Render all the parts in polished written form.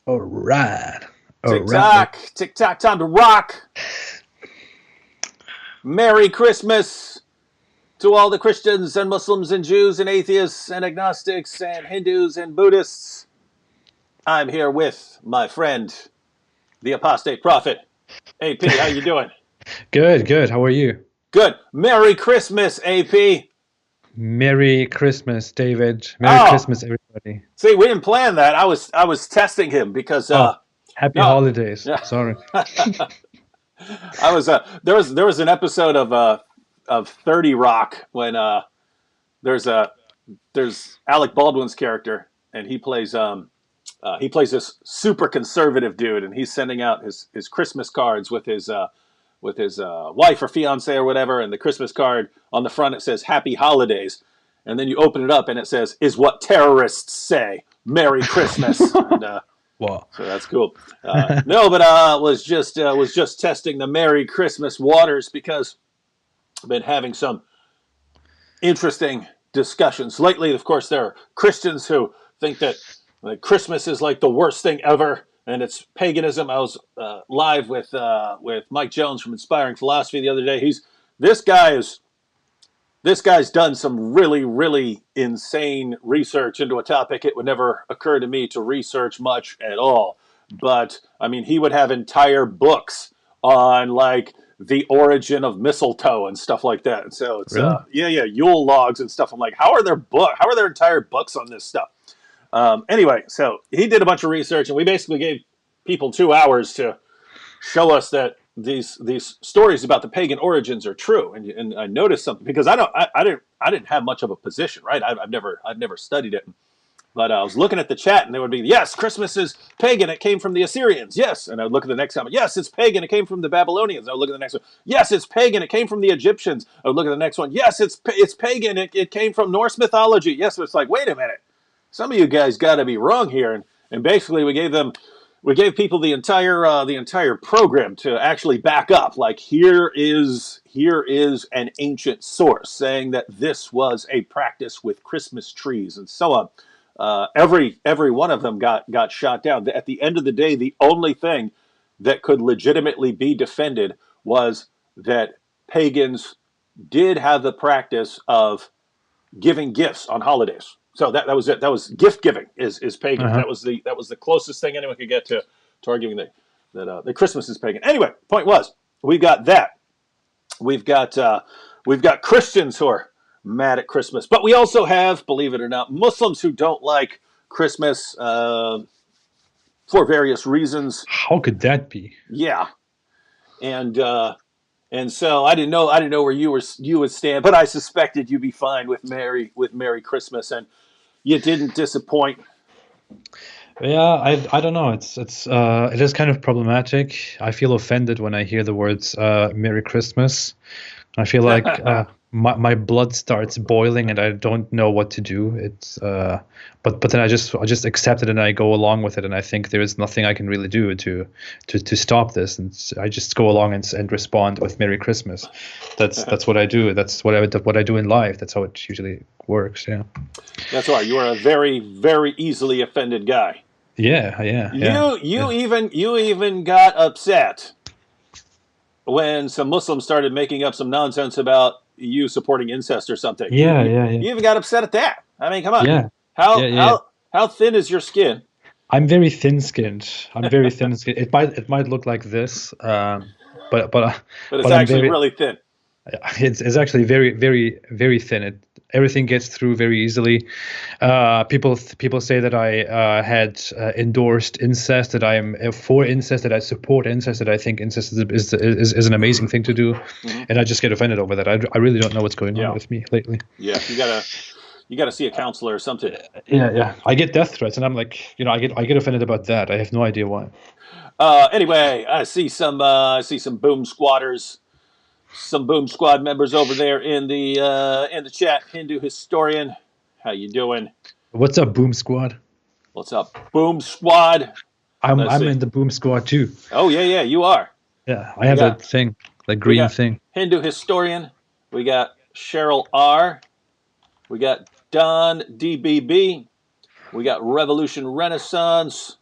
All right. All Tick right. tock, tick tock, time to rock. Merry Christmas to all the Christians and Muslims and Jews and atheists and agnostics and Hindus and Buddhists. I'm here with my friend, the Apostate Prophet. AP, how you doing? Good, good. How are you? Good. Merry Christmas, AP. Merry Christmas, David. Merry Oh, Christmas, everybody. see, we didn't plan that. I was testing him because Oh, happy no, holidays. yeah, Sorry. there was an episode of 30 Rock when there's a there's Alec Baldwin's character, and he plays this super conservative dude, and he's sending out his Christmas cards with his wife or fiance or whatever, and the Christmas card on the front it says Happy Holidays, and then you open it up and it says is what terrorists say, Merry Christmas, and Wow. so that's cool. No, but was just testing the Merry Christmas waters because I've been having some interesting discussions lately. Of course, there are Christians who think that like Christmas is like the worst thing ever, and it's paganism. I was live with Mike Jones from Inspiring Philosophy the other day. This guy is this guy's done some really insane research into a topic it would never occur to me to research much at all. But I mean, he would have entire books on like the origin of mistletoe and stuff like that. And so it's Really? yeah, Yule logs and stuff. I'm like, how are there entire books on this stuff? Anyway, so he did a bunch of research, and we basically gave people 2 hours to show us that these stories about the pagan origins are true. And I noticed something because I didn't have much of a position, right? I've never studied it, but I was looking at the chat, and they would be, yes, Christmas is pagan. It came from the Assyrians. Yes. And I would look at the next comment. Yes, it's pagan. It came from the Babylonians. I would look at the next one. Yes, it's pagan. It came from the Egyptians. I would look at the next one. Yes, it's pagan. It came from Norse mythology. Yes. It's like, wait a minute. Some of you guys got to be wrong here. And basically we gave people the entire program to actually back up. Like here is an ancient source saying that this was a practice with Christmas trees and so on. Every one of them got shot down. At the end of the day, the only thing that could legitimately be defended was that pagans did have the practice of giving gifts on holidays. So that was it. That was gift giving is pagan. Uh-huh. That was the closest thing anyone could get to arguing that Christmas is pagan. Anyway, point was we got that. We've got we've got Christians who are mad at Christmas, but we also have, believe it or not, Muslims who don't like Christmas for various reasons. How could that be? Yeah, and so I didn't know where you would stand, but I suspected you'd be fine with Merry Christmas, and you didn't disappoint. Yeah, I don't know. It is kind of problematic. I feel offended when I hear the words Merry Christmas. I feel like my blood starts boiling and I don't know what to do. But then I just accept it and I go along with it, and I think there is nothing I can really do to stop this, and I just go along and respond with Merry Christmas. That's what I do. That's what I do in life. That's how it usually works. Yeah. That's right. You are a very easily offended guy. Yeah, yeah, yeah, You even got upset when some Muslims started making up some nonsense about you supporting incest or something. You yeah, you, yeah, yeah, you even got upset at that. I mean, come on. yeah, How yeah, yeah. how how thin is your skin? I'm very thin-skinned. I'm very thin-skinned. It might look like this, but but uh, But it's but I'm actually very. really thin. It's actually very thin. Everything gets through very easily. People say that I had endorsed incest, that I am for incest, that I support incest, that I think incest is an amazing thing to do, Hmm. and I just get offended over that. I really don't know what's going on Yeah, with me lately. yeah. You gotta see a counselor or something. Yeah, yeah. I get death threats, and I'm like, I get offended about that. I have no idea why. Anyway, I see some boom squatters, some boom squad members over there in the chat. Hindu historian, how you doing? What's up, Boom Squad? What's up, boom squad? I'm Let's I'm see. in the Boom Squad too. Oh yeah, you are. Yeah, I We have got that thing, that we green got thing. Hindu historian. We got Cheryl R. We got Don DBB. We got Revolution Renaissance.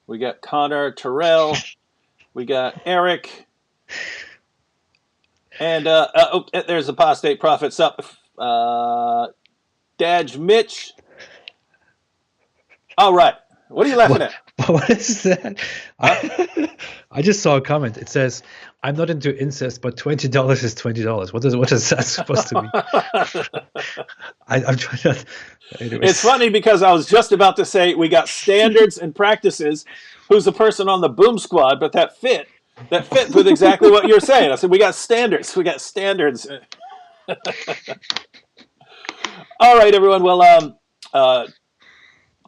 We got Connor Terrell. We got Eric. And there's Apostate Prophets up. Daj Mitch. All right. What are you laughing at? What is that? I just saw a comment. It says, "I'm not into incest, but $20 is $20." What is that supposed to mean? I'm trying to. Anyways. It's funny because I was just about to say we got standards and practices. Who's the person on the boom squad? But that fit with exactly what you're saying. I said we got standards. We got standards. All right, everyone. Well,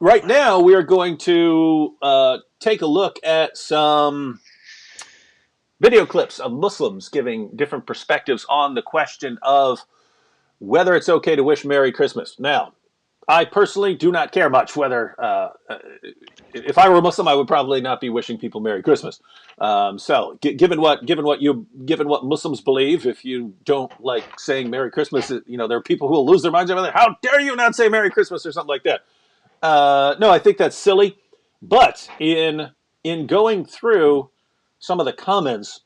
right now we are going to take a look at some video clips of Muslims giving different perspectives on the question of whether it's okay to wish Merry Christmas. Now, I personally do not care much whether, if I were a Muslim, I would probably not be wishing people Merry Christmas. So, given what Muslims believe, if you don't like saying Merry Christmas, there are people who will lose their minds over there. How dare you not say Merry Christmas or something like that? No, I think that's silly. But in going through some of the comments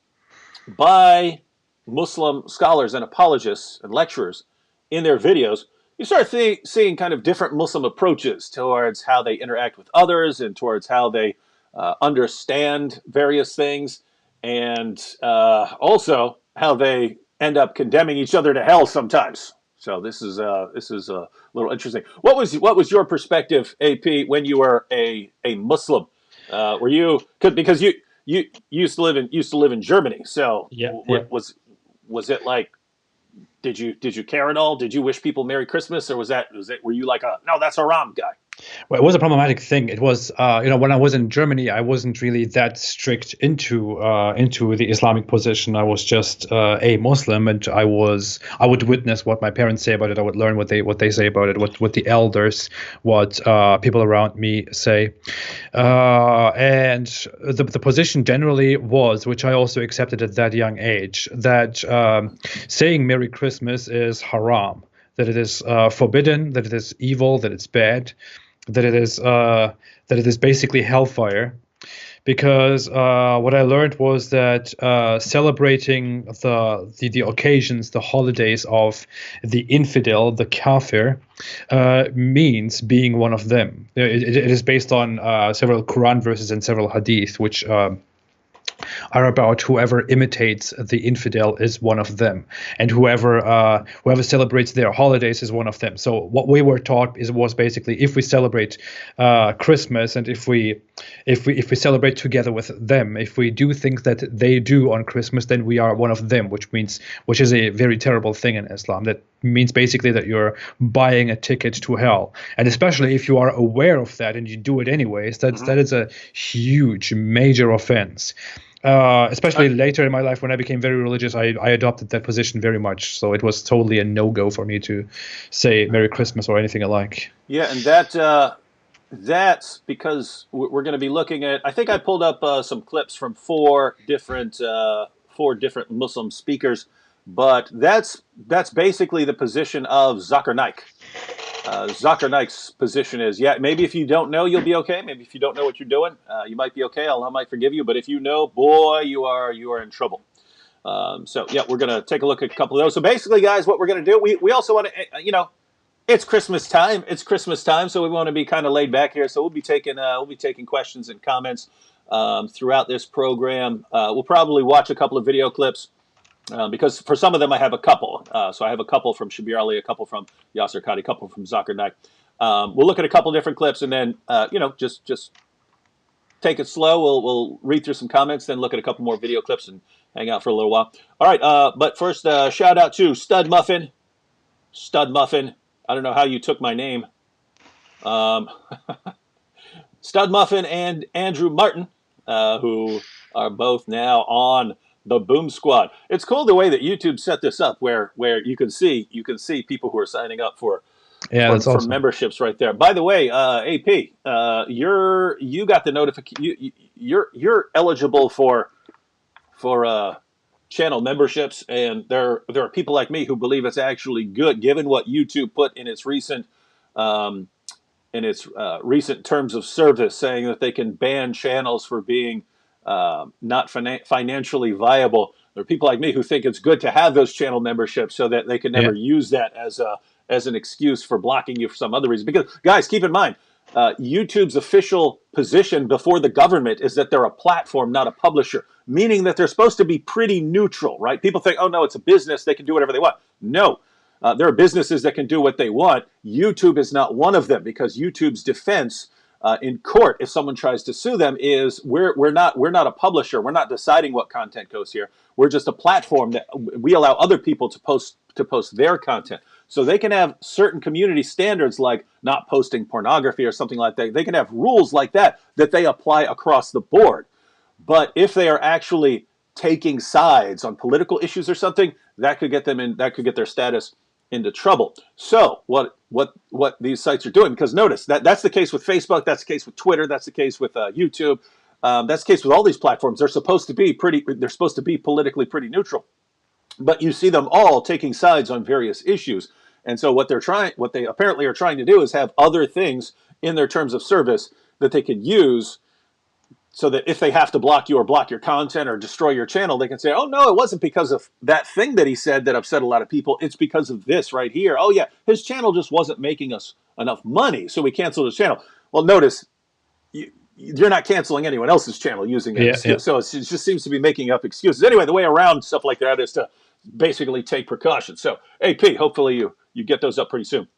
by Muslim scholars and apologists and lecturers in their videos, you start seeing kind of different Muslim approaches towards how they interact with others and towards how they understand various things, and also how they end up condemning each other to hell sometimes. So this is a little interesting. What was your perspective, AP, when you were a Muslim? Were you because you used to live in Germany? So Yeah. Was it like? Did you care at all? Did you wish people Merry Christmas, or were you like no, that's a Ram guy? Well, it was a problematic thing. It was, when I was in Germany, I wasn't really that strict into the Islamic position. I was just a Muslim, and I would witness what my parents say about it. I would learn what they say about it, what the elders, what people around me say, and the position generally was, which I also accepted at that young age, that saying Merry Christmas is haram, that it is forbidden, that it is evil, that it's bad, that it is basically hellfire. Because what I learned was that celebrating the occasions, the holidays of the infidel, the kafir, means being one of them. It is based on several Quran verses and several hadith, which are about whoever imitates the infidel is one of them, and whoever celebrates their holidays is one of them. So what we were taught was basically, if we celebrate Christmas, and if we celebrate together with them, if we do things that they do on Christmas, then we are one of them, which is a very terrible thing in Islam. That means basically that you're buying a ticket to hell, and especially if you are aware of that and you do it anyways, that is a huge, major offense. Especially later in my life, when I became very religious, I adopted that position very much. So it was totally a no-go for me to say Merry Christmas or anything alike. Yeah, and that's because we're going to be looking at. I think I pulled up some clips from four different Muslim speakers, but that's basically the position of Zakir Naik. Zakir Naik's position is, maybe if you don't know, you'll be okay. Maybe if you don't know what you're doing, you might be okay. Allah might forgive you. But if you know, boy, you are in trouble. So we're going to take a look at a couple of those. So basically, guys, what we're going to do, we also want to, it's Christmas time. It's Christmas time, so we want to be kind of laid back here. So we'll be taking questions and comments throughout this program. We'll probably watch a couple of video clips. Because for some of them I have a couple. So I have a couple from Shabir Ali, a couple from Yasser Qadi, a couple from Zakir Naik. We'll look at a couple different clips, and then just take it slow. We'll read through some comments, then look at a couple more video clips and hang out for a little while. All right, but first, shout out to Stud Muffin. Stud Muffin. I don't know how you took my name. Stud Muffin and Andrew Martin, who are both now on the Boom Squad. It's cool the way that YouTube set this up, where you can see people who are signing up for awesome. memberships right there. By the way, AP, you got the notification. You're eligible for channel memberships, and there are people like me who believe it's actually good, given what YouTube put in its recent recent terms of service, saying that they can ban channels for being not financially viable. There are people like me who think it's good to have those channel memberships so that they can never use that as an excuse for blocking you for some other reason. Because, guys, keep in mind, YouTube's official position before the government is that they're a platform, not a publisher, meaning that they're supposed to be pretty neutral, right? People think, oh, no, it's a business. They can do whatever they want. No. There are businesses that can do what they want. YouTube is not one of them, because YouTube's defense in court, if someone tries to sue them, is we're not a publisher. We're not deciding what content goes here. We're just a platform that we allow other people to post their content. So they can have certain community standards, like not posting pornography or something like that. They can have rules like that they apply across the board. But if they are actually taking sides on political issues or something, that could get them in. That could get their status into trouble. So what these sites are doing, because notice that's the case with Facebook, that's the case with Twitter, that's the case with YouTube, that's the case with all these platforms. They're supposed to be politically pretty neutral, but you see them all taking sides on various issues. And so what they apparently are trying to do is have other things in their terms of service that they can use, so that if they have to block you or block your content or destroy your channel, they can say, oh, no, it wasn't because of that thing that he said that upset a lot of people. It's because of this right here. Oh, yeah, his channel just wasn't making us enough money, so we canceled his channel. Well, notice, you're not canceling anyone else's channel using it. Yeah. So it just seems to be making up excuses. Anyway, the way around stuff like that is to basically take precautions. So, AP, hopefully you get those up pretty soon.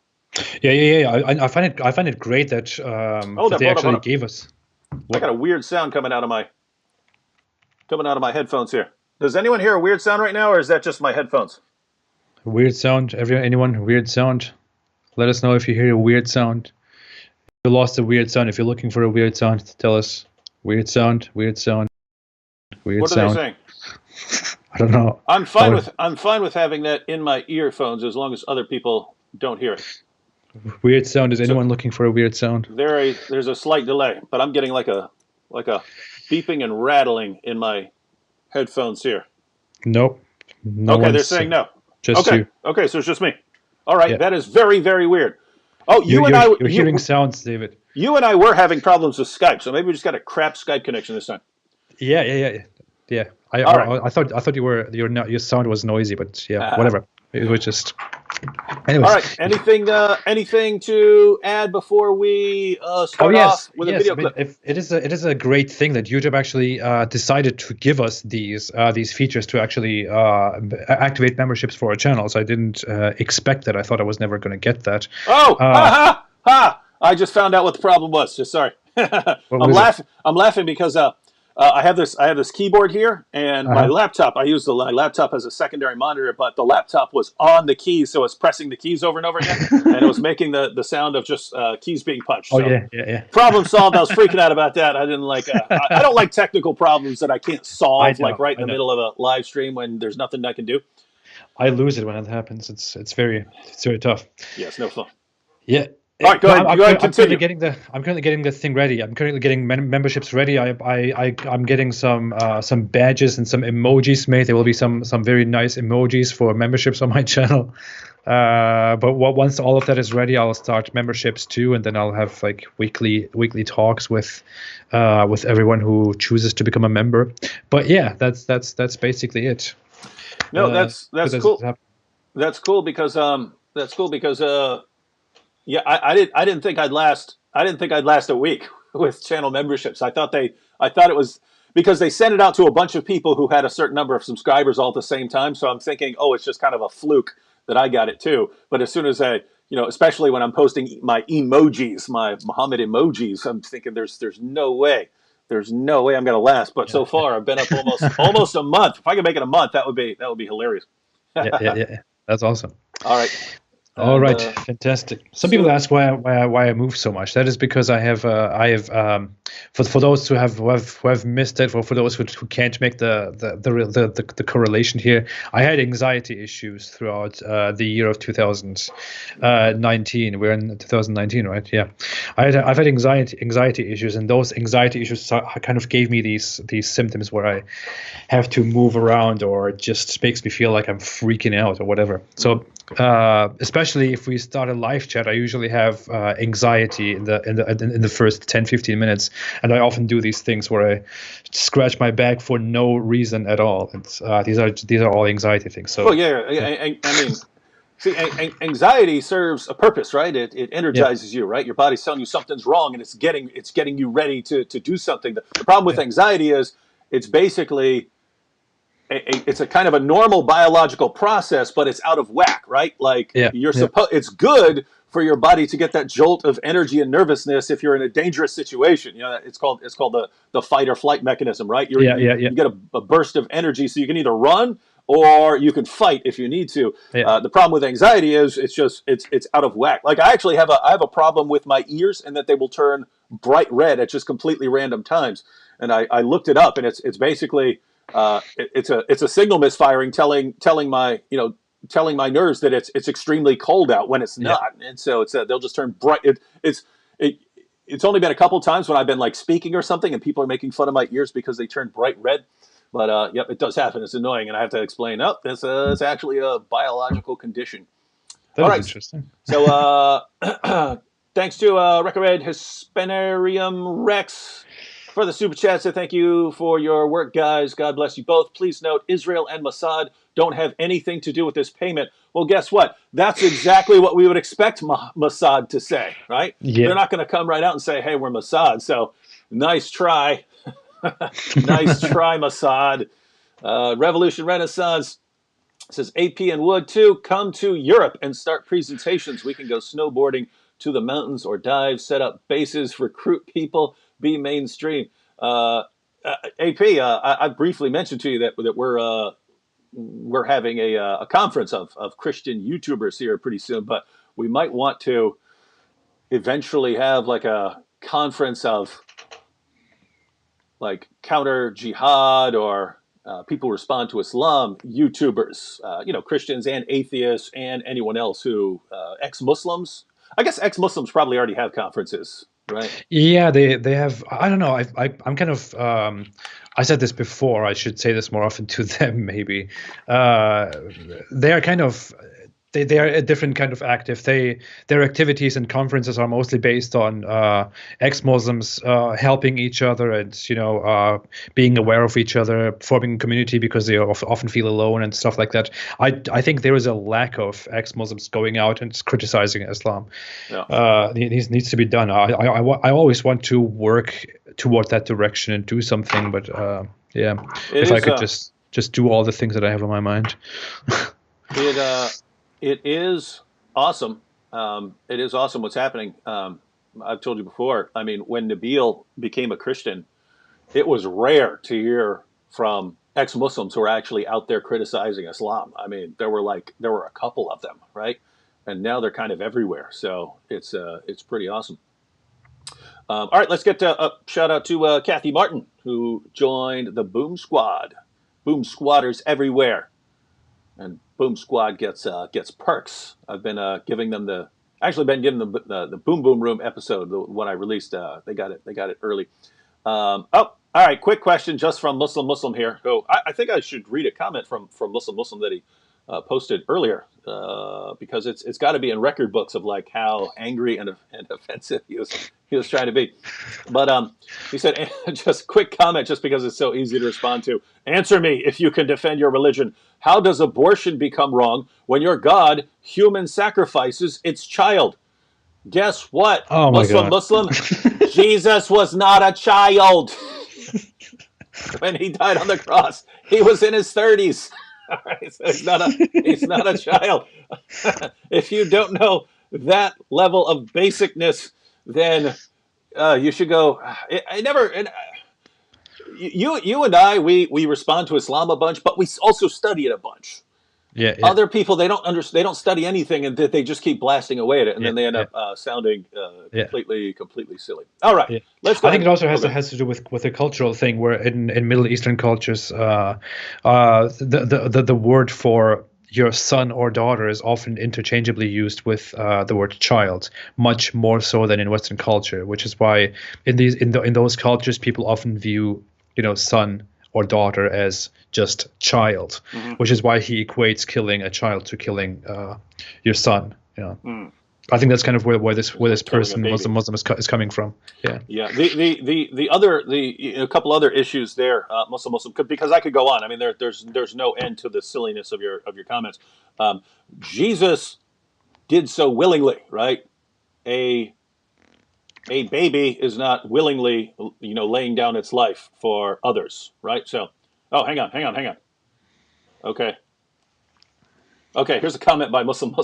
Yeah. I find it great that, that they actually gave us. I got a weird sound coming out of my headphones here. Does anyone hear a weird sound right now, or is that just my headphones? Weird sound? Anyone? Weird sound? Let us know if you hear a weird sound. If you lost a weird sound, if you're looking for a weird sound, tell us. Weird sound, weird sound, weird sound. What are they saying? I don't know. I'm fine with having that in my earphones as long as other people don't hear it. Weird sound. Is anyone looking for a weird sound? There's a slight delay, but I'm getting like a beeping and rattling in my headphones here. Nope. Okay, they're saying no. Just okay. you. Okay, so it's just me. All right, That is very, very weird. Oh, you're hearing sounds, David. You and I were having problems with Skype, so maybe we just got a crap Skype connection this time. Yeah. I thought your sound was noisy, but whatever. It was just. Anyways. All right. Anything to add before we start off with a video clip? It is a great thing that YouTube actually decided to give us these features to actually activate memberships for our channels. I didn't expect that. I thought I was never going to get that. Oh, I just found out what the problem was. Just sorry. I'm laughing because I have this keyboard here, and my laptop. I use my laptop as a secondary monitor, but the laptop was on the keys, so it's pressing the keys over and over again, and it was making the sound of just keys being punched. Oh, so, yeah. Problem solved. I was freaking out about that. I didn't like. I don't like technical problems that I can't solve, right in the middle of a live stream when there's nothing I can do. I lose it when it happens. It's very tough. Yeah, it's no fun. Yeah. All right, go ahead. I'm currently getting the thing ready. I'm currently getting memberships ready. I'm getting some badges and some emojis made. There will be some very nice emojis for memberships on my channel. But once all of that is ready, I'll start memberships too, and then I'll have like weekly talks with everyone who chooses to become a member. But yeah, that's basically it. No, that's cool. That's cool because yeah, I didn't think I'd last a week with channel memberships. I thought it was because they sent it out to a bunch of people who had a certain number of subscribers all at the same time. So I'm thinking, oh, it's just kind of a fluke that I got it too. But as soon as especially when I'm posting my emojis, my Muhammad emojis, I'm thinking there's no way I'm going to last. But so far I've been up almost a month. If I could make it a month, that would be hilarious. yeah. That's awesome. All right. All right, fantastic. Some people ask why I move so much. That is because I have for those who have missed it, or for those who can't make the correlation here, I had anxiety issues throughout the year of 2019. We're in 2019, right? Yeah, I've had anxiety issues, and those anxiety issues kind of gave me these symptoms where I have to move around, or it just makes me feel like I'm freaking out or whatever. So especially especially if we start a live chat, I usually have anxiety in the first 10, 15 minutes, and I often do these things where I scratch my back for no reason at all. It's these are all anxiety things. So, well, yeah, I mean, see, anxiety serves a purpose, right? It yeah, energizes you, right? Your body's telling you something's wrong, and it's getting you ready to do something. The problem with yeah, anxiety is it's basically it's a kind of a normal biological process, but it's out of whack, right? Like yeah, yeah, it's good for your body to get that jolt of energy and nervousness if you're in a dangerous situation. You know, it's called the fight or flight mechanism, right? yeah, You yeah, yeah, get a burst of energy, so you can either run or you can fight if you need to. yeah. The problem with anxiety is it's out of whack. Like I actually have a problem with my ears, and that they will turn bright red at just completely random times. And I looked it up, and it's basically it's a signal misfiring telling my nerves that it's extremely cold out when it's Yeah. not. And so they'll just turn bright. It's only been a couple times when I've been like speaking or something, and people are making fun of my ears because they turn bright red. But yep, it does happen. It's annoying, and I have to explain. Oh, it's actually a biological condition. That All is right. interesting. So thanks to Record Hispanarium Rex for the super chat. So thank you for your work, guys. God bless you both. Please note, Israel and Mossad don't have anything to do with this payment. Well, guess what? That's exactly what we would expect Mossad to say, right? Yeah. They're not going to come right out and say, hey, we're Mossad. So nice try. Nice try, Mossad. Revolution Renaissance says AP and Wood too. Come to Europe and start presentations. We can go snowboarding to the mountains or dive, set up bases, recruit people, be mainstream. AP, I briefly mentioned to you that we're having a conference of Christian YouTubers here pretty soon, but we might want to eventually have like a conference of like counter jihad or people respond to Islam YouTubers, Christians and atheists and anyone else who ex-Muslims. I guess ex-Muslims probably already have conferences, right? Yeah, they have. I don't know. I'm kind of. I said this before. I should say this more often to them. Maybe they are kind of. They are a different kind of active. Their activities and conferences are mostly based on ex-Muslims helping each other and being aware of each other, forming a community because they often feel alone and stuff like that. I think there is a lack of ex-Muslims going out and criticizing Islam. Yeah. It needs to be done. I always want to work toward that direction and do something, but yeah, if I could just do all the things that I have on my mind. It is awesome. It is awesome what's happening. I've told you before. I mean, when Nabil became a Christian, it was rare to hear from ex-Muslims who are actually out there criticizing Islam. I mean, there were a couple of them, right? And now they're kind of everywhere. So it's pretty awesome. All right, let's get a shout out to Kathy Martin, who joined the Boom Squad. Boom Squatters everywhere. And Boom Squad gets perks. I've been giving them the Boom Boom Room episode, the one I released. They got it early. All right. Quick question, just from Muslim here. Who I think I should read a comment from Muslim that he posted earlier because it's got to be in record books of like how angry and offensive he was trying to be. But he said, just quick comment, just because it's so easy to respond to. Answer me if you can defend your religion. How does abortion become wrong when your God human sacrifices its child? Guess what? Oh my God. Muslim. Jesus was not a child when he died on the cross. He was in his 30s. All right, so he's not a child. If you don't know that level of basicness, then you should go. You and I, we respond to Islam a bunch, but we also study it a bunch. Yeah. Other people, they don't study anything, and they just keep blasting away at it, and then they end up sounding completely silly. All right, let's go. I think it also has to do with a cultural thing where in Middle Eastern cultures, the word for your son or daughter is often interchangeably used with the word child, much more so than in Western culture, which is why in those cultures people often view son or daughter as just child, which is why he equates killing a child to killing your son Yeah. Mm. I think that's kind of where this Killing a person baby. Muslim is coming from. Yeah. Yeah, a couple other issues there, Muslim, because I could go on. I mean, there's no end to the silliness of your comments. Um, Jesus did so willingly, right? A a baby is not willingly, laying down its life for others, right? So, oh, hang on. Okay, okay. Here's a comment by Muslim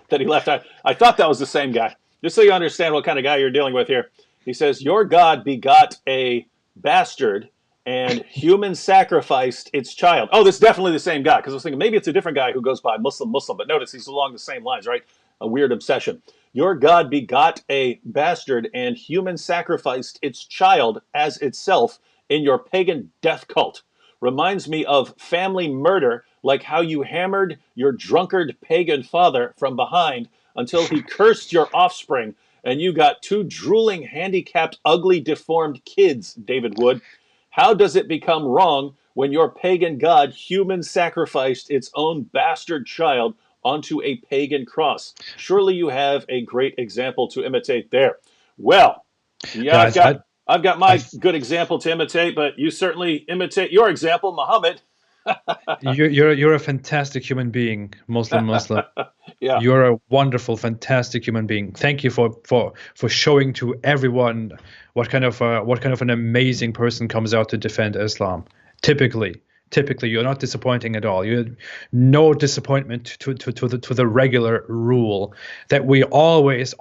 that he left. I thought that was the same guy. Just so you understand what kind of guy you're dealing with here. He says, "Your God begot a bastard, and human sacrificed its child." Oh, this is definitely the same guy, because I was thinking maybe it's a different guy who goes by Muslim, but notice he's along the same lines, right? A weird obsession. Your God begot a bastard, and human sacrificed its child as itself in your pagan death cult. Reminds me of family murder, like how you hammered your drunkard pagan father from behind until he cursed your offspring, and you got two drooling, handicapped, ugly, deformed kids, David Wood. How does it become wrong when your pagan god human sacrificed its own bastard child onto a pagan cross? Surely you have a great example to imitate there. Well, yeah, Yeah. I've got I my good example to imitate, but you certainly imitate your example, Muhammad. you're a fantastic human being, Muslim. Yeah. You're a wonderful, fantastic human being. Thank you for showing to everyone what kind of an amazing person comes out to defend Islam. Typically, you're not disappointing at all. You no disappointment to the regular rule that we always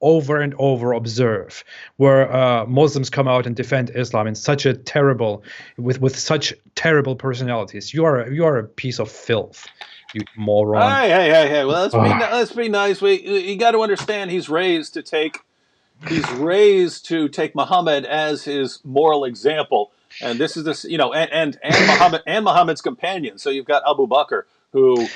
over and over observe, where Muslims come out and defend Islam in such a terrible with such terrible personalities. You are a piece of filth, you moron. Hey. Well, Ugh. let's be nice. You got to understand he's raised to take Muhammad as his moral example, and this is this, and Muhammad's companion. So you've got Abu Bakr, who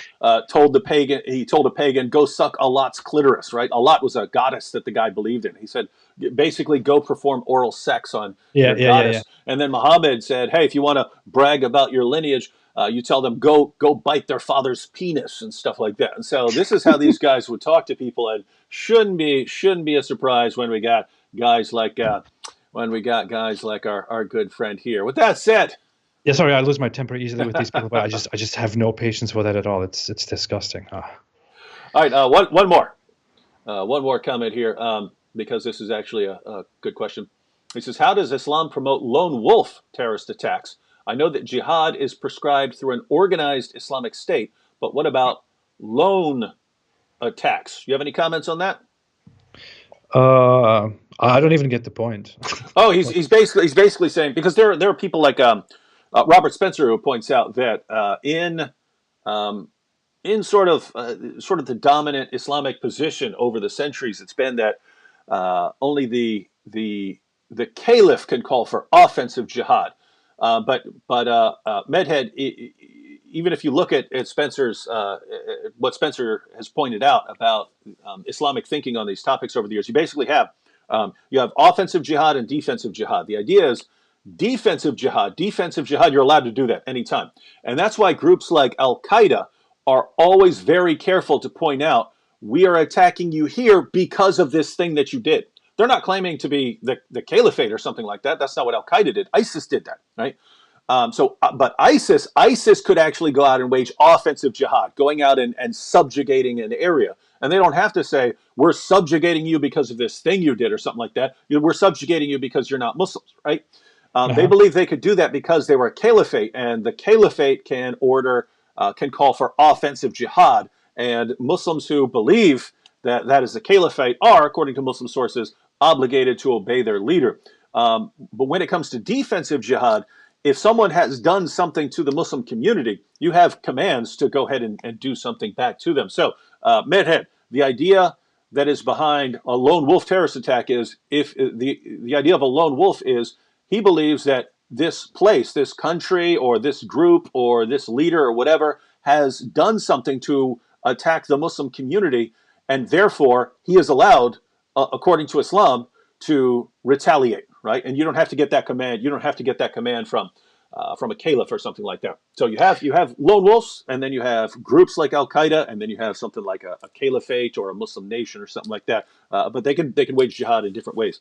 told a pagan, go suck Allah's clitoris, right? Allah was a goddess that the guy believed in. He said, basically, go perform oral sex on your Yeah. goddess. And then Muhammad said, hey, if you want to brag about your lineage, you tell them go bite their father's penis and stuff like that. And so this is how these guys would talk to people, and shouldn't be a surprise when we got guys like our good friend here. With that said, Yeah, sorry, I lose my temper easily with these people, but I just have no patience for that at all. It's disgusting. Ah. all right, one more comment here, because this is actually a good question. He says, how does Islam promote lone wolf terrorist attacks? I know that jihad is prescribed through an organized Islamic state, but what about lone attacks? You have any comments on that? I don't even get the point. Oh, he's basically saying, because there are people like Robert Spencer, who points out that in sort of the dominant Islamic position over the centuries, it's been that only the caliph can call for offensive jihad. But Medhead, even if you look at Spencer's what Spencer has pointed out about Islamic thinking on these topics over the years, you basically have offensive jihad and defensive jihad. The idea is defensive jihad, you're allowed to do that anytime. And that's why groups like Al-Qaeda are always very careful to point out, we are attacking you here because of this thing that you did. They're not claiming to be the caliphate or something like that. That's not what Al-Qaeda did. ISIS did that, right? But ISIS could actually go out and wage offensive jihad, going out and subjugating an area. And they don't have to say, we're subjugating you because of this thing you did or something like that. We're subjugating you because you're not Muslims, right? They believe they could do that because they were a caliphate, and the caliphate can call for offensive jihad. And Muslims who believe that is the caliphate are, according to Muslim sources, obligated to obey their leader. But when it comes to defensive jihad, if someone has done something to the Muslim community, you have commands to go ahead and do something back to them. So, Medhead, the idea that is behind a lone wolf terrorist attack is, if the idea of a lone wolf is, he believes that this place, this country, or this group, or this leader, or whatever, has done something to attack the Muslim community, and therefore he is allowed, according to Islam, to retaliate, right? And you don't have to get that command. You don't have to get that command from from a caliph or something like that. So you have lone wolves, and then you have groups like Al Qaeda, and then you have something like a caliphate or a Muslim nation or something like that. But they can wage jihad in different ways.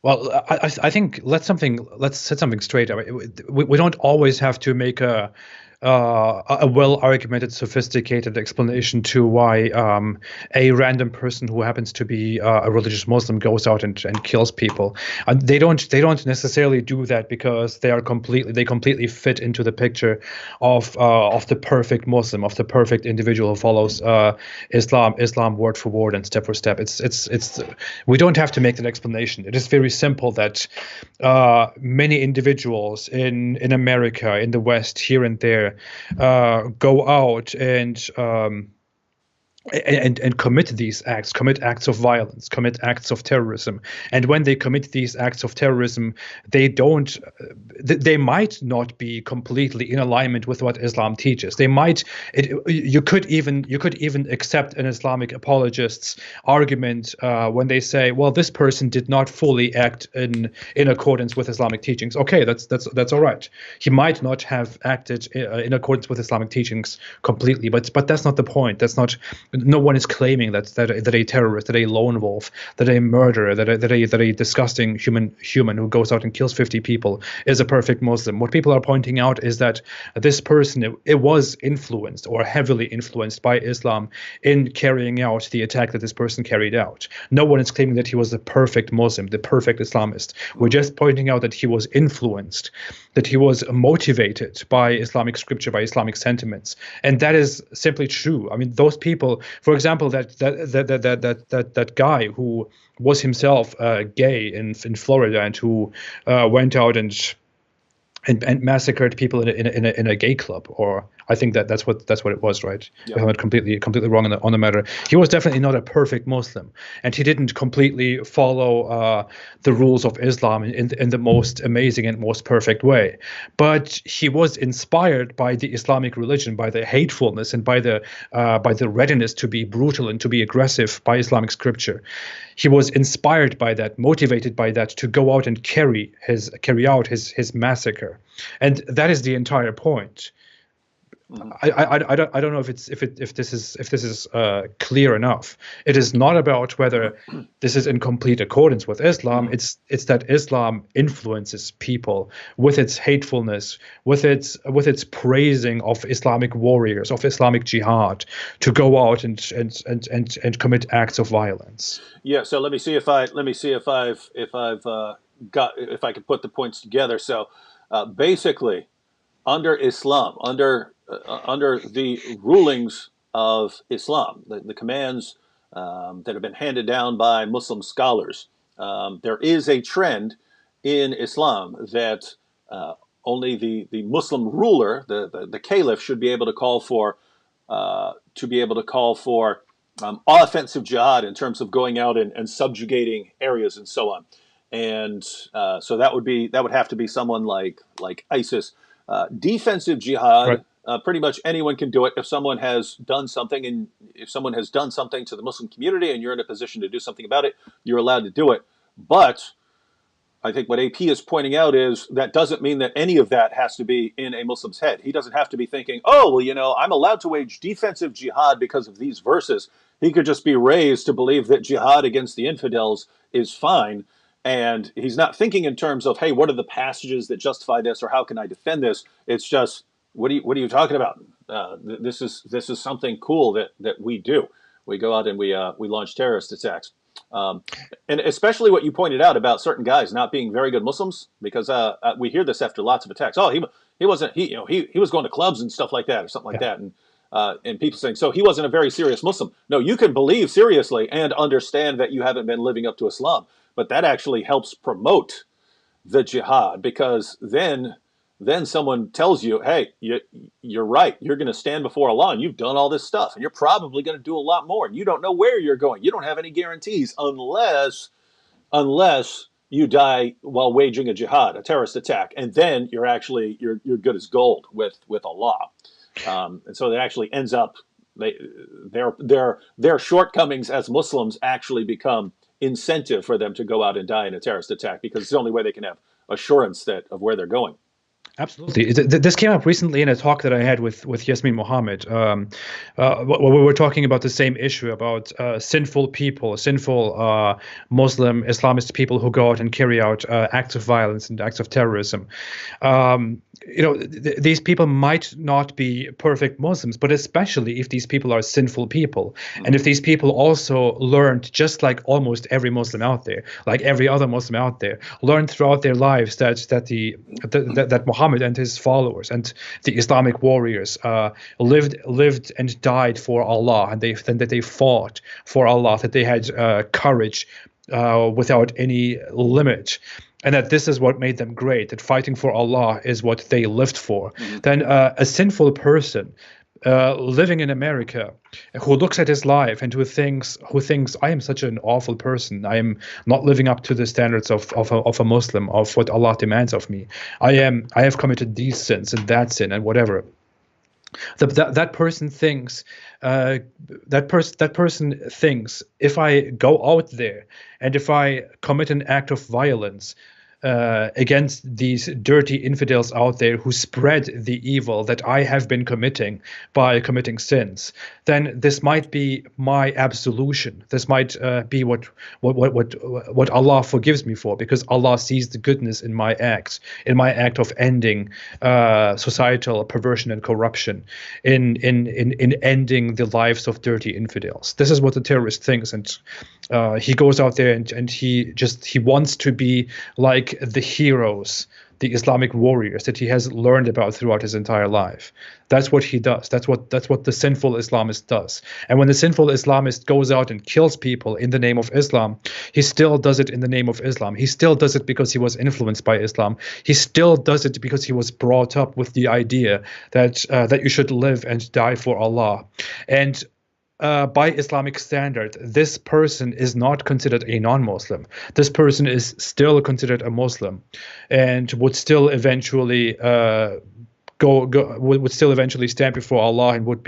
Well, I think let's set something straight. I mean, we don't always have to make a well argumented, sophisticated explanation to why a random person who happens to be a religious Muslim goes out and kills people. And they don't necessarily do that because they completely fit into the picture of the perfect Muslim, of the perfect individual who follows Islam word for word and step for step. It's we don't have to make that explanation. It is very simple that many individuals in America, in the West, here and there, go out and commit these acts, commit acts of violence, commit acts of terrorism. And when they commit these acts of terrorism, they might not be completely in alignment with what Islam teaches. You could even accept an Islamic apologist's argument when they say, well, this person did not fully act in accordance with Islamic teachings. Okay, that's all right. He might not have acted in accordance with Islamic teachings completely, but that's not the point. That's not. No one is claiming that a terrorist, that a lone wolf, that a murderer, that a disgusting human who goes out and kills 50 people is a perfect Muslim. What people are pointing out is that this person, it was influenced or heavily influenced by Islam in carrying out the attack that this person carried out. No one is claiming that he was the perfect Muslim, the perfect Islamist. We're just pointing out that he was influenced, that he was motivated by Islamic scripture, by Islamic sentiments, and that is simply true. I mean, those people. For example, that guy who was himself gay in Florida and who went out and massacred people in a gay club, or I think that's what it was, right? Yeah. If I'm not completely wrong on the matter. He was definitely not a perfect Muslim, and he didn't completely follow the rules of Islam in the most amazing and most perfect way. But he was inspired by the Islamic religion, by the hatefulness and by the readiness to be brutal and to be aggressive by Islamic scripture. He was inspired by that, motivated by that, to go out and carry out his massacre, and that is the entire point. I don't know if this is clear enough. It is not about whether this is in complete accordance with Islam. It's that Islam influences people with its hatefulness, with its praising of Islamic warriors, of Islamic jihad, to go out and commit acts of violence. Yeah. So let me see if I can put the points together. So basically, under Islam, under the rulings of Islam, the commands that have been handed down by Muslim scholars, there is a trend in Islam that only the Muslim ruler, the caliph, should be able to call for offensive jihad in terms of going out and subjugating areas and so on. And so that would have to be someone like ISIS. Defensive jihad, Right. Pretty much anyone can do it if someone has done something, and if someone has done something to the Muslim community and you're in a position to do something about it, you're allowed to do it. But I think what AP is pointing out is that doesn't mean that any of that has to be in a Muslim's head. He doesn't have to be thinking, oh, well, I'm allowed to wage defensive jihad because of these verses. He could just be raised to believe that jihad against the infidels is fine. And he's not thinking in terms of, hey, what are the passages that justify this, or how can I defend this? It's just, what are you talking about? This is something cool that we do. We go out and we launch terrorist attacks. And especially what you pointed out about certain guys not being very good Muslims, because we hear this after lots of attacks. Oh, he wasn't, he was going to clubs and stuff like that, or something like that. And people saying, so he wasn't a very serious Muslim. No, you can believe seriously and understand that you haven't been living up to Islam, but that actually helps promote the jihad, because then someone tells you, hey, you're right. You're going to stand before Allah and you've done all this stuff, and you're probably going to do a lot more, and you don't know where you're going. You don't have any guarantees unless you die while waging a jihad, a terrorist attack, and then you're good as gold with Allah. And so it actually ends up, their shortcomings as Muslims actually become incentive for them to go out and die in a terrorist attack, because it's the only way they can have assurance of where they're going. Absolutely. This came up recently in a talk that I had with Yasmin Mohammed. We were talking about the same issue about sinful people, sinful Muslim Islamist people who go out and carry out acts of violence and acts of terrorism. These people might not be perfect Muslims, but especially if these people are sinful people, and if these people also learned, just like almost every Muslim out there, like every other Muslim out there, learned throughout their lives that Muhammad and his followers and the Islamic warriors lived and died for Allah, and that they fought for Allah, that they had courage without any limit, and that this is what made them great, that fighting for Allah is what they lived for, then a sinful person living in America who looks at his life and who thinks I am such an awful person, I am not living up to the standards of a Muslim, of what Allah demands of me, I have committed these sins and that sin and whatever. That person thinks if I go out there and if I commit an act of violence against these dirty infidels out there who spread the evil that I have been committing by committing sins, then this might be my absolution. This might be what Allah forgives me for, because Allah sees the goodness in my act of ending societal perversion and corruption, in ending the lives of dirty infidels. This is what the terrorist thinks, and he goes out there and he wants to be like the heroes, the Islamic warriors that he has learned about throughout his entire life. That's what he does. That's what the sinful Islamist does. And when the sinful Islamist goes out and kills people in the name of Islam, he still does it in the name of Islam. He still does it because he was influenced by Islam. He still does it because he was brought up with the idea that you should live and die for Allah. And by Islamic standard, this person is not considered a non-Muslim. This person is still considered a Muslim, and would still eventually would still eventually stand before Allah, and would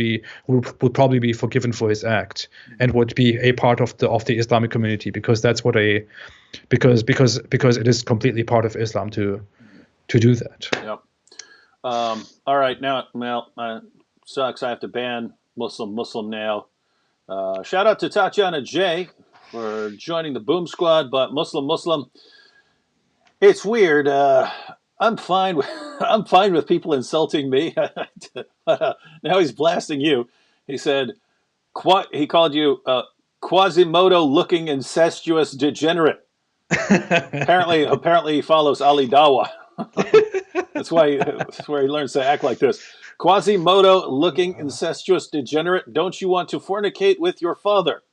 probably be forgiven for his act, and would be a part of the Islamic community, because that's what because it is completely part of Islam to do that. Yep. All right, now, Mel, sucks. I have to ban Muslim now. Shout out to Tatiana J for joining the Boom Squad, but Muslim. It's weird. I'm fine with people insulting me. Now he's blasting you. He said, he called you Quasimodo-looking incestuous degenerate. Apparently he follows Ali Dawa. That's where he learns to act like this. Quasimodo-looking incestuous degenerate, don't you want to fornicate with your father?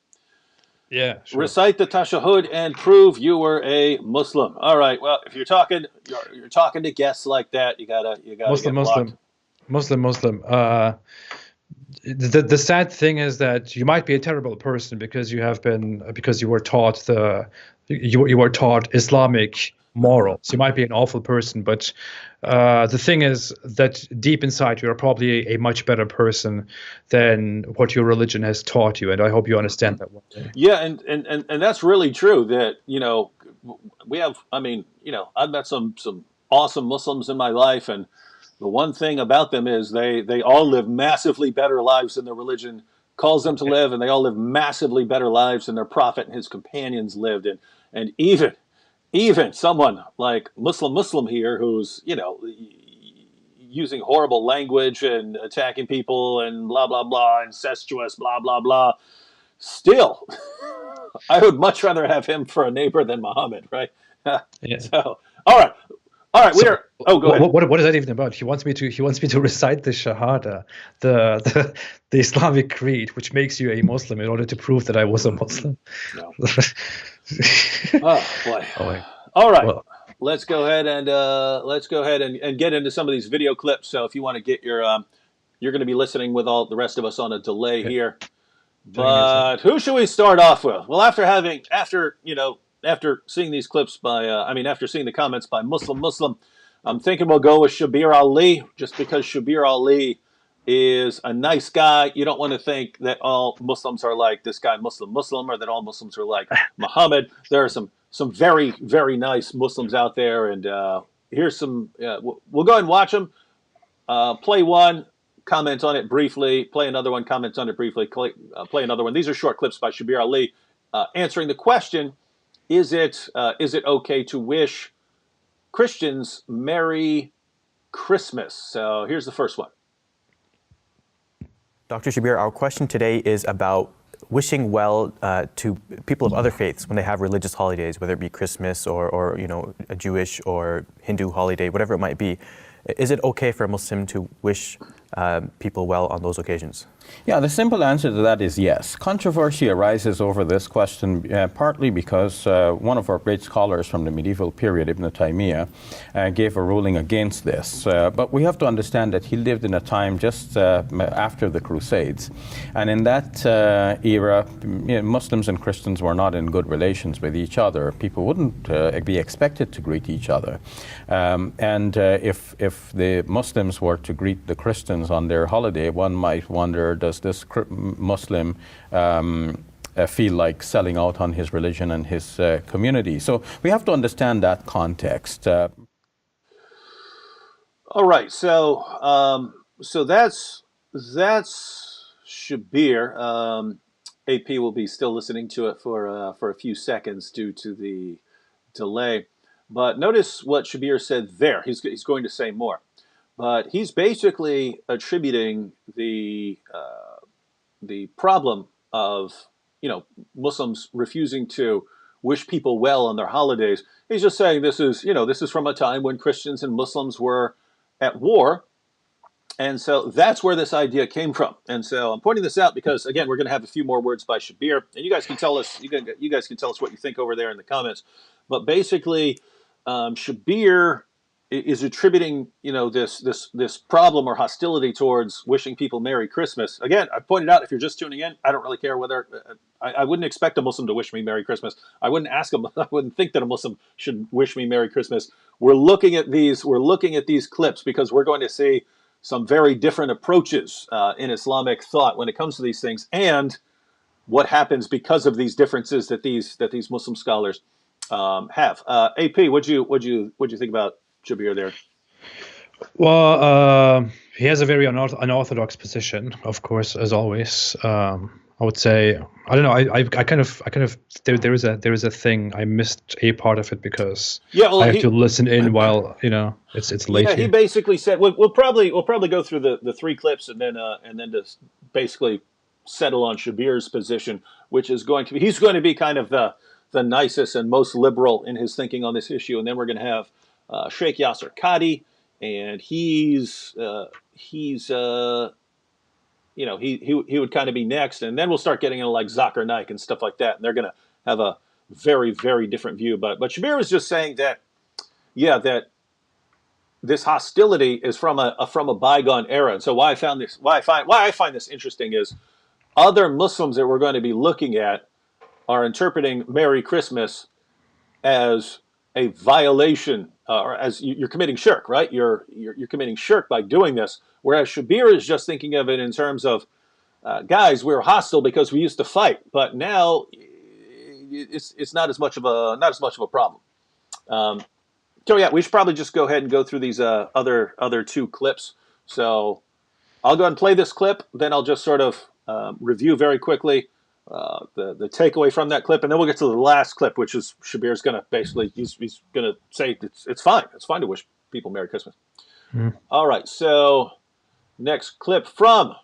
Yeah, sure. Recite the Tashahhud and prove you were a Muslim. All right. Well, if you're talking to guests like that, you gotta Muslim. The sad thing is that you might be a terrible person because you were taught you were taught Islamic morals. You might be an awful person, but the thing is that deep inside you are probably a much better person than what your religion has taught you, and I hope you understand that one day. Yeah, and that's really true. That we have. I mean, I've met some awesome Muslims in my life, and the one thing about them is they all live massively better lives than their religion calls them to live, and they all live massively better lives than their prophet and his companions lived. And even someone like Muslim here, who's using horrible language and attacking people and blah blah blah, incestuous blah blah blah, still I would much rather have him for a neighbor than Muhammad, right? Yeah. So all right, go ahead. What is that even about? He wants me to recite the Shahada, the Islamic creed, which makes you a Muslim, in order to prove that I was a Muslim. No. Oh boy. All right. Well, let's go ahead and get into some of these video clips. So if you want to get your you're going to be listening with all the rest of us on a delay here. But who should we start off with? Well, after seeing these clips after seeing the comments by Muslim, I'm thinking we'll go with Shabir Ali, just because Shabir Ali is a nice guy. You don't want to think that all Muslims are like this guy Muslim, or that all Muslims are like Muhammad. There are some very, very nice Muslims out there, and here's some. We'll go ahead and watch them. Play one, comment on it briefly. Play another one, comment on it briefly. Play another one. These are short clips by Shabir Ali answering the question: is it okay to wish Christians Merry Christmas? So here's the first one. Dr. Shabir, our question today is about wishing well to people of other faiths when they have religious holidays, whether it be Christmas or a Jewish or Hindu holiday, whatever it might be. Is it okay for a Muslim to wish people well on those occasions? Yeah, the simple answer to that is yes. Controversy arises over this question partly because one of our great scholars from the medieval period, Ibn Taymiyyah, gave a ruling against this. But we have to understand that he lived in a time just after the Crusades. And in that era, Muslims and Christians were not in good relations with each other. People wouldn't be expected to greet each other. If the Muslims were to greet the Christians on their holiday, one might wonder, does this Muslim feel like selling out on his religion and his community? So we have to understand that context. All right, so that's Shabir. AP will be still listening to it for a few seconds due to the delay. But notice what Shabir said there. He's going to say more. But he's basically attributing the problem of Muslims refusing to wish people well on their holidays. He's just saying this is from a time when Christians and Muslims were at war, and so that's where this idea came from. And so I'm pointing this out because again we're going to have a few more words by Shabir, and you guys can tell us what you think over there in the comments. But basically, Shabir is attributing, this problem or hostility towards wishing people Merry Christmas. Again, I pointed out, if you're just tuning in, I don't really care whether I wouldn't expect a Muslim to wish me Merry Christmas. I wouldn't ask them. I wouldn't think that a Muslim should wish me Merry Christmas. We're looking at these clips because we're going to see some very different approaches in Islamic thought when it comes to these things, and what happens because of these differences that these Muslim scholars have. AP, what'd you think about Shabir there? Well, he has a very unorthodox position, of course, as always. I would say, I don't know. I kind of there is a thing. I missed a part of it because I have to listen in while it's late. Yeah, he basically said we'll probably go through the three clips and then just basically settle on Shabir's position, which is he's going to be kind of the nicest and most liberal in his thinking on this issue, and then we're going to have Sheikh Yasser Qadi, and he would kind of be next, and then we'll start getting into like Zakir Naik and stuff like that, and they're going to have a very, very different view. But Shabir was just saying that this hostility is from a bygone era, and so why I find this interesting is other Muslims that we're going to be looking at are interpreting Merry Christmas as a violation, or as you're committing shirk, right? You're committing shirk by doing this. Whereas Shabir is just thinking of it in terms of, guys, we're hostile because we used to fight, but now it's not as much of a problem. So yeah, we should probably just go ahead and go through these other two clips. So I'll go ahead and play this clip, then I'll just sort of review very quickly the takeaway from that clip, and then we'll get to the last clip, which is Shabir's going to basically he's going to say it's fine to wish people Merry Christmas. All right, so next clip from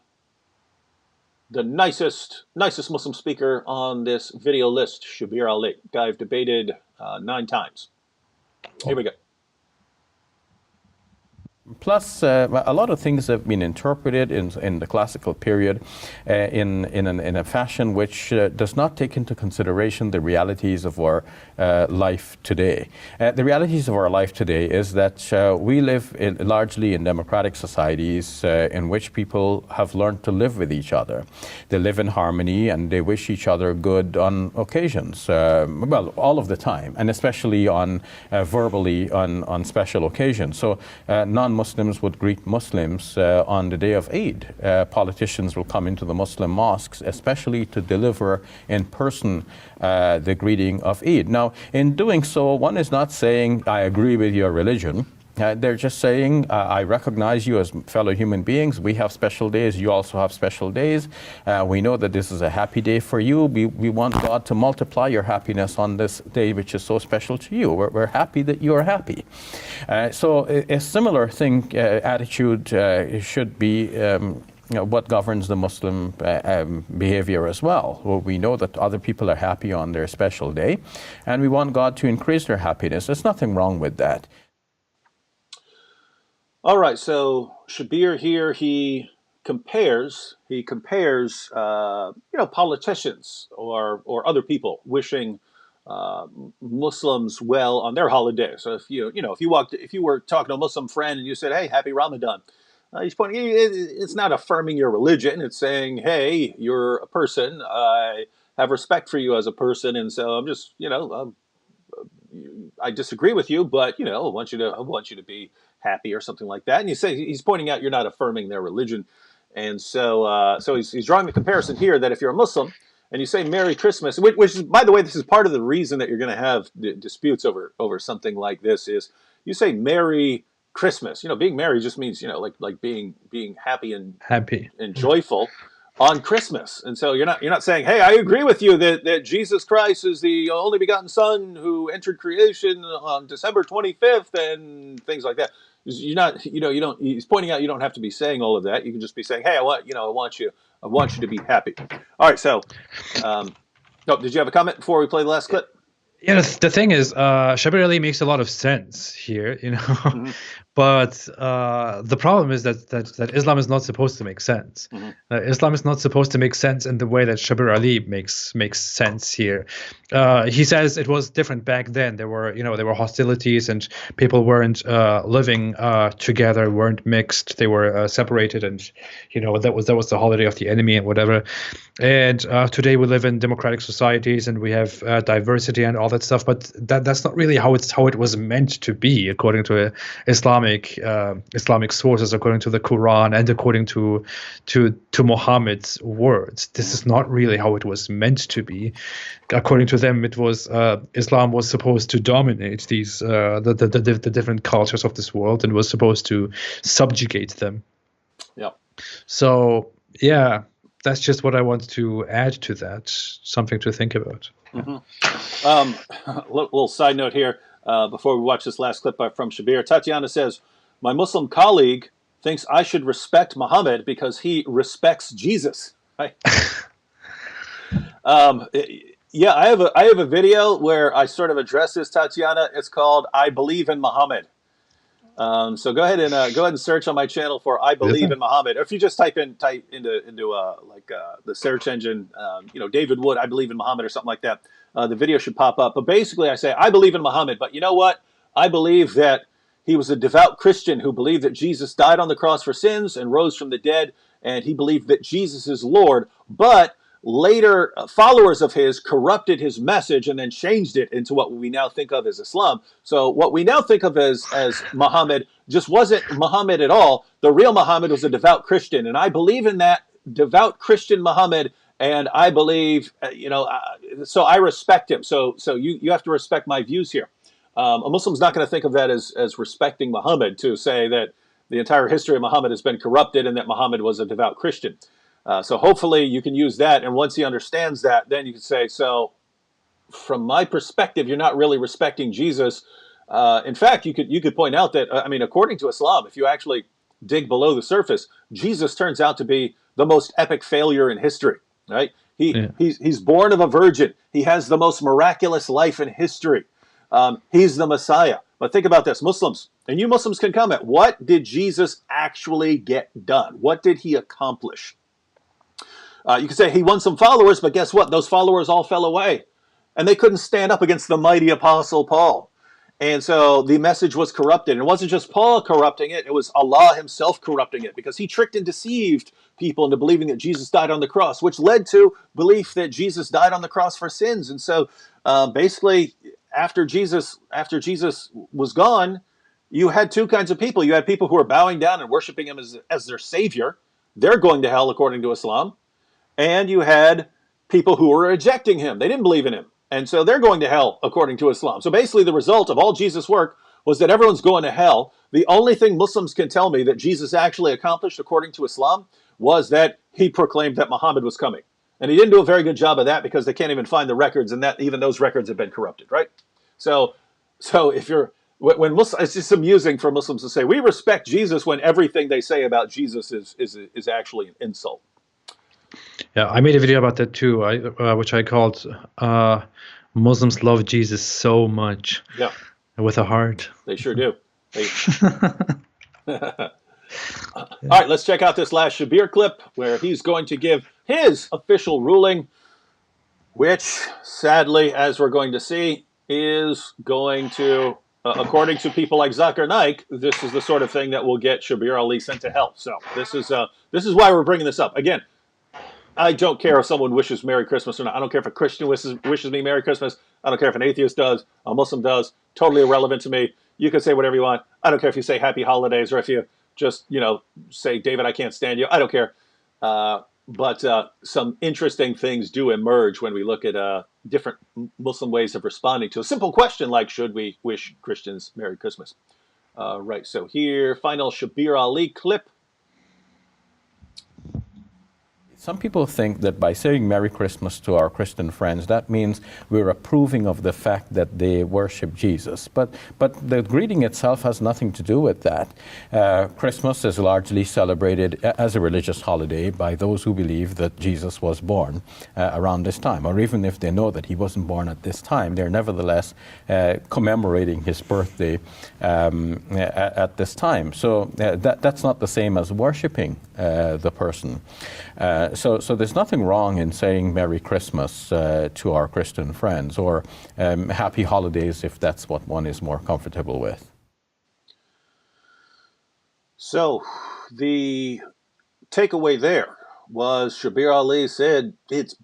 the nicest Muslim speaker on this video list, Shabir Ali, guy I've debated 9 times. Here we go. Plus, a lot of things have been interpreted in the classical period in a fashion which does not take into consideration the realities of our life today. The realities of our life today is that we live largely in democratic societies in which people have learned to live with each other. They live in harmony and they wish each other good on occasions, well, all of the time, and especially verbally on special occasions. So non-Muslims would greet Muslims on the day of Eid. Politicians will come into the Muslim mosques, especially to deliver in person the greeting of Eid. Now, in doing so, one is not saying, I agree with your religion. They're just saying, I recognize you as fellow human beings. We have special days. You also have special days. We know that this is a happy day for you. We want God to multiply your happiness on this day, which is so special to you. We're happy that you're happy. So a similar attitude should be what governs the Muslim behavior as well. Well, we know that other people are happy on their special day, and we want God to increase their happiness. There's nothing wrong with that. All right, so Shabir here, he compares, politicians or other people wishing Muslims well on their holiday. So if you were talking to a Muslim friend and you said, "Hey, happy Ramadan," he's pointing. It's not affirming your religion. It's saying, "Hey, you're a person. I have respect for you as a person, and so I'm just, I disagree with you, but I want you to be happy," or something like that. And he's pointing out you're not affirming their religion, and so he's drawing the comparison here that if you're a Muslim and you say Merry Christmas, which is, by the way, this is part of the reason that you're going to have disputes over something like this, is you say Merry Christmas. Being merry just means like being happy and joyful on Christmas. And so you're not saying, "Hey, I agree with you that Jesus Christ is the only begotten Son who entered creation on December 25th and things like that." You're not, he's pointing out you don't have to be saying all of that. You can just be saying, "Hey, I want you to be happy." All right. So, did you have a comment before we play the last clip? Yeah, the thing is, Shabir Ali makes a lot of sense here, Mm-hmm. but the problem is that Islam is not supposed to make sense. Mm-hmm. Islam is not supposed to make sense in the way that Shabir Ali makes sense here. He says it was different back then. There were hostilities and people weren't living together, weren't mixed. They were separated, and that was the holiday of the enemy and whatever. And today we live in democratic societies and we have diversity and all that stuff. But that's not really how it was meant to be, according to Islamic sources, according to the Quran and according to Muhammad's words. This is not really how it was meant to be. According to them, it was Islam was supposed to dominate these the different cultures of this world and was supposed to subjugate them. Yeah. So yeah, that's just what I want to add to that. Something to think about. Mm-hmm. Little side note here before we watch this last clip from Shabir. Tatiana says, "My Muslim colleague thinks I should respect Muhammad because he respects Jesus." Right? Yeah, I have a video where I sort of address this, Tatiana. It's called "I Believe in Muhammad." So go ahead and search on my channel for "I Believe in Muhammad." Or if you just type into the search engine, David Wood, "I Believe in Muhammad" or something like that, the video should pop up. But basically, I say I believe in Muhammad, but you know what? I believe that he was a devout Christian who believed that Jesus died on the cross for sins and rose from the dead, and he believed that Jesus is Lord. But later, followers of his corrupted his message and then changed it into what we now think of as Islam. So what we now think of as Muhammad just wasn't Muhammad at all. The real Muhammad was a devout Christian, and I believe in that devout Christian Muhammad, and I believe, so I respect him. So you have to respect my views here. A Muslim's not going to think of that as respecting Muhammad, to say that the entire history of Muhammad has been corrupted and that Muhammad was a devout Christian. So hopefully you can use that, and once he understands that, then you can say, so from my perspective, you're not really respecting Jesus. In fact, you could point out that, according to Islam, if you actually dig below the surface, Jesus turns out to be the most epic failure in history, right? He's born of a virgin. He has the most miraculous life in history. He's the Messiah. But think about this, Muslims, and you Muslims can comment, what did Jesus actually get done? What did he accomplish? You could say he won some followers, but guess what? Those followers all fell away, and they couldn't stand up against the mighty Apostle Paul. And so the message was corrupted. And it wasn't just Paul corrupting it, it was Allah himself corrupting it, because he tricked and deceived people into believing that Jesus died on the cross, which led to belief that Jesus died on the cross for sins. And so basically, after Jesus was gone, you had two kinds of people. You had people who were bowing down and worshiping him as their savior. They're going to hell according to Islam. And you had people who were rejecting him. They didn't believe in him. And so they're going to hell according to Islam. So basically the result of all Jesus' work was that everyone's going to hell. The only thing Muslims can tell me that Jesus actually accomplished, according to Islam, was that he proclaimed that Muhammad was coming. And he didn't do a very good job of that because they can't even find the records, and that even those records have been corrupted, right? So if you're when Muslims, it's just amusing for Muslims to say we respect Jesus when everything they say about Jesus is actually an insult. Yeah, I made a video about that too, which I called "Muslims Love Jesus So Much." Yeah, with a heart. They sure do. All right, let's check out this last Shabir clip where he's going to give his official ruling, which, sadly, as we're going to see, is going to, according to people like Zakir Naik, this is the sort of thing that will get Shabir Ali sent to hell. So this is why we're bringing this up. Again, I don't care if someone wishes Merry Christmas or not. I don't care if a Christian wishes me Merry Christmas. I don't care if an atheist does, a Muslim does. Totally irrelevant to me. You can say whatever you want. I don't care if you say Happy Holidays or if you just, say, David, I can't stand you. I don't care. But some interesting things do emerge when we look at different Muslim ways of responding to a simple question like, should we wish Christians Merry Christmas? Right, so here, final Shabir Ali clip. Some people think that by saying Merry Christmas to our Christian friends, that means we're approving of the fact that they worship Jesus. But the greeting itself has nothing to do with that. Christmas is largely celebrated as a religious holiday by those who believe that Jesus was born around this time. Or even if they know that he wasn't born at this time, they're nevertheless commemorating his birthday at this time. So that's not the same as worshiping the person. So there's nothing wrong in saying Merry Christmas to our Christian friends, or Happy Holidays if that's what one is more comfortable with. So the takeaway there was Shabir Ali said it's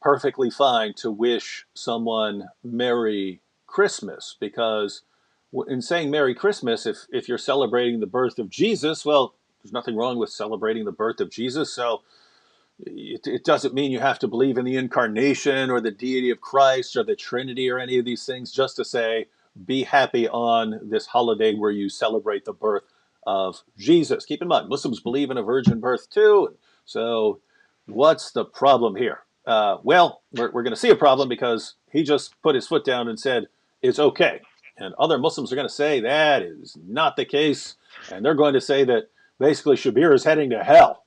perfectly fine to wish someone Merry Christmas, because in saying Merry Christmas, if you're celebrating the birth of Jesus, well, there's nothing wrong with celebrating the birth of Jesus. So it doesn't mean you have to believe in the incarnation or the deity of Christ or the Trinity or any of these things just to say, be happy on this holiday where you celebrate the birth of Jesus. Keep in mind, Muslims believe in a virgin birth too. So what's the problem here? Well, we're going to see a problem because he just put his foot down and said, it's okay. And other Muslims are going to say that is not the case. And they're going to say that basically Shabir is heading to hell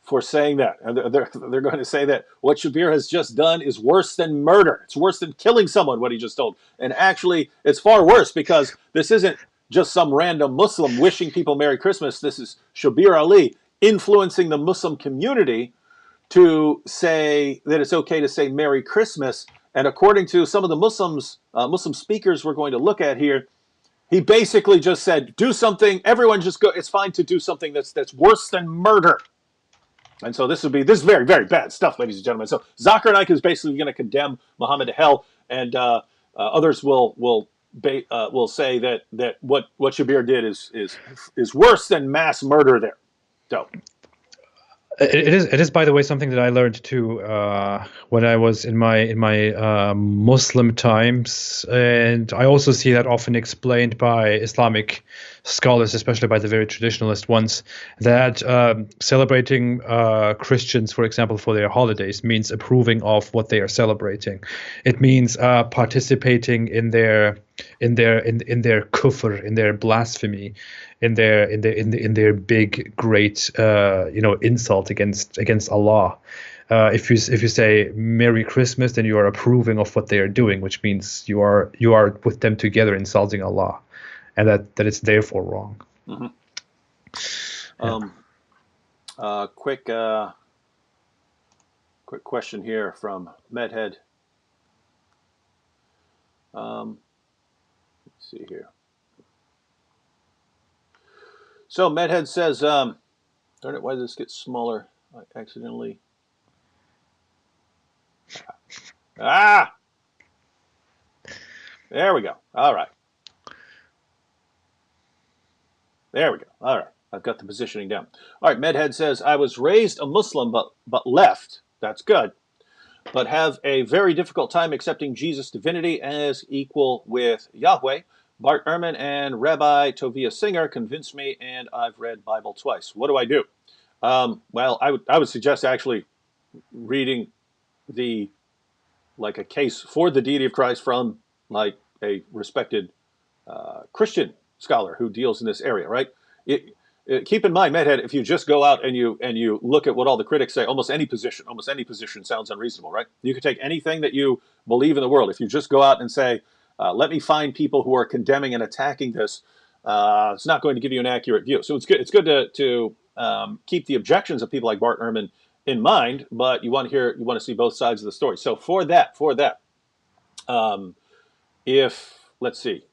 for saying that. And they're going to say that what Shabir has just done is worse than murder. It's worse than killing someone, what he just told. And actually, it's far worse because this isn't just some random Muslim wishing people Merry Christmas. This is Shabir Ali influencing the Muslim community to say that it's okay to say Merry Christmas. And according to some of the Muslim speakers we're going to look at here, he basically just said, do something, everyone just go, it's fine to do something that's worse than murder. And so this is very, very bad stuff, ladies and gentlemen. So Zakir Naik is basically going to condemn Muhammad to hell, and others will say that what Shabir did is worse than mass murder there. So it is, by the way, something that I learned too when I was in my Muslim times, and I also see that often explained by Islamic scholars, especially by the very traditionalist ones, that celebrating Christians, for example, for their holidays means approving of what they are celebrating. It means participating in their kufr, in their blasphemy, in their big great insult against Allah. If you say Merry Christmas, then you are approving of what they are doing, which means you are with them together insulting Allah, and that it's therefore wrong. Mm-hmm. Yeah. Quick question here from Medhead. Let's see here. So Medhead says, darn it, why did this get smaller? I accidentally. There we go. All right. There we go. All right. I've got the positioning down. All right. Medhead says, I was raised a Muslim, but left. That's good. But have a very difficult time accepting Jesus' divinity as equal with Yahweh. Bart Ehrman and Rabbi Tovia Singer convinced me, and I've read Bible twice. What do I do? Well, I would suggest actually reading like a case for the deity of Christ from like a respected Christian scholar who deals in this area, right? Keep in mind, Medhead, if you just go out and you look at what all the critics say, almost any position sounds unreasonable, right? You could take anything that you believe in the world. If you just go out and say, let me find people who are condemning and attacking this, it's not going to give you an accurate view. So it's good to keep the objections of people like Bart Ehrman in mind, but you want to see both sides of the story. So for that, let's see.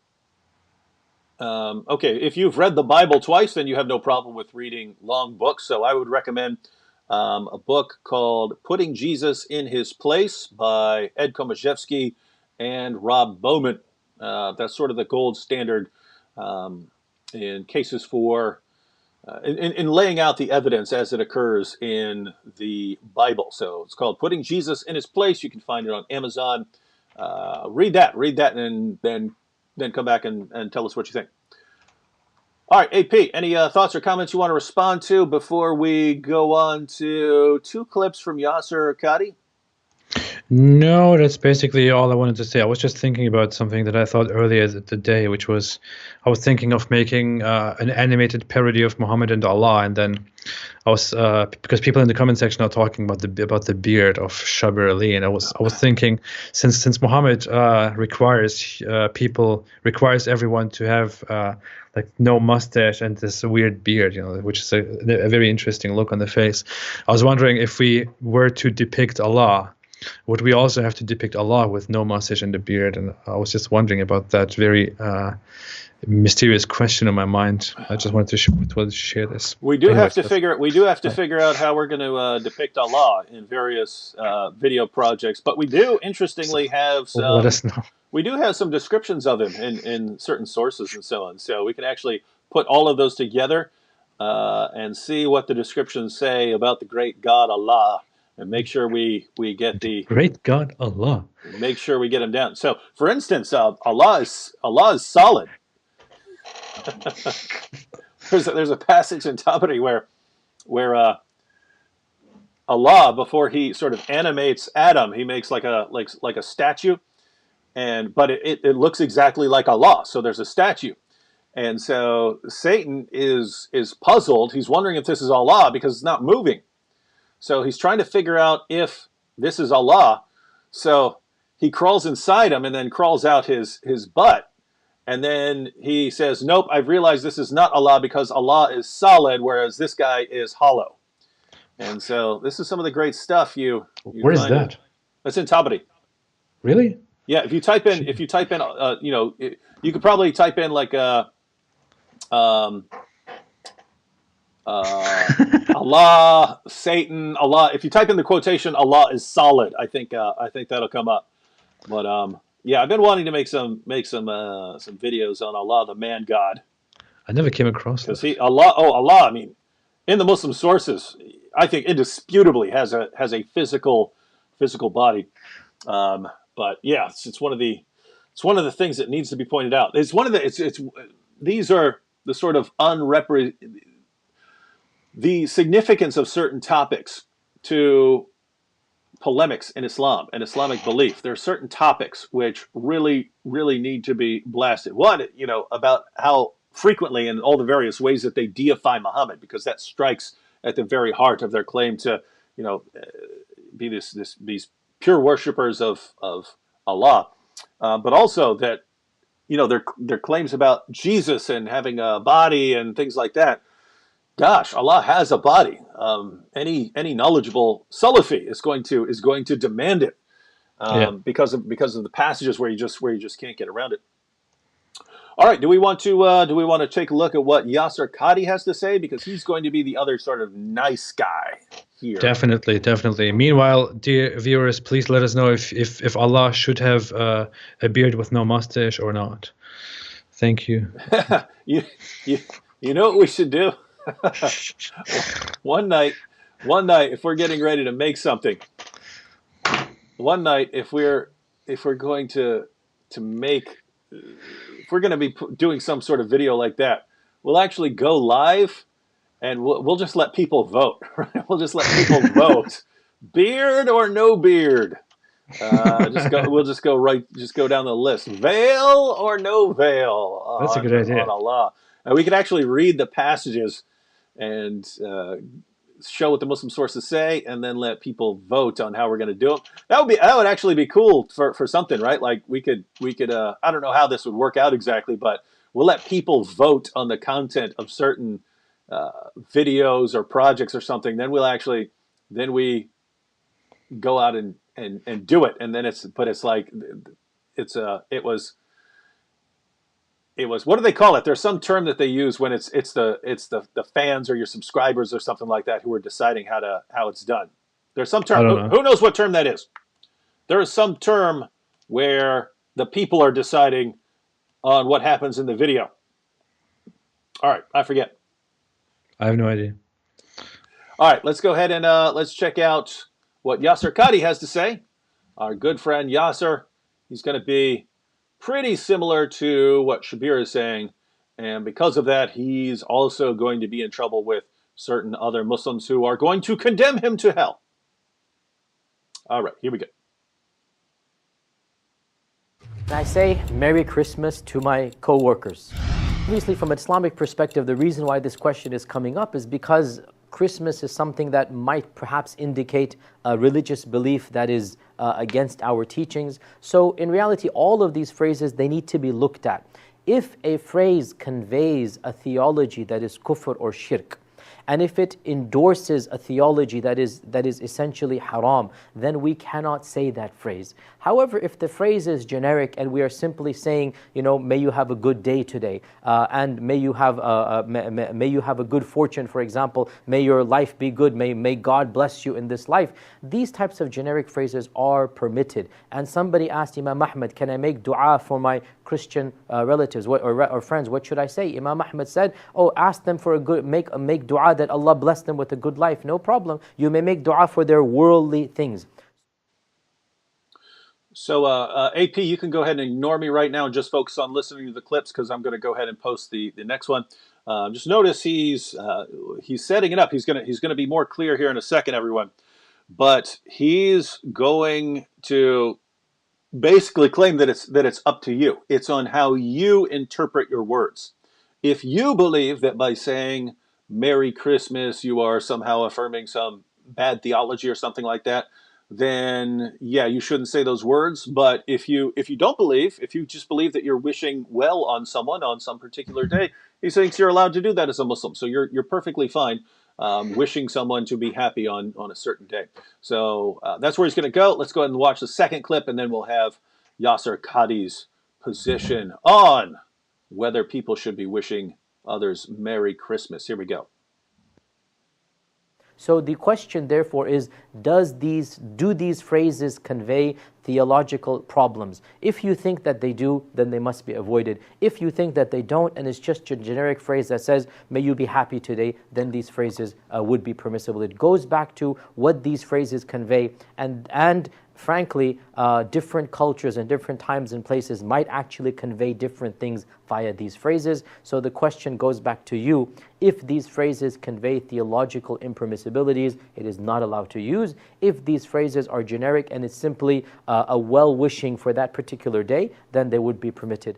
Okay, if you've read the Bible twice, then you have no problem with reading long books. So I would recommend a book called Putting Jesus in His Place by Ed Komaszewski and Rob Bowman. That's sort of the gold standard in cases for, in laying out the evidence as it occurs in the Bible. So it's called Putting Jesus in His Place. You can find it on Amazon. Read that, and then come back and tell us what you think. All right, AP, any thoughts or comments you want to respond to before we go on to 2 clips from Yasser Qadi? No, that's basically all I wanted to say. I was just thinking about something that I thought earlier today, which was I was thinking of making an animated parody of Muhammad and Allah, and then I was because people in the comment section are talking about the beard of Shabir Ali, and I was thinking since Muhammad requires everyone to have like no mustache and this weird beard, which is a very interesting look on the face. I was wondering if we were to depict Allah, would we also have to depict Allah with no mustache and a beard? And I was just wondering about that very mysterious question in my mind. I just wanted to share this. We do have to figure out how we're going to depict Allah in various video projects. But we do, interestingly, have some. Let us know. We do have some descriptions of him in certain sources and so on. So we can actually put all of those together and see what the descriptions say about the great God Allah. And make sure we get the great God Allah. Make sure we get him down. So, for instance, Allah is solid. there's a passage in Tabari where Allah, before he sort of animates Adam, he makes like a statue, but it looks exactly like Allah. So there's a statue, and so Satan is puzzled. He's wondering if this is Allah because it's not moving. So he's trying to figure out if this is Allah. So he crawls inside him and then crawls out his butt. And then he says, nope, I've realized this is not Allah because Allah is solid, whereas this guy is hollow. And so this is some of the great stuff you Where is that? That's in Tabari. Really? Yeah, if you type in, you could probably type in like Allah, Satan, Allah. If you type in the quotation, Allah is solid, I think that'll come up. But yeah, I've been wanting to make some videos on Allah, the man God. I never came across that. Because Allah. I mean, in the Muslim sources, I think indisputably has a physical body. But yeah, it's one of the things that needs to be pointed out. These are the sort of the significance of certain topics to polemics in Islam and Islamic belief. There are certain topics which really, really need to be blasted. One, about how frequently and all the various ways that they deify Muhammad, because that strikes at the very heart of their claim to, be these pure worshipers of Allah. But also that, their claims about Jesus and having a body and things like that. Gosh, Allah has a body. Any knowledgeable Salafi is going to demand it because of the passages where you just can't get around it. All right, do we want to take a look at what Yasser Qadi has to say, because he's going to be the other sort of nice guy here? Definitely. Meanwhile, dear viewers, please let us know if Allah should have a beard with no mustache or not. Thank you. You know what we should do? One night, if we're getting ready to make something, if we're going to make we're going to be doing some sort of video like that, we'll actually go live, and we'll just let people vote. Right? We'll just let people vote, beard or no beard. We'll just go down the list. Veil or no veil That's a good idea. on Allah. And we could actually read the passages and show what the Muslim sources say, and then let people vote on how we're going to do it. That would actually be cool for something, right? Like we could I don't know how this would work out exactly, but we'll let people vote on the content of certain videos or projects or something. Then we go out and do it, and then it was what do they call it? There's some term that they use when it's the fans or your subscribers or something like that who are deciding how it's done. There's some term. Who knows what term that is? There is some term where the people are deciding on what happens in the video. All right, I forget. I have no idea. All right, let's go ahead and let's check out what Yasser Qadhi has to say. Our good friend Yasser, he's going to be pretty similar to what Shabir is saying, and because of that, he's also going to be in trouble with certain other Muslims who are going to condemn him to hell. All right, here we go. I say Merry Christmas to my co-workers. Obviously, from an Islamic perspective, the reason why this question is coming up is because Christmas is something that might perhaps indicate a religious belief that is against our teachings. So in reality, all of these phrases, they need to be looked at. If a phrase conveys a theology that is kufr or shirk, and if it endorses a theology that is essentially haram, then we cannot say that phrase. However, if the phrase is generic and we are simply saying, may you have a good day today, and may you have a good fortune, for example, may your life be good, may God bless you in this life, these types of generic phrases are permitted. And somebody asked Imam Ahmad, can I make dua for my Christian relatives or friends? What should I say? Imam Ahmad said, ask them for a good, make dua that Allah bless them with a good life. No problem. You may make dua for their worldly things. So AP, you can go ahead and ignore me right now and just focus on listening to the clips, because I'm going to go ahead and post the next one. Just notice he's setting it up. He's going to be more clear here in a second, everyone. But he's going to basically claim that it's up to you. It's on how you interpret your words. If you believe that by saying Merry Christmas you are somehow affirming some bad theology or something like that, then yeah, you shouldn't say those words. But if you don't believe, if you just believe that you're wishing well on someone on some particular day, he thinks you're allowed to do that as a Muslim. So you're perfectly fine wishing someone to be happy on a certain day. So that's where he's going to go. Let's go ahead and watch the second clip, and then we'll have Yasser Qadhi's position on whether people should be wishing others Merry Christmas. Here we go. So the question therefore is, do these phrases convey theological problems? If you think that they do, then they must be avoided. If you think that they don't, and it's just a generic phrase that says, may you be happy today, then these phrases would be permissible. It goes back to what these phrases convey, and frankly, different cultures and different times and places might actually convey different things via these phrases. So the question goes back to you. If these phrases convey theological impermissibilities, it is not allowed to use. If these phrases are generic and it's simply a well-wishing for that particular day, then they would be permitted.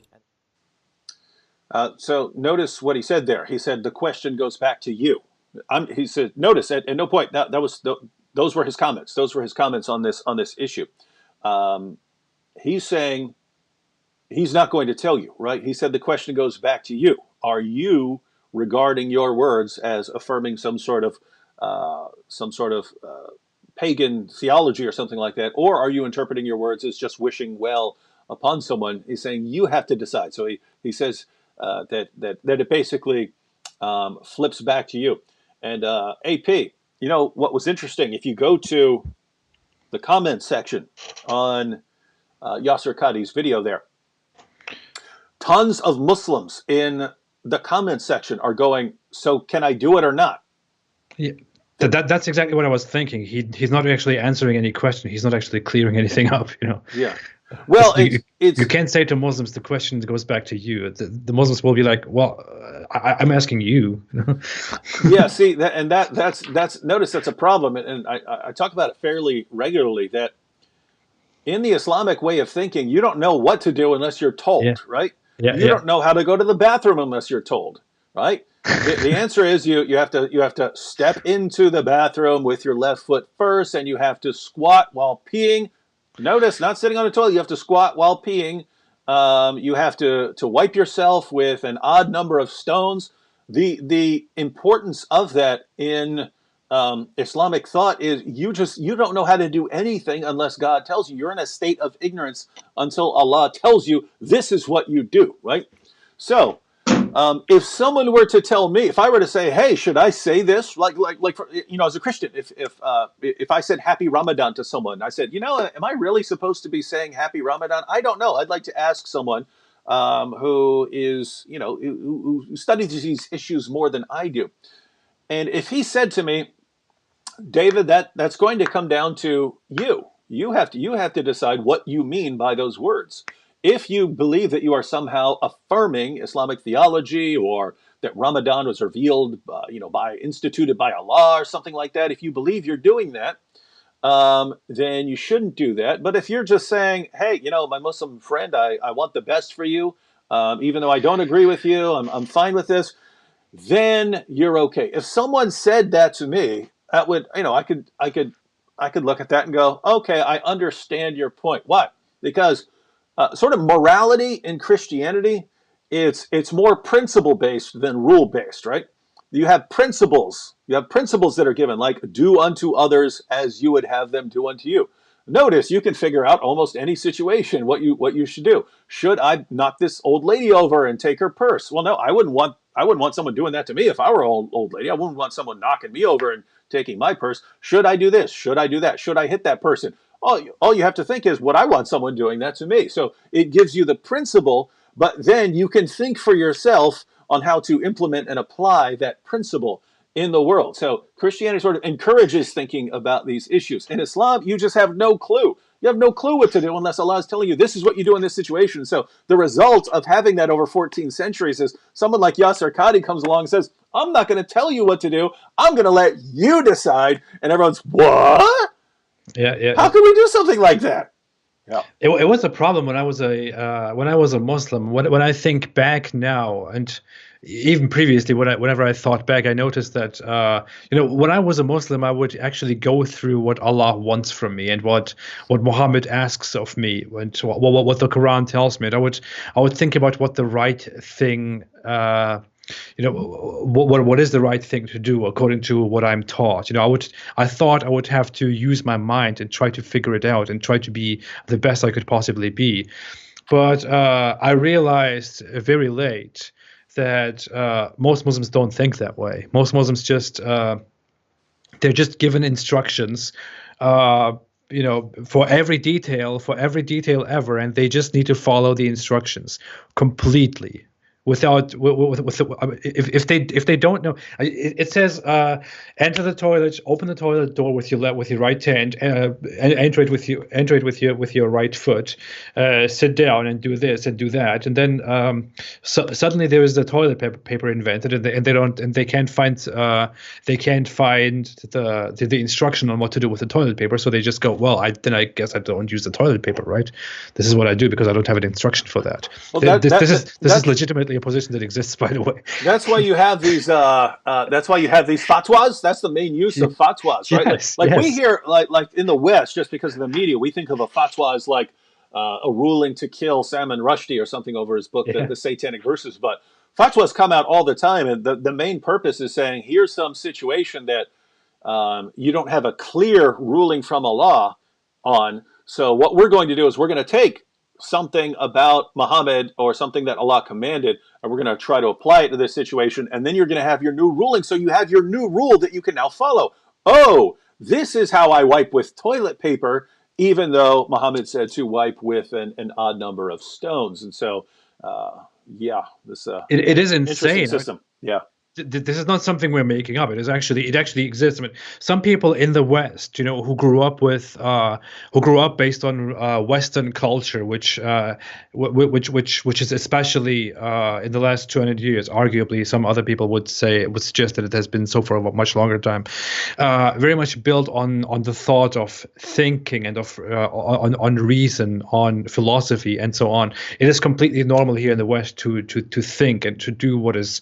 So notice what he said there. He said the question goes back to you. He said, notice at no point, those were his comments. Those were his comments on this issue. He's saying he's not going to tell you, right? He said the question goes back to you. Are you regarding your words as affirming some sort of pagan theology or something like that, or are you interpreting your words as just wishing well upon someone? He's saying you have to decide. So he says that it basically flips back to you. And AP. You know, what was interesting, if you go to the comment section on Yasser Qadhi's video there, tons of Muslims in the comment section are going, so can I do it or not? Yeah, that's exactly what I was thinking. He's not actually answering any question. He's not actually clearing anything up, Yeah. Well, You can't say to Muslims the question goes back to you. The Muslims will be like, well, I'm asking you. yeah. See that's notice that's a problem, and I talk about it fairly regularly. That in the Islamic way of thinking, you don't know what to do unless you're Yeah, told, right? yeah, You yeah. don't know how to go to the bathroom unless you're told, right? The answer is you have to step into the bathroom with your left foot first, and you have to squat while peeing. Notice, not sitting on a toilet. You have to squat while peeing. You have to wipe yourself with an odd number of stones. The importance of that in Islamic thought is you don't know how to do anything unless God tells you. You're in a state of ignorance until Allah tells you this is what you do, right? So if someone were to tell me, if I were to say, "Hey, should I say this?" As a Christian, if I said Happy Ramadan to someone, I said, am I really supposed to be saying Happy Ramadan? I don't know. I'd like to ask someone who is, who studies these issues more than I do. And if he said to me, David, that's going to come down to you. You have to decide what you mean by those words. If you believe that you are somehow affirming Islamic theology, or that Ramadan was revealed, instituted by Allah or something like that, if you believe you're doing that, then you shouldn't do that. But if you're just saying, hey, my Muslim friend, I want the best for you, even though I don't agree with you, I'm fine with this, then you're okay. If someone said that to me, that would, I could look at that and go, okay, I understand your point. Why? Because sort of morality in Christianity, it's more principle based than rule based, right? You have principles. You have principles that are given, like do unto others as you would have them do unto you. Notice you can figure out almost any situation what you should do. Should I knock this old lady over and take her purse? Well, no, I wouldn't want someone doing that to me if I were an old lady. I wouldn't want someone knocking me over and taking my purse. Should I do this? Should I do that? Should I hit that person? All you have to think is, would I want someone doing that to me? So it gives you the principle, but then you can think for yourself on how to implement and apply that principle in the world. So Christianity sort of encourages thinking about these issues. In Islam, you just have no clue. You have no clue what to do unless Allah is telling you this is what you do in this situation. So the result of having that over 14 centuries is someone like Yasser Qadi comes along and says, I'm not going to tell you what to do. I'm going to let you decide. And everyone's, what? Yeah. How can we do something like that? Yeah. It was a problem when I was a Muslim. When I think back now, and even previously, whenever I thought back, I noticed that when I was a Muslim, I would actually go through what Allah wants from me and what Muhammad asks of me, and what the Quran tells me. And I would think about what the right thing. What is the right thing to do according to what I'm taught. I thought I would have to use my mind and try to figure it out and try to be the best I could possibly be. But I realized very late that most Muslims don't think that way. Most Muslims they're just given instructions for every detail ever, and they just need to follow the instructions completely. If they don't know, it says enter the toilet, open the toilet door with your right hand, and enter it with your right foot. Sit down and do this and do that, and then suddenly there is the toilet paper invented, and they can't find the instruction on what to do with the toilet paper, so they just go, well, I guess I don't use the toilet paper, right? This is what I do because I don't have an instruction for that. Well, this is legitimately a position that exists, by the way. That's why you have these. That's why you have these fatwas. That's the main use of fatwas, right? Yes, like we hear, like in the West, just because of the media, we think of a fatwa as like a ruling to kill Salman Rushdie or something over his book, the Satanic Verses. But fatwas come out all the time, and the main purpose is saying, here's some situation that you don't have a clear ruling from Allah on. So what we're going to do is we're going to take something about Muhammad or something that Allah commanded, and we're going to try to apply it to this situation, and then you're going to have your new ruling. So you have your new rule that you can now follow. Oh, this is how I wipe with toilet paper, even though Muhammad said to wipe with an odd number of stones. And so, this it is interesting insane. system. Yeah. this is not something we're making up. It actually exists. I mean, some people in the West, who grew up based on Western culture, which is especially in the last 200 years. Arguably, some other people would suggest that it has been so for a much longer time. Very much built on the thought of thinking and of on reason, on philosophy, and so on. It is completely normal here in the West to think and to do what is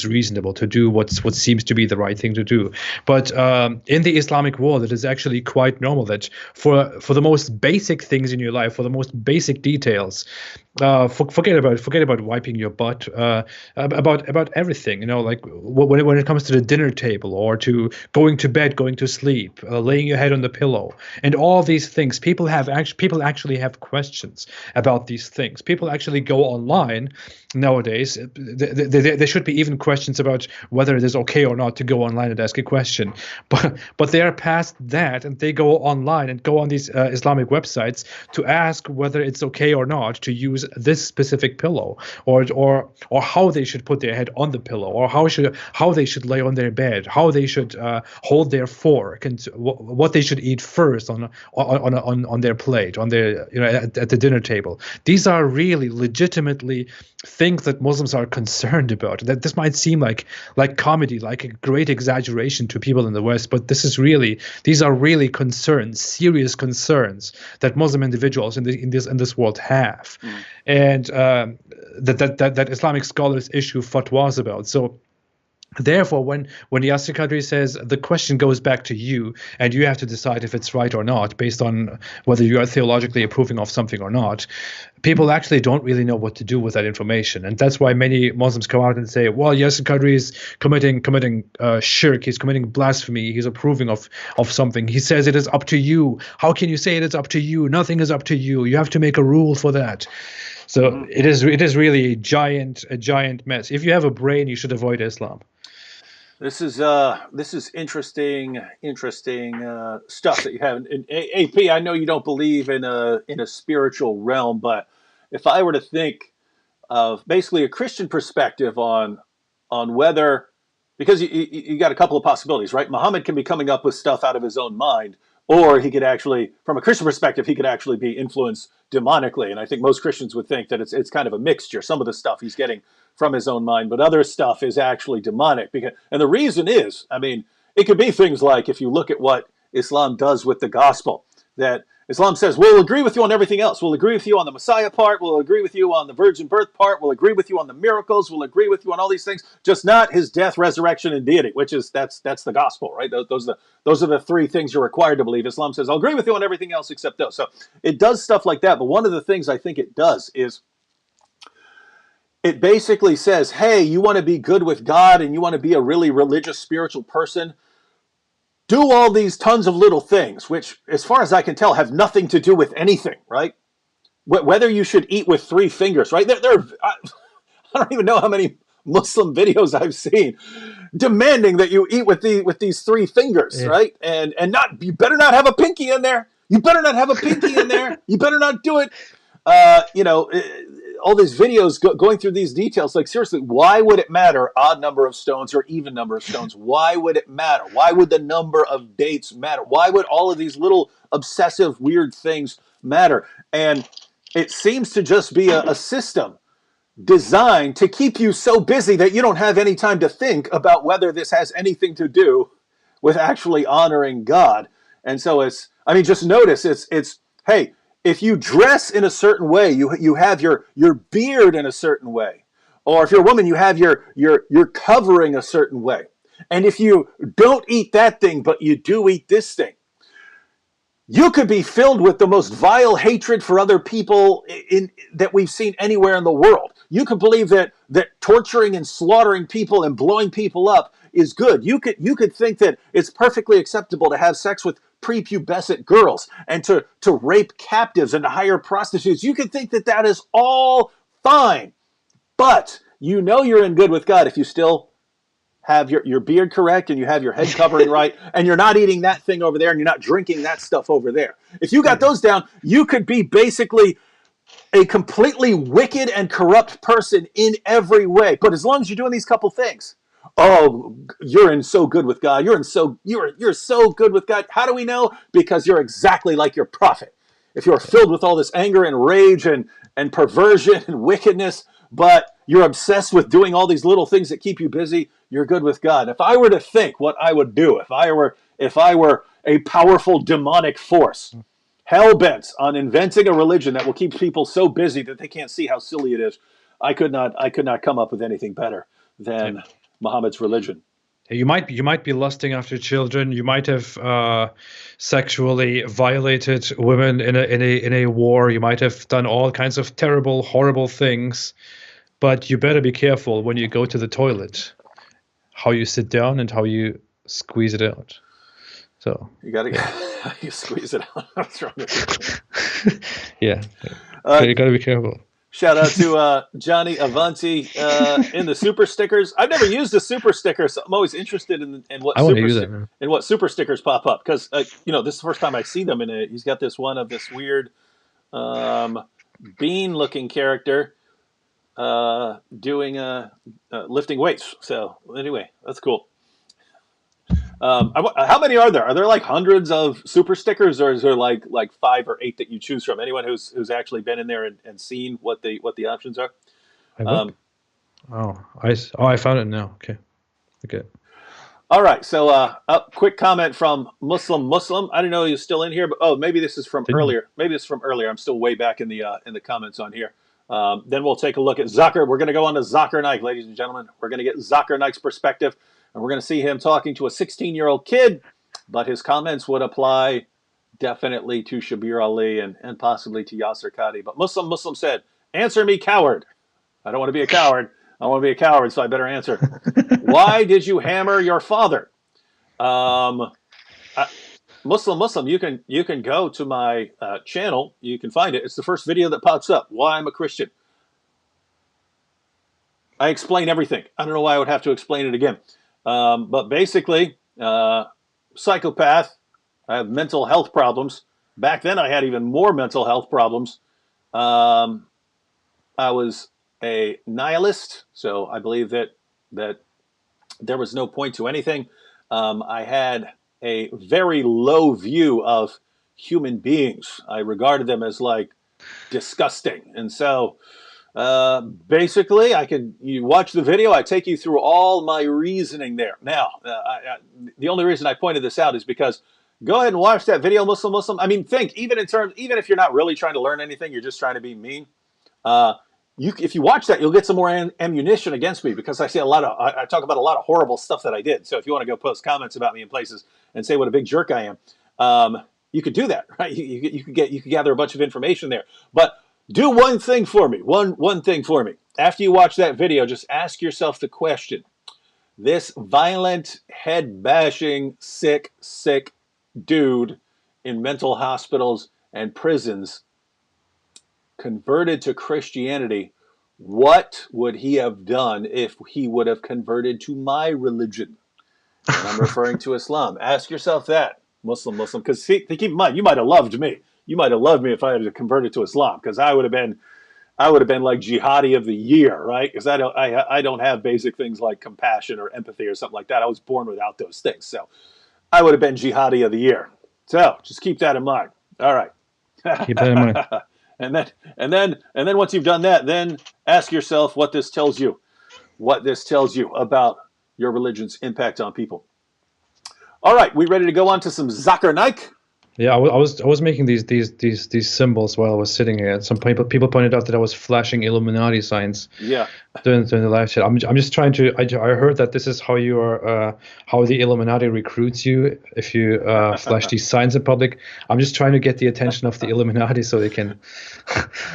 reasonable, to do what seems to be the right thing to do. But in the Islamic world, it is actually quite normal that for the most basic things in your life, for the most basic details, forget about wiping your butt, about everything, like when it comes to the dinner table, or to going to bed, going to sleep, laying your head on the pillow, and all these things. People actually have questions about these things. People actually go online nowadays. There should be even questions about whether it is okay or not to go online and ask a question, but they are past that, and they go online and go on these Islamic websites to ask whether it's okay or not to use this specific pillow, or how they should put their head on the pillow, or how they should lay on their bed, how they should hold their fork, and what they should eat first on their plate, on their at the dinner table. These are really legitimately things that Muslims are concerned about. That this might seem like comedy, like a great exaggeration to people in the West, but these are really concerns, serious concerns that Muslim individuals in this world have, and that Islamic scholars issue fatwas about. So therefore, when the Yasir Qadri says the question goes back to you, and you have to decide if it's right or not based on whether you are theologically approving of something or not, people actually don't really know what to do with that information. And that's why many Muslims come out and say, well, Yasir Qadri is committing shirk, he's committing blasphemy, he's approving of something. He says it is up to you. How can you say it is up to you? Nothing is up to you. You have to make a rule for that. So it is really a giant mess. If you have a brain, you should avoid Islam. This is interesting stuff that you have. And AP, I know you don't believe in a spiritual realm, but if I were to think of basically a Christian perspective on whether, because you got a couple of possibilities, right? Muhammad can be coming up with stuff out of his own mind, or he could actually, from a Christian perspective, he could actually be influenced demonically. And I think most Christians would think that it's kind of a mixture. Some of the stuff he's getting from his own mind, but other stuff is actually demonic. And the reason is, I mean, it could be things like, if you look at what Islam does with the gospel, that Islam says, we'll agree with you on everything else. We'll agree with you on the Messiah part. We'll agree with you on the virgin birth part. We'll agree with you on the miracles. We'll agree with you on all these things, just not his death, resurrection, and deity, which is, that's the gospel, right? Those are the three things you're required to believe. Islam says, I'll agree with you on everything else except those. So it does stuff like that. But one of the things I think it does is, it basically says, hey, you want to be good with God and you want to be a really religious, spiritual person, do all these tons of little things, which, as far as I can tell, have nothing to do with anything, right? Whether you should eat with 3 fingers, right? I don't even know how many Muslim videos I've seen demanding that you eat with these 3 fingers, right? And you better not have a pinky in there. You better not have a pinky in there. You better not do it. All these videos going through these details, like, seriously, why would it matter odd number of stones or even number of stones? Why would it matter? Why would the number of dates matter? Why would all of these little obsessive weird things matter? And it seems to just be a system designed to keep you so busy that you don't have any time to think about whether this has anything to do with actually honoring God. And so just notice it's hey, if you dress in a certain way, you have your beard in a certain way. Or if you're a woman, you have your covering a certain way. And if you don't eat that thing, but you do eat this thing, you could be filled with the most vile hatred for other people that we've seen anywhere in the world. You could believe that torturing and slaughtering people and blowing people up is good. You could think that it's perfectly acceptable to have sex with prepubescent girls and to rape captives and to hire prostitutes. You could think that is all fine. But you know you're in good with God if you still have your beard correct and you have your head covering right and you're not eating that thing over there and you're not drinking that stuff over there. If you got those down, you could be basically a completely wicked and corrupt person in every way. But as long as you're doing these couple things, oh, you're in so good with God. You're so good with God. How do we know? Because you're exactly like your prophet. If you're filled with all this anger and rage and perversion and wickedness, but you're obsessed with doing all these little things that keep you busy, you're good with God. If I were to think what I would do, if I were a powerful demonic force, hell bent on inventing a religion that will keep people so busy that they can't see how silly it is, I could not come up with anything better than Muhammad's religion. You might be lusting after children. You might have sexually violated women in a war. You might have done all kinds of terrible, horrible things. But you better be careful when you go to the toilet, how you sit down and how you squeeze it out. So you gotta you squeeze it out. What's wrong with you? Yeah, you gotta be careful. Shout out to Johnny Avanti in the super stickers. I've never used a super sticker, so I'm always interested in what super stickers pop up, because this is the first time I see them. He's got this one of this weird bean-looking character doing lifting weights. So anyway, that's cool. How many are there? Are there like hundreds of super stickers, or is there like 5 or 8 that you choose from? Anyone who's actually been in there and seen what the options are? I found it now. Okay. All right. So quick comment from Muslim. I didn't know he was still in here, but maybe this is from earlier. I'm still way back in the comments on here. Then we'll take a look at Zakir. We're going to go on to Zakir Naik, ladies and gentlemen. We're going to get Zakir Naik's perspective. And we're going to see him talking to a 16-year-old kid, but his comments would apply definitely to Shabir Ali and possibly to Yasser Qadi. But Muslim said, "Answer me, coward." I don't want to be a coward. I want to be a coward, so I better answer. Why did you hammer your father? Muslim, you can go to my channel. You can find it. It's the first video that pops up. Why I'm a Christian. I explain everything. I don't know why I would have to explain it again. But basically, psychopath. I have mental health problems. Back then, I had even more mental health problems. I was a nihilist, so I believe that there was no point to anything. I had a very low view of human beings. I regarded them as like disgusting, and so. Basically, you watch the video. I take you through all my reasoning there. Now, the only reason I pointed this out is because go ahead and watch that video, Muslim. I mean, think even if you're not really trying to learn anything, you're just trying to be mean. If you watch that, you'll get some more ammunition against me, because I talk about a lot of horrible stuff that I did. So if you want to go post comments about me in places and say what a big jerk I am, you could do that, right? You could gather a bunch of information there, but. Do one thing for me. One thing for me. After you watch that video, just ask yourself the question. This violent, head-bashing, sick dude in mental hospitals and prisons converted to Christianity. What would he have done if he would have converted to my religion? And I'm referring to Islam. Ask yourself that, Muslim, because keep in mind, you might have loved me. You might have loved me if I had converted to Islam, because I would have been like jihadi of the year, right? Because I don't have basic things like compassion or empathy or something like that. I was born without those things, so I would have been jihadi of the year. So just keep that in mind. All right. Keep that in mind. and then once you've done that, then ask yourself what this tells you. What this tells you about your religion's impact on people. All right, we ready to go on to some Zakir Naik? Yeah, I was making these symbols while I was sitting here. Some people pointed out that I was flashing Illuminati signs. Yeah. During the live chat. I'm just trying to. I heard that this is how you are. How the Illuminati recruits you if you flash these signs in public. I'm just trying to get the attention of the Illuminati so they can.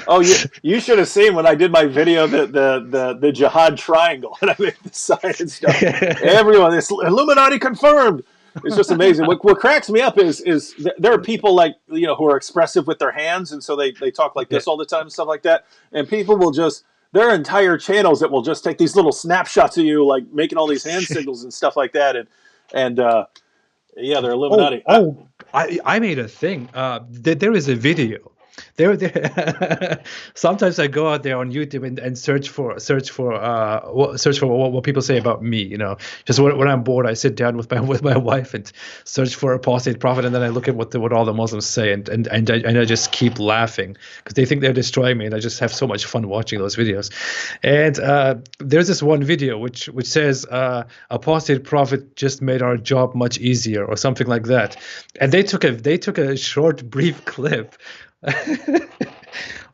Oh, you should have seen when I did my video the jihad triangle, and I made the sign and stuff. Everyone, this Illuminati confirmed. It's just amazing. What cracks me up is there are people like, who are expressive with their hands, and so they talk like this all the time and stuff like that. And people will there are entire channels that will just take these little snapshots of you, like making all these hand signals and stuff like that. And they're Illuminati. I made a thing. There is a video Sometimes I go out there on YouTube and search for what people say about me. You know, just when I'm bored, I sit down with my wife and search for apostate prophet, and then I look at what all the Muslims say, and I just keep laughing because they think they're destroying me, and I just have so much fun watching those videos. And there's this one video which says apostate prophet just made our job much easier or something like that, and they took a short brief clip.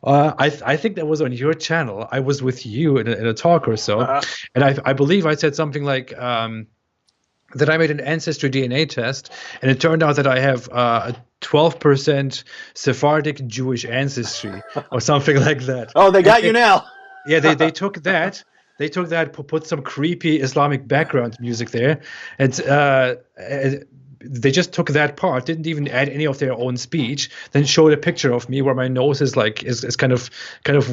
I think that was on your channel. I was with you in a talk or so, and I believe I said something like that I made an ancestry DNA test, and it turned out that I have a 12% Sephardic Jewish ancestry or something like that. Oh, they got you now. Yeah, they took that. They took that, put some creepy Islamic background music there, and they just took that part, didn't even add any of their own speech, then showed a picture of me where my nose is kind of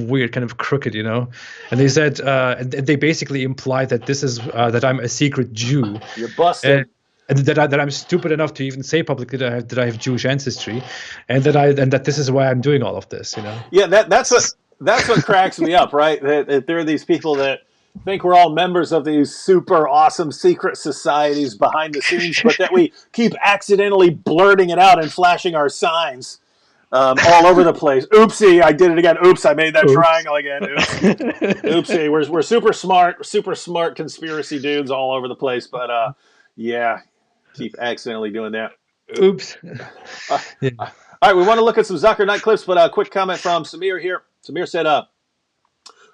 weird, kind of crooked, you know. And they said, and they basically implied that this is that I'm a secret Jew. You're busted. And that I'm stupid enough to even say publicly that I have Jewish ancestry, and that this is why I'm doing all of this, you know. Yeah, that's what cracks me up, right? That there are these people that think we're all members of these super awesome secret societies behind the scenes, but that we keep accidentally blurting it out and flashing our signs all over the place. Oopsie, I did it again. Oops, I made that triangle again. Oops. Oopsie, we're super smart conspiracy dudes all over the place, but yeah, keep accidentally doing that. Oops. Yeah. All right, we want to look at some Zucker Night clips, but a quick comment from Samir here. Samir said,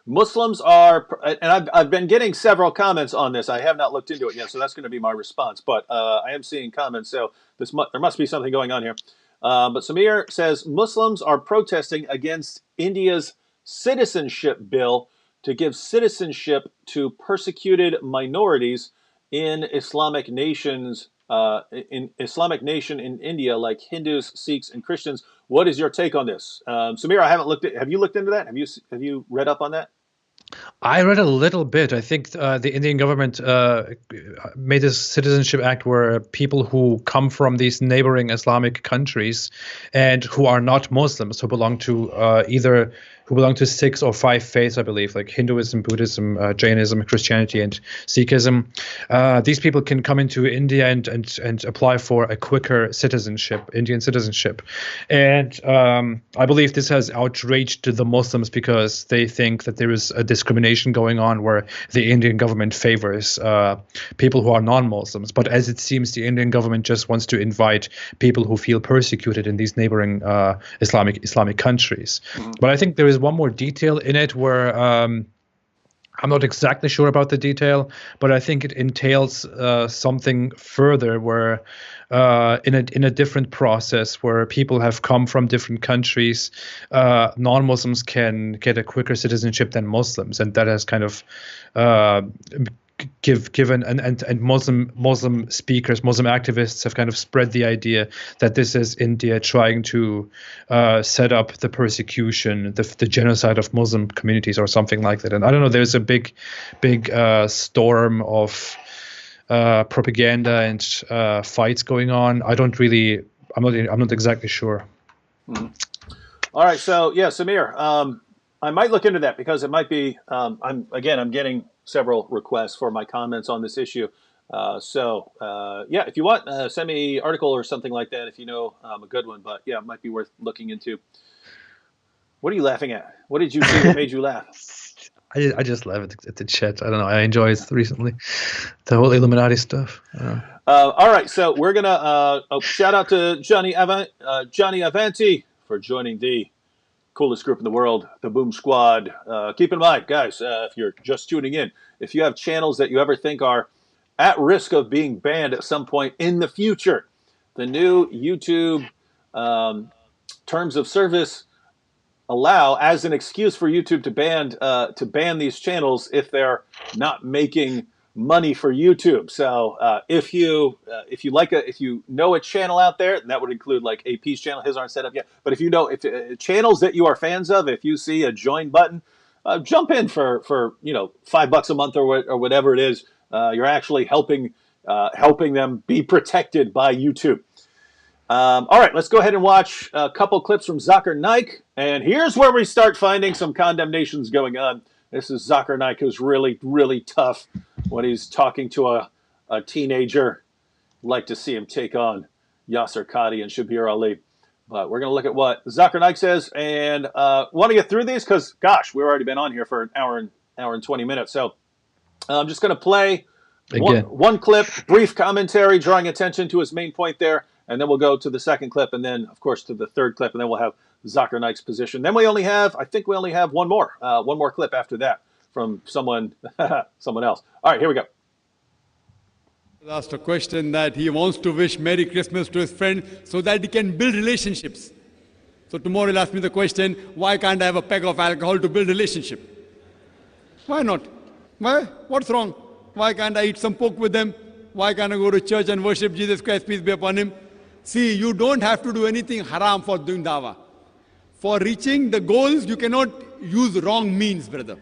Muslims are, and I've been getting several comments on this. I have not looked into it yet, so that's going to be my response. But I am seeing comments, so there must be something going on here. But Samir says Muslims are protesting against India's citizenship bill to give citizenship to persecuted minorities in Islamic nations. In Islamic nation in India, like Hindus, Sikhs, and Christians. What is your take on this, Samir? I haven't looked at. Have you looked into that? Have you read up on that? I read a little bit. I think the Indian government made this Citizenship Act where people who come from these neighboring Islamic countries and who are not Muslims, who belong to 6 or 5 faiths, I believe, like Hinduism, Buddhism, Jainism, Christianity, and Sikhism. These people can come into India and apply for a quicker citizenship, Indian citizenship. And I believe this has outraged the Muslims because they think that there is a discrimination going on where the Indian government favors people who are non-Muslims. But as it seems, the Indian government just wants to invite people who feel persecuted in these neighboring Islamic countries. Mm-hmm. But I think there is one more detail in it where I'm not exactly sure about the detail, but I think it entails something further where in a different process where people have come from different countries, non-Muslims can get a quicker citizenship than Muslims, and that has kind of given and Muslim speakers, Muslim activists have kind of spread the idea that this is India trying to set up the persecution, the genocide of Muslim communities or something like that. And I don't know, there's a big storm of propaganda and fights going on. I'm not exactly sure. Mm-hmm. All right, so yeah, Samir, I might look into that because it might be. I'm getting several requests for my comments on this issue. Yeah, if you want, send me an article or something like that if you know a good one. But yeah, it might be worth looking into. What are you laughing at? What did you see that made you laugh? I just laugh at the chat. I don't know. I enjoy it recently. The whole Illuminati stuff. All right, so we're gonna shout out to Johnny Avanti for joining the coolest group in the world, the Boom Squad. Keep in mind, guys, if you're just tuning in, if you have channels that you ever think are at risk of being banned at some point in the future, the new YouTube terms of service allow as an excuse for YouTube to ban these channels if they're not making money for YouTube. So if you know a channel out there, and that would include like AP's channel, his aren't set up yet. But if you know channels that you are fans of, if you see a join button, jump in for $5 a month or whatever it is. You're actually helping them be protected by YouTube. All right, let's go ahead and watch a couple clips from Zakir Naik And here's where we start finding some condemnations going on. This is Zakir Naik, who's really, really tough when he's talking to a teenager. Like to see him take on Yasser Qadi and Shabir Ali. But we're going to look at what Zakir Naik says, and want to get through these because, gosh, we've already been on here for an hour and 20 minutes. So I'm just going to play one clip, brief commentary, drawing attention to his main point there, and then we'll go to the second clip, and then, of course, to the third clip, and then we'll have Zakir Naik's position. Then I think we only have one more clip after that from someone else. All right, here we go. Asked a question that he wants to wish Merry Christmas to his friend so that he can build relationships. So tomorrow he'll ask me the question, why can't I have a peg of alcohol to build relationship? Why not? Why? What's wrong? Why can't I eat some pork with them? Why can't I go to church and worship Jesus Christ, peace be upon him? See, you don't have to do anything haram for doing dawah. For reaching the goals, you cannot use wrong means, brother.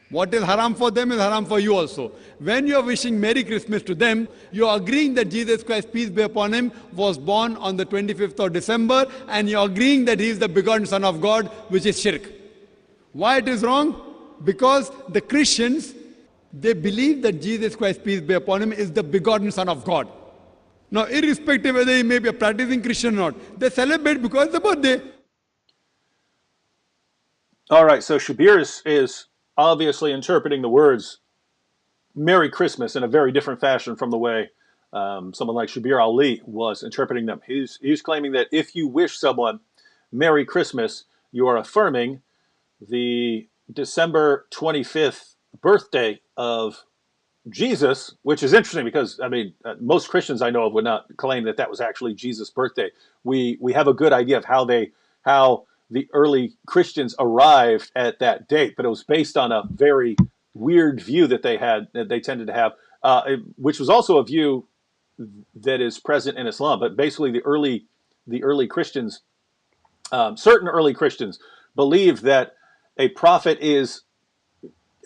What is haram for them is haram for you also. When you are wishing Merry Christmas to them, you are agreeing that Jesus Christ, peace be upon him, was born on the 25th of December, and you are agreeing that he is the begotten Son of God, which is shirk. Why it is wrong? Because the Christians, they believe that Jesus Christ, peace be upon him, is the begotten Son of God. Now, irrespective whether he may be a practicing Christian or not, they celebrate because it's the birthday. All right, so Shabir is obviously interpreting the words Merry Christmas in a very different fashion from the way someone like Shabir Ali was interpreting them. He's claiming that if you wish someone Merry Christmas, you are affirming the December 25th birthday of Jesus, which is interesting because, I mean, most Christians I know of would not claim that that was actually Jesus' birthday. We have a good idea of how the early Christians arrived at that date, but it was based on a very weird view that they tended to have, which was also a view that is present in Islam. But basically, the early Christians, certain early Christians, believed that a prophet is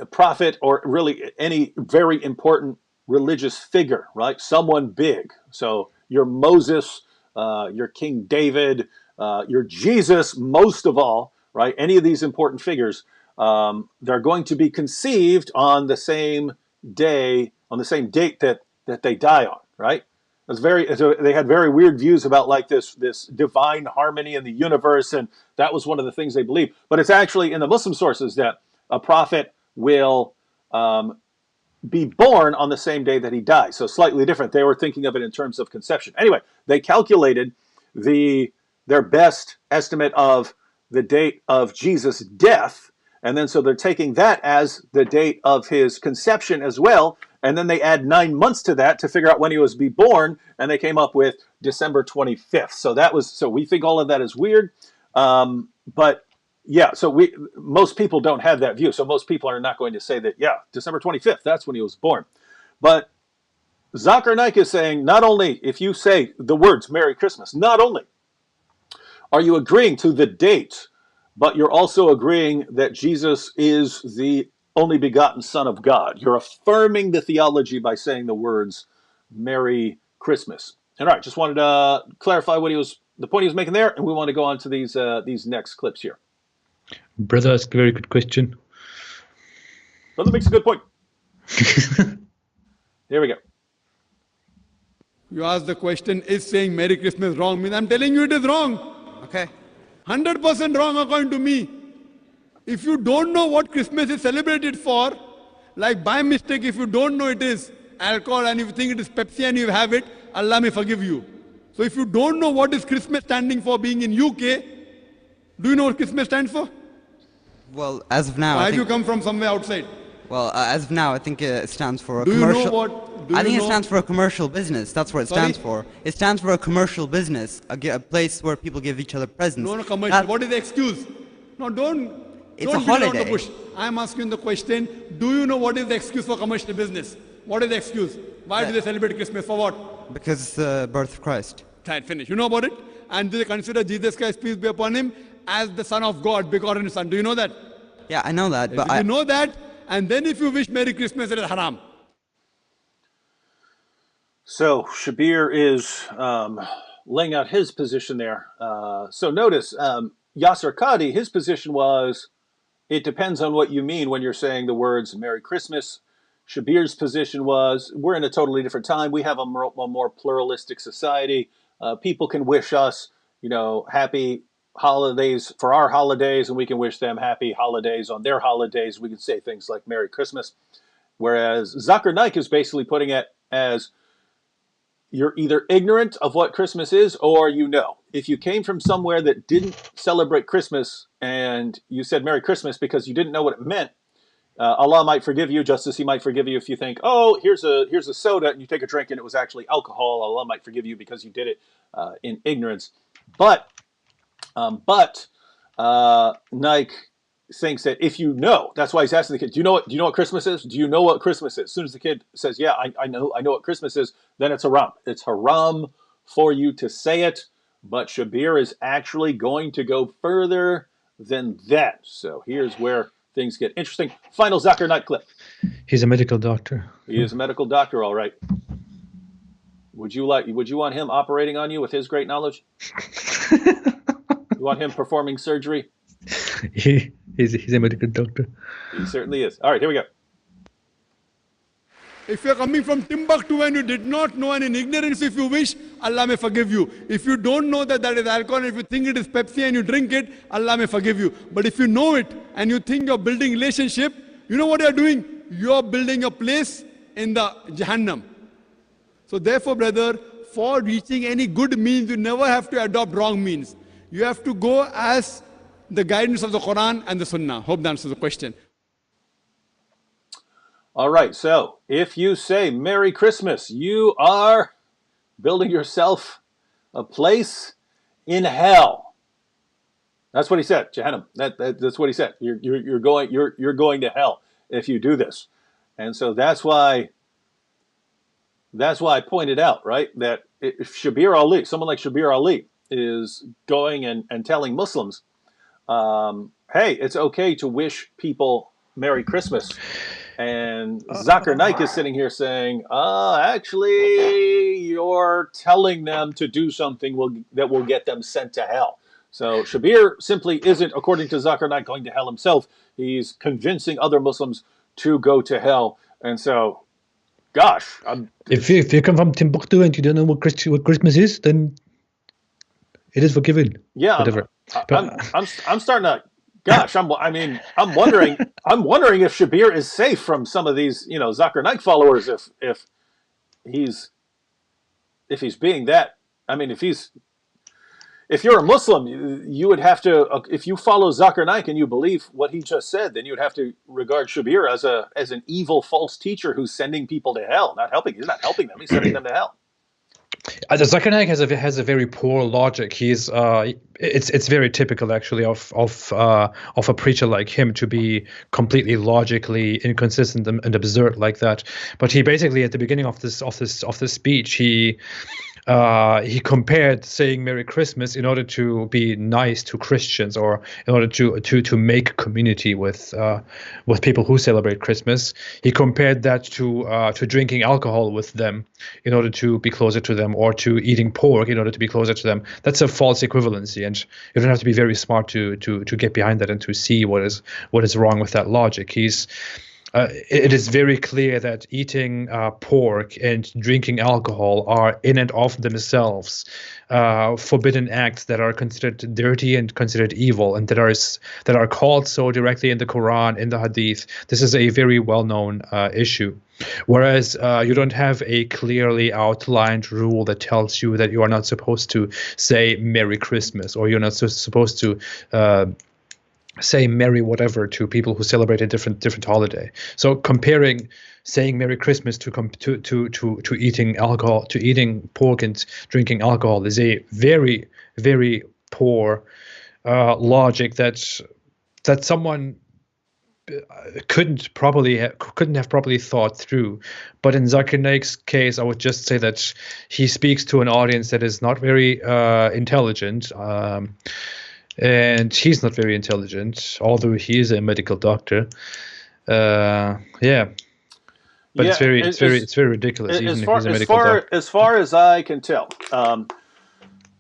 a prophet, or really any very important religious figure, right? Someone big. So your Moses, your King David, your Jesus, most of all, right? Any of these important figures, they're going to be conceived on the same day, on the same date that they die on, right? They had very weird views about like this divine harmony in the universe, and that was one of the things they believed. But it's actually in the Muslim sources that a prophet will be born on the same day that he dies. So slightly different. They were thinking of it in terms of conception. Anyway, they calculated their best estimate of the date of Jesus' death, and then so they're taking that as the date of his conception as well, and then they add 9 months to that to figure out when he was to be born, and they came up with December 25th. So we think all of that is weird, but yeah, so most people don't have that view. So most people are not going to say that, yeah, December 25th, that's when he was born. But Zakir Naik is saying, not only if you say the words Merry Christmas, not only are you agreeing to the date, but you're also agreeing that Jesus is the only begotten Son of God. You're affirming the theology by saying the words Merry Christmas. And all right, just wanted to clarify the point he was making there, and we want to go on to these next clips here. Brother asked a very good question. Brother makes a good point. Here we go. You ask the question, is saying Merry Christmas wrong? I mean, I'm telling you it is wrong. Okay. 100% wrong according to me. If you don't know what Christmas is celebrated for, like by mistake, if you don't know it is alcohol and if you think it is Pepsi and you have it, Allah may forgive you. So if you don't know what is Christmas standing for being in UK, do you know what Christmas stands for? Well, as of now, Or have you come from somewhere outside? well, as of now, I think it stands for a Do you know commercial. what? Do I you think it know? stands for a commercial business. That's what it Sorry? stands for. It stands for a commercial business, a place where people give each other presents. No, commercial. That- What is the excuse? No, don't. It's don't a beat around the holiday. bush. I'm asking the question, do you know what is the excuse for commercial business? What is the excuse? Why do they celebrate Christmas? For what? Because it's the birth of Christ. Right, finish. You know about it? And they consider Jesus Christ, peace be upon him, as the Son of God, begotten Son. Do you know that? Yeah, I know that, but If you know that, and then if you wish Merry Christmas, it is haram. So Shabir is laying out his position there. So notice Yasser Qadi, his position was, it depends on what you mean when you're saying the words Merry Christmas. Shabir's position was, we're in a totally different time. We have a more pluralistic society. People can wish us, happy holidays for our holidays, and we can wish them happy holidays on their holidays. We can say things like Merry Christmas. Whereas Zakir Naik is basically putting it as, you're either ignorant of what Christmas is or you know. If you came from somewhere that didn't celebrate Christmas and you said Merry Christmas because you didn't know what it meant, Allah might forgive you, just as He might forgive you if you think, oh, here's a soda, and you take a drink and it was actually alcohol. Allah might forgive you because you did it in ignorance. But Nike thinks that if you know, that's why he's asking the kid, do you know what Christmas is? Do you know what Christmas is? As soon as the kid says, yeah, I know what Christmas is, then it's haram. It's haram for you to say it. But Shabir is actually going to go further than that. So here's where things get interesting. Final Zakir Naik clip. He's a medical doctor. He is a medical doctor, all right. Would you want him operating on you with his great knowledge? You want him performing surgery? He's a medical doctor. He certainly is. All right, here we go. If you're coming from Timbuktu and you did not know, and in ignorance, if you wish, Allah may forgive you. If you don't know that is alcohol, and if you think it is Pepsi and you drink it, Allah may forgive you. But if you know it and you think you're building relationship, you know what you're doing? You're building a place in the Jahannam. So therefore, brother, for reaching any good means, you never have to adopt wrong means. You have to go as the guidance of the Quran and the Sunnah. Hope that answers the question. All right, so if you say Merry Christmas, you are building yourself a place in hell. That's what he said, Jahannam. That's what he said. You're going to hell if you do this. And so that's why I pointed out, right, that if Shabir Ali, someone like Shabir Ali, is going and telling Muslims, hey, it's okay to wish people Merry Christmas. And Zakir Naik is sitting here saying, actually, you're telling them to do something that will get them sent to hell. So Shabir simply isn't, according to Zakir Naik, going to hell himself. He's convincing other Muslims to go to hell. And so, gosh. If you come from Timbuktu and you don't know what Christmas is, then it is forgiven. Yeah, whatever. I'm starting to... Gosh, I'm wondering if Shabir is safe from some of these, Zakir Naik followers. If he's being that, if you're a Muslim, you would have to, if you follow Zakir Naik and you believe what he just said, then you'd have to regard Shabir as an evil, false teacher who's sending people to hell, He's not helping them; he's sending them to hell. Zakir Naik has a very poor logic. He's it's very typical actually of a preacher like him to be completely logically inconsistent and absurd like that. But he basically at the beginning of this speech he compared saying Merry Christmas in order to be nice to Christians or in order to make community with people who celebrate Christmas. He compared that to drinking alcohol with them in order to be closer to them, or to eating pork in order to be closer to them. That's a false equivalency, and you don't have to be very smart to get behind that and to see what is wrong with that logic. It is very clear that eating pork and drinking alcohol are in and of themselves forbidden acts that are considered dirty and considered evil, and that are called so directly in the Quran, in the Hadith. This is a very well-known issue. Whereas you don't have a clearly outlined rule that tells you that you are not supposed to say Merry Christmas, or you're not supposed to say Merry whatever to people who celebrate a different holiday. So comparing saying Merry Christmas to eating alcohol, to eating pork and drinking alcohol, is a very, very poor logic that someone couldn't have properly thought through. But in Zakir Naik's case, I would just say that he speaks to an audience that is not very intelligent. And he's not very intelligent, although he is a medical doctor. But it's very ridiculous. Even if he's a medical doctor. As far as I can tell,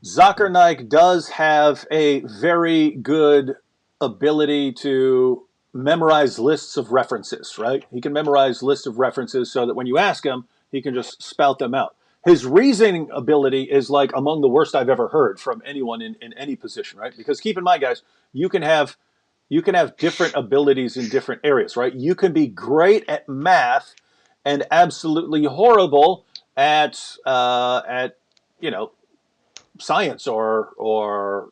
Zakir Naik does have a very good ability to memorize lists of references, right? He can memorize lists of references so that when you ask him, he can just spout them out. His reasoning ability is like among the worst I've ever heard from anyone in any position, right? Because keep in mind, guys, you can have different abilities in different areas, right? You can be great at math and absolutely horrible at you know, science or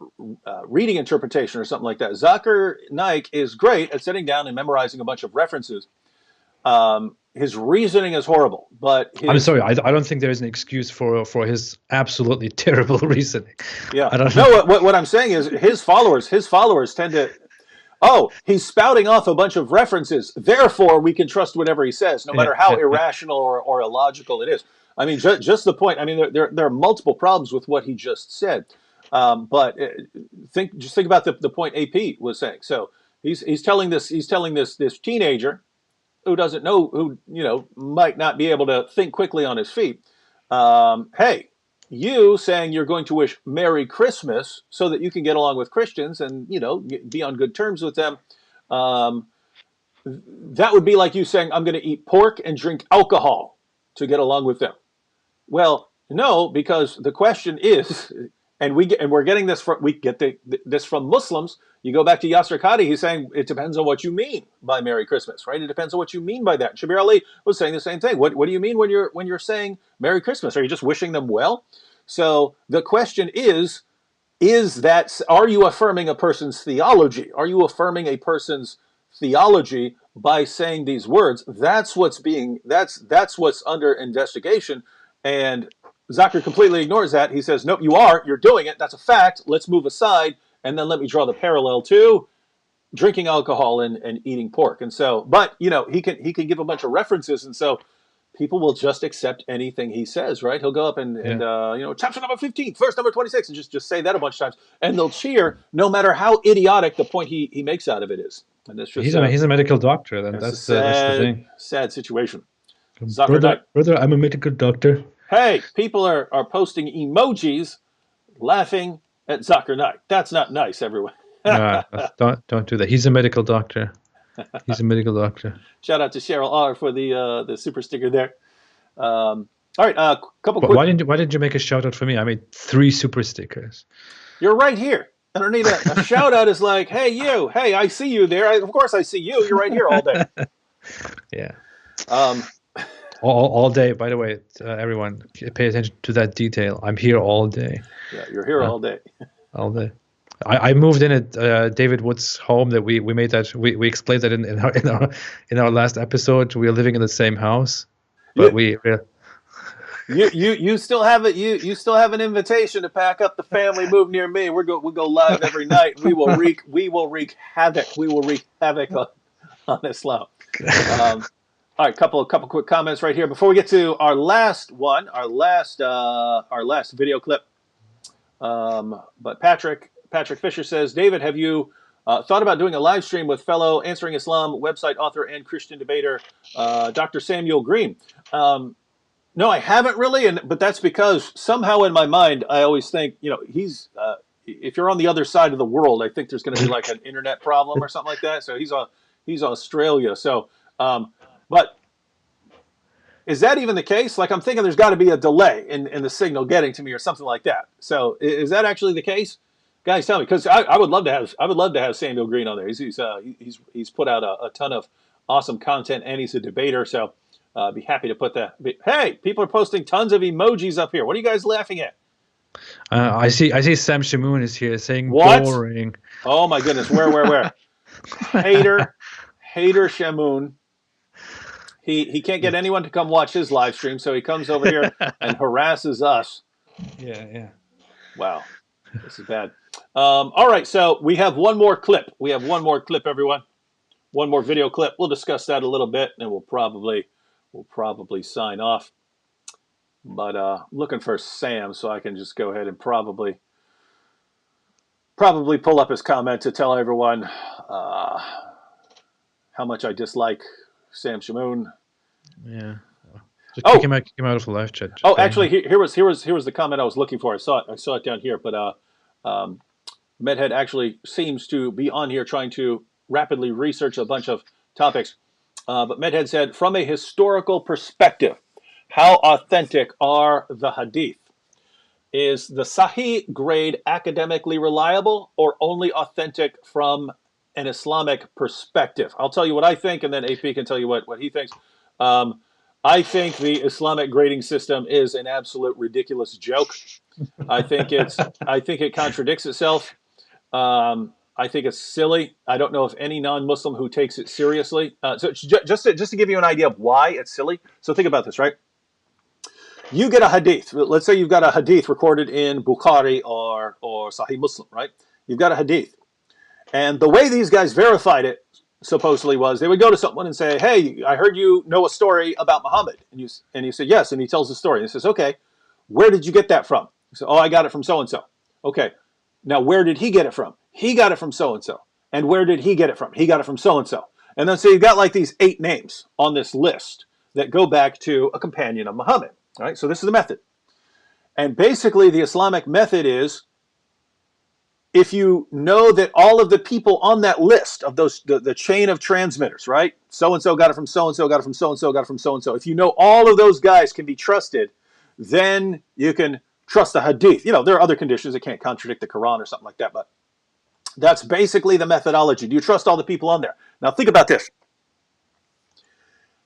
reading interpretation or something like that. Zakir Naik is great at sitting down and memorizing a bunch of references. His reasoning is horrible, but I'm sorry, I don't think there is an excuse for his absolutely terrible reasoning. Yeah. I don't No, know. what I'm saying is his followers tend to, oh, he's spouting off a bunch of references, therefore we can trust whatever he says, no matter how irrational or illogical it is. I mean, just the point. I mean, there are multiple problems with what he just said, but think about the point AP was saying. So he's telling this teenager who doesn't know, who might not be able to think quickly on his feet. Hey, you saying you're going to wish Merry Christmas so that you can get along with Christians and be on good terms with them. That would be like you saying I'm going to eat pork and drink alcohol to get along with them. Well, no, because the question is, and we're getting this from this from Muslims. You go back to Yasser Qadi, he's saying it depends on what you mean by Merry Christmas, right? It depends on what you mean by that. Shabir Ali was saying the same thing. What do you mean when you're saying Merry Christmas? Are you just wishing them well? So the question is that, are you affirming a person's theology? Are you affirming a person's theology by saying these words? That's what's under investigation. And Zakir completely ignores that. He says, nope, you're doing it. That's a fact. Let's move aside. And then let me draw the parallel to drinking alcohol and eating pork. And so, but he can give a bunch of references. And so people will just accept anything he says, right? He'll go up and chapter number 15, verse number 26, and just say that a bunch of times. And they'll cheer no matter how idiotic the point he makes out of it is. And that's just, he's a medical doctor, then that's the thing. Sad situation. Brother, I'm a medical doctor. Hey, people are posting emojis laughing at Zakir Naik. That's not nice, everyone. Don't do that. He's a medical doctor. He's a medical doctor. Shout out to Cheryl R for the super sticker there. All right, couple quick. Why didn't you make a shout out for me? I made 3 super stickers. You're right here. I don't need a shout out. Is like, hey you, hey, I see you there. Of course I see you. You're right here all day. Yeah. All day. By the way, everyone, pay attention to that detail. I'm here all day. Yeah, you're here all day. All day. I moved in at David Wood's home. That we made that we explained that in our last episode. We are living in the same house, but you still have it. You still have an invitation to pack up the family, move near me. We'll go live every night. We will wreak havoc. We will wreak havoc on Islam. All right, couple quick comments right here before we get to our last video clip. But Patrick Fisher says, David, have you thought about doing a live stream with fellow Answering Islam website author and Christian debater, Dr. Samuel Green? No, I haven't really, but that's because somehow in my mind I always think, he's if you're on the other side of the world, I think there's going to be like an internet problem or something like that. So he's Australia. So, but is that even the case? Like, I'm thinking there's got to be a delay in the signal getting to me or something like that. So is that actually the case? Guys, tell me, because I would love to have Samuel Green on there. He's put out a ton of awesome content, and he's a debater. So be happy to put that. Hey, people are posting tons of emojis up here. What are you guys laughing at? I see Sam Shamoon is here saying what? Boring. Oh my goodness, where? Hater Shamoon. He can't get anyone to come watch his live stream, so he comes over here and harasses us. Yeah. Wow, this is bad. All right, so we have one more clip. Everyone. One more video clip. We'll discuss that a little bit, and we'll probably sign off. But looking for Sam, so I can just go ahead and probably pull up his comment to tell everyone how much I dislike Sam Shamoon. Yeah. Just Oh, kick him out of the live chat. Just oh, ban actually, him. here was the comment I was looking for. I saw it down here, but Medhead actually seems to be on here trying to rapidly research a bunch of topics. But Medhead said, from a historical perspective, how authentic are the hadith? Is the Sahih grade academically reliable or only authentic from an Islamic perspective? I'll tell you what I think, and then AP can tell you what he thinks. I think the Islamic grading system is an absolute ridiculous joke. I think it contradicts itself. I think it's silly. I don't know of any non-Muslim who takes it seriously. So just to give you an idea of why it's silly. So think about this, right? You get a hadith. Let's say you've got a hadith recorded in Bukhari or Sahih Muslim, right? You've got a hadith. And the way these guys verified it, supposedly, was they would go to someone and say, hey, I heard you know a story about Muhammad. And you say, yes, and he tells the story. And he says, okay, where did you get that from? He said, oh, I got it from so-and-so. Okay, now where did he get it from? He got it from so-and-so. And where did he get it from? He got it from so-and-so. And then so you've got like these 8 names on this list that go back to a companion of Muhammad. All right, so this is the method. And basically the Islamic method is, if you know that all of the people on that list of those, the chain of transmitters, right? So-and-so got it from so-and-so, got it from so-and-so, got it from so-and-so. If you know all of those guys can be trusted, then you can trust the hadith. You know, there are other conditions that can't contradict the Quran or something like that, but that's basically the methodology. Do you trust all the people on there? Now think about this.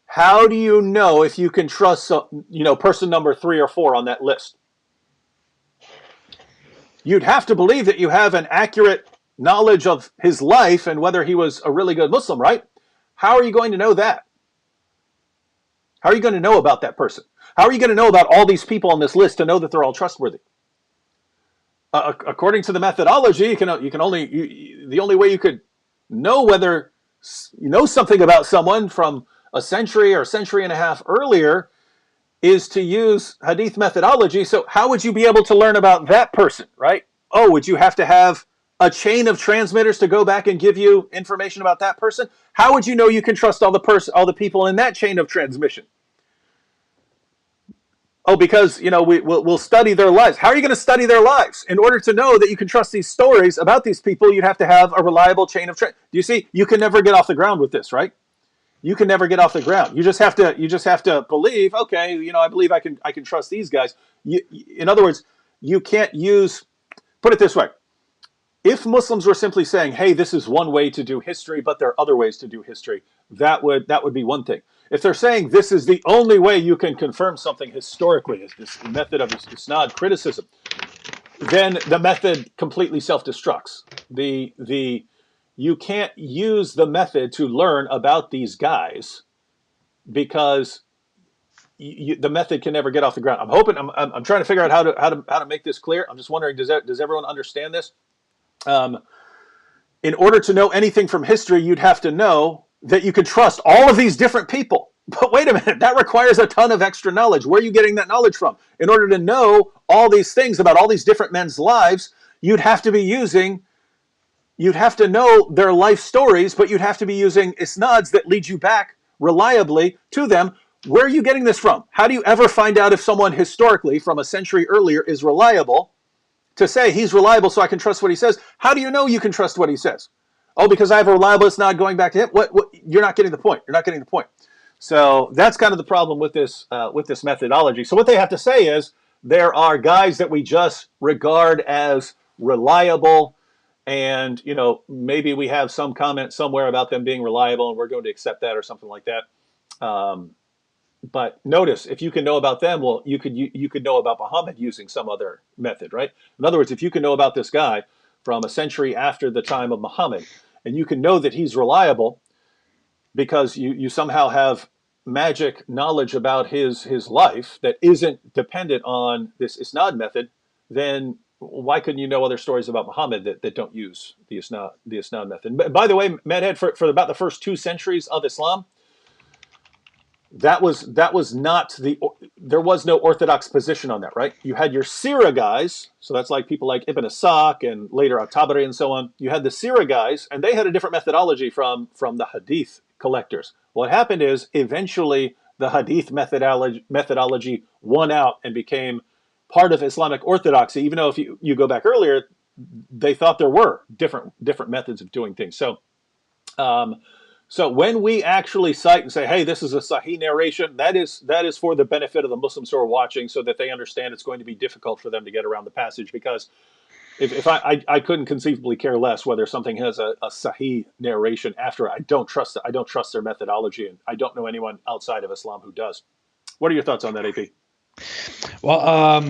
How do you know if you can trust, person number 3 or 4 on that list? You'd have to believe that you have an accurate knowledge of his life and whether he was a really good Muslim, right? How are you going to know that? How are you going to know about that person? How are you going to know about all these people on this list to know that they're all trustworthy? According to the methodology, the only way you could know whether you know something about someone from a century or a century and a half earlier is to use hadith methodology. So how would you be able to learn about that person, right? Oh, would you have to have a chain of transmitters to go back and give you information about that person? How would you know you can trust all the people in that chain of transmission? Oh, because we'll study their lives. How are you going to study their lives? In order to know that you can trust these stories about these people, you'd have to have a reliable chain of. Do you see? You can never get off the ground with this, right? You can never get off the ground. You just have to believe. Okay, I believe I can trust these guys. In other words, you can't use. Put it this way: if Muslims were simply saying, "Hey, this is one way to do history, but there are other ways to do history," that would be one thing. If they're saying this is the only way you can confirm something historically, is this method of isnad criticism, then the method completely self-destructs. You can't use the method to learn about these guys because the method can never get off the ground. I'm trying to figure out how to make this clear. I'm just wondering, does everyone understand this? In order to know anything from history, you'd have to know that you could trust all of these different people. But wait a minute, that requires a ton of extra knowledge. Where are you getting that knowledge from? In order to know all these things about all these different men's lives, you'd have to know their life stories, but you'd have to be using isnads that lead you back reliably to them. Where are you getting this from? How do you ever find out if someone historically from a century earlier is reliable? To say he's reliable so I can trust what he says. How do you know you can trust what he says? Oh, because I have a reliable isnad going back to him? What? You're not getting the point. You're not getting the point. So that's kind of the problem with this methodology. So what they have to say is there are guys that we just regard as reliable, and maybe we have some comment somewhere about them being reliable, and we're going to accept that or something like that. But notice, if you can know about them, well, you could know about Muhammad using some other method, right? In other words, if you can know about this guy from a century after the time of Muhammad, and you can know that he's reliable because you somehow have magic knowledge about his life that isn't dependent on this isnad method, then why couldn't you know other stories about Muhammad that don't use the isnad method? By the way, Medhead, for about the first 2 centuries of Islam, there was no orthodox position on that, right? You had your Sira guys, so that's like people like Ibn Ishaq and later At-Tabari and so on. You had the Sira guys, and they had a different methodology from the hadith collectors. What happened is eventually the Hadith methodology won out and became part of Islamic orthodoxy, even though if you go back earlier, they thought there were different methods of doing things. So so when we actually cite and say, hey, this is a Sahih narration, that is for the benefit of the Muslims who are watching, so that they understand it's going to be difficult for them to get around the passage. Because if I couldn't conceivably care less whether something has a Sahih narration after, I don't trust their methodology, and I don't know anyone outside of Islam who does. What are your thoughts on that, AP? Well,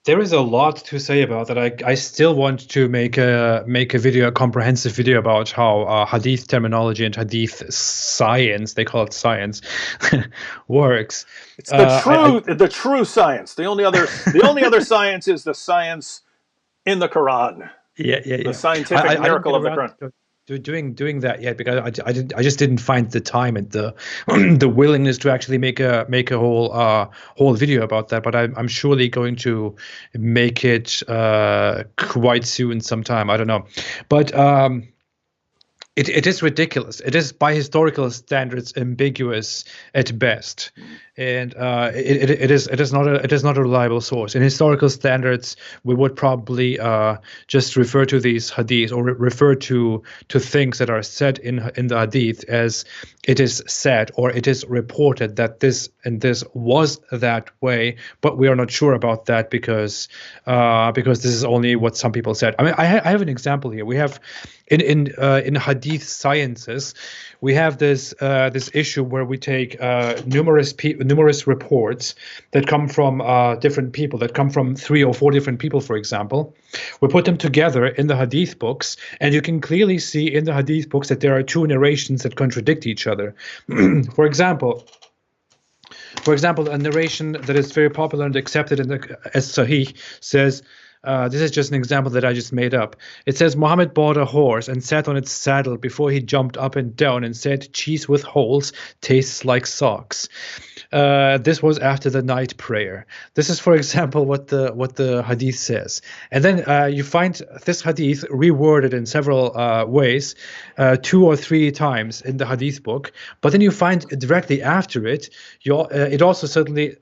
there is a lot to say about that. I still want to make a video, a comprehensive video about how Hadith terminology and Hadith science, they call it science, works. It's the true science. The only other science is the science in the Quran. Yeah. The scientific miracle of the Quran. Doing that yet, because I just didn't find the time and the the willingness to actually make a whole video about that. But I'm surely going to make it quite soon sometime. I don't know, but it is ridiculous. It is by historical standards ambiguous at best, and it is not a reliable source. In historical standards, we would probably just refer to these hadith, or refer to things that are said in the hadith as it is said, or it is reported that this and this was that way, but we are not sure about that because this is only what some people said. I mean, I have an example here. We have in hadith sciences, we have this issue where we take numerous reports that come from different people, that come from 3 or 4 different people, for example. We put them together in the hadith books, and you can clearly see in the hadith books that there are 2 narrations that contradict each other. For example, a narration that is very popular and accepted as Sahih says, this is just an example that I just made up. It says, Muhammad bought a horse and sat on its saddle before he jumped up and down and said, cheese with holes tastes like socks. This was after the night prayer. This is, for example, what the hadith says. And then you find this hadith reworded in several ways, 2 or 3 times in the hadith book. But then you find directly after it, it also certainly,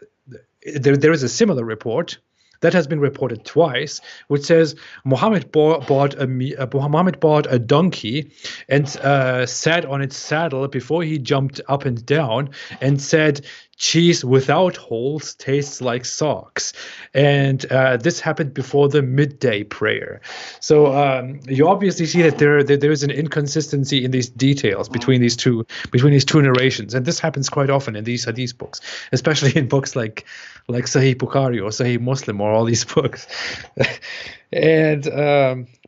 there is a similar report that has been reported twice, which says Muhammad bought a donkey and sat on its saddle before he jumped up and down and said, cheese without holes tastes like socks. And this happened before the midday prayer. So you obviously see that there is an inconsistency in these details between these two narrations, and this happens quite often in these hadith books, especially in books like Sahih Bukhari or Sahih Muslim or all these books. And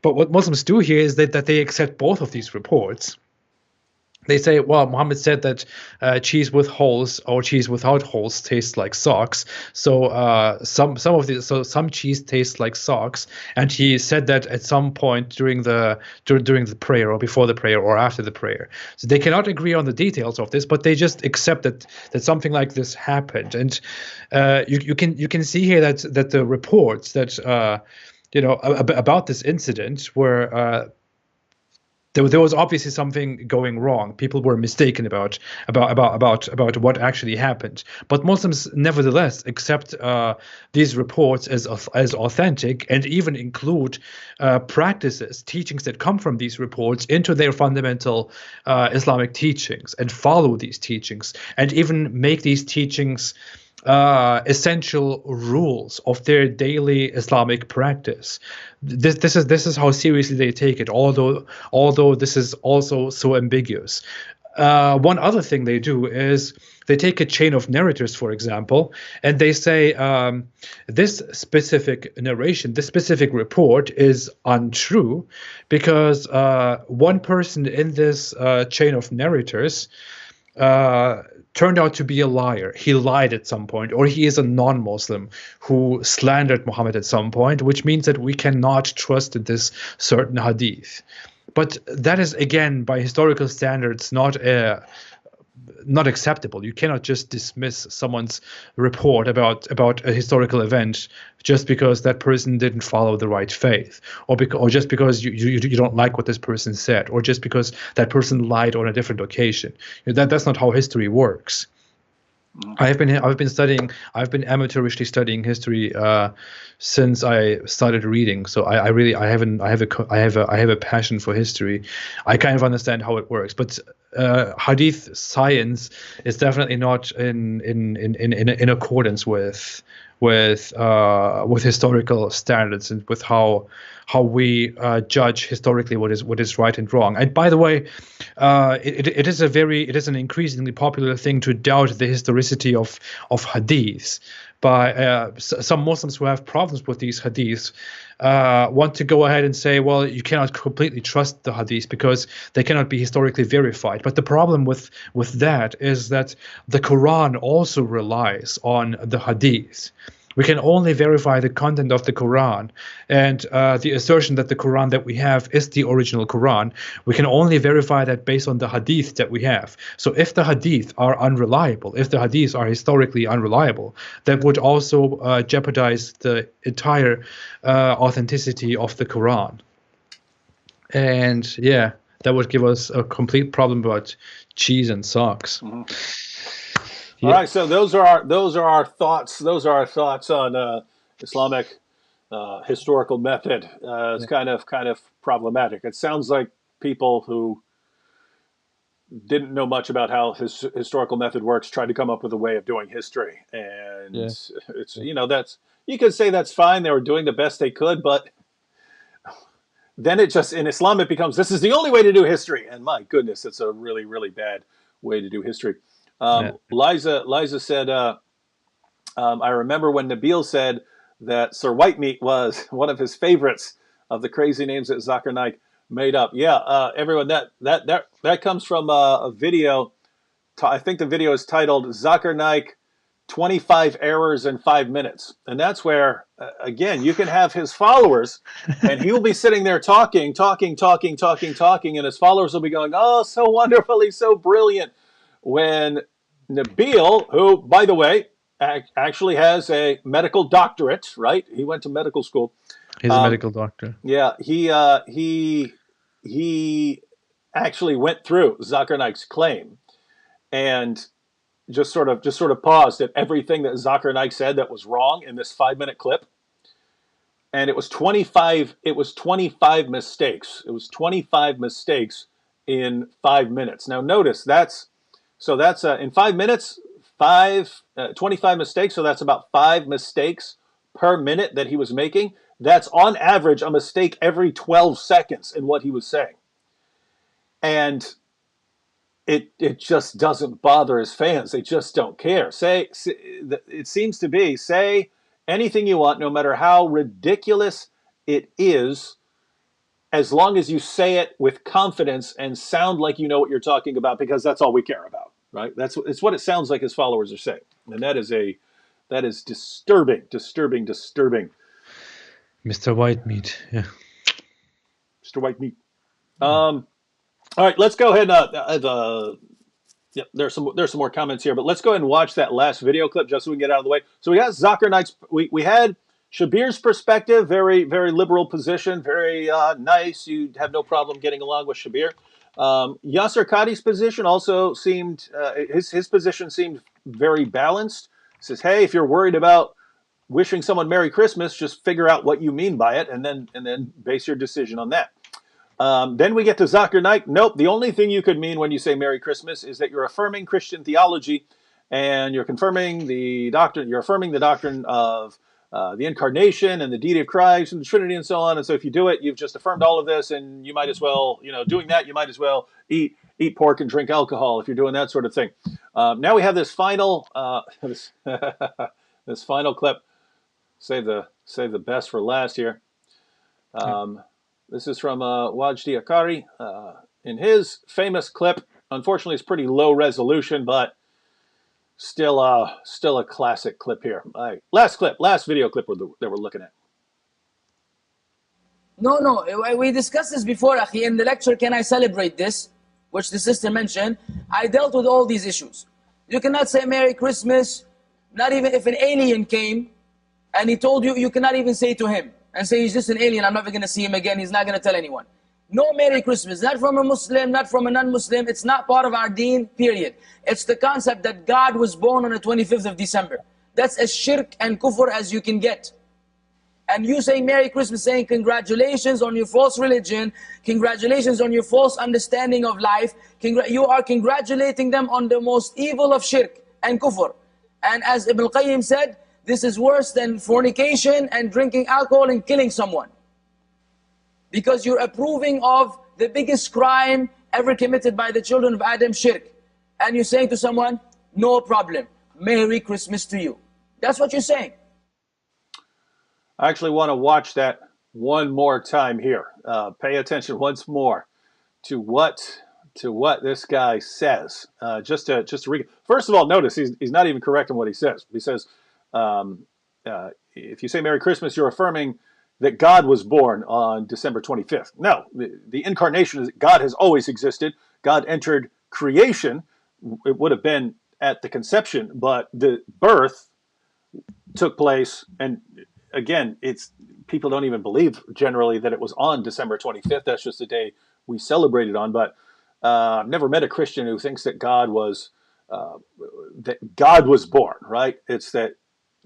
but what Muslims do here is that they accept both of these reports. They say, well, Muhammad said that cheese with holes or cheese without holes tastes like socks. So some cheese tastes like socks, and he said that at some point during the prayer, or before the prayer, or after the prayer. So they cannot agree on the details of this, but they just accept that something like this happened. And you can see here that the reports that about this incident were. There was obviously something going wrong. People were mistaken about what actually happened. But Muslims nevertheless accept these reports as authentic, and even include practices, teachings that come from these reports into their fundamental Islamic teachings, and follow these teachings, and even make these teachings essential rules of their daily Islamic practice. This is how seriously they take it, although this is also so ambiguous. One other thing they do is they take a chain of narrators, for example, and they say this specific narration, this specific report is untrue because one person in this chain of narrators turned out to be a liar. He lied at some point, or he is a non-Muslim who slandered Muhammad at some point, which means that we cannot trust this certain hadith. But that is, again, by historical standards, not acceptable. You cannot just dismiss someone's report about a historical event just because that person didn't follow the right faith, or just because you don't like what this person said, or just because that person lied on a different occasion. That's not how history works. I've been amateurishly studying history since I started reading. So I have a passion for history. I kind of understand how it works, but hadith science is definitely not in accordance with historical standards and with how we judge historically what is right and wrong. And by the way, it is an increasingly popular thing to doubt the historicity of hadiths by some Muslims who have problems with these hadiths. Want to go ahead and say, well, you cannot completely trust the hadiths because they cannot be historically verified. But the problem with that is that the Quran also relies on the hadiths. We can only verify the content of the Quran, and the assertion that the Quran that we have is the original Quran. We can only verify that based on the hadith that we have. So if the hadith are unreliable, if the hadiths are historically unreliable, that would also jeopardize the entire authenticity of the Quran. And yeah, that would give us a complete problem about cheese and socks. Mm-hmm. All right, so those are our thoughts. Those are our thoughts on Islamic historical method. It's kind of problematic. It sounds like people who didn't know much about how his historical method works tried to come up with a way of doing history, and it's that's, you could say that's fine. They were doing the best they could, but then it just, in Islam, it becomes, this is the only way to do history, and my goodness, it's a really, really bad way to do history. Liza said, I remember when Nabil said that Sir Whitemeat was one of his favorites of the crazy names that Zakir Naik made up. Yeah, everyone, that comes from a video. I think the video is titled Zakir Naik 25 Errors in 5 Minutes. And that's where, again, you can have his followers, and he will be sitting there talking, and his followers will be going, oh, so wonderful, he's so brilliant. When Nabil, who, by the way, actually has a medical doctorate, right? He went to medical school. He's a medical doctor. Yeah, he actually went through Zakir Naik's claim and just sort of paused at everything that Zakir Naik said that was wrong in this 5-minute clip. And it was 25 mistakes. It was 25 mistakes in 5 minutes. Now notice that's in 5 minutes, 25 mistakes. So that's about 5 mistakes per minute that he was making. That's on average a mistake every 12 seconds in what he was saying. And it just doesn't bother his fans. They just don't care. It seems to be, say anything you want, no matter how ridiculous it is, as long as you say it with confidence and sound like you know what you're talking about, because that's all we care about, right? It's what it sounds like his followers are saying. And that is disturbing. Mr. Whitemeat, yeah. Mr. Whitemeat. All right, let's go ahead. There's some more comments here, but let's go ahead and watch that last video clip just so we can get out of the way. So we got Zakir Naik's. We had Shabir's perspective, very, very liberal position, very nice. You have no problem getting along with Shabir. Yasser Qadi's position also seemed, his position seemed very balanced. Says, hey, if you're worried about wishing someone Merry Christmas, just figure out what you mean by it, and then base your decision on that. Then we get to Zakir Naik. Nope, the only thing you could mean when you say Merry Christmas is that you're affirming Christian theology, and you're confirming the doctrine. You're affirming the doctrine of the incarnation and the deity of Christ and the Trinity and so on. And so if you do it, you've just affirmed all of this, and you might as well, doing that, you might as well eat pork and drink alcohol if you're doing that sort of thing. Now we have this final this final clip. Save the best for last here. This is from Wajdi Akari. In his famous clip, unfortunately it's pretty low resolution, but still a classic clip here. All right, last video clip that we're looking at. No, we discussed this before, Akhi. In the lecture, Can I Celebrate This?, which the sister mentioned, I dealt with all these issues. You cannot say Merry Christmas, not even if an alien came and he told you, you cannot even say to him and say he's just an alien, I'm never going to see him again, he's not going to tell anyone. No Merry Christmas, not from a Muslim, not from a non-Muslim. It's not part of our deen, period. It's the concept that God was born on the 25th of December. That's as shirk and kufr as you can get. And you saying Merry Christmas, saying congratulations on your false religion, congratulations on your false understanding of life, you are congratulating them on the most evil of shirk and kufr. And as Ibn al-Qayyim said, this is worse than fornication and drinking alcohol and killing someone. Because you're approving of the biggest crime ever committed by the children of Adam, shirk. And you're saying to someone, no problem, Merry Christmas to you. That's what you're saying. I actually want to watch that one more time here. Pay attention once more to what this guy says. Just to read. First of all, notice he's not even correct in what he says. He says, if you say Merry Christmas, you're affirming that God was born on December 25th. No, the incarnation is God has always existed. God entered creation. It would have been at the conception, but the birth took place. And again, people don't even believe generally that it was on December 25th. That's just the day we celebrated on. But I've never met a Christian who thinks that God was born, right? It's that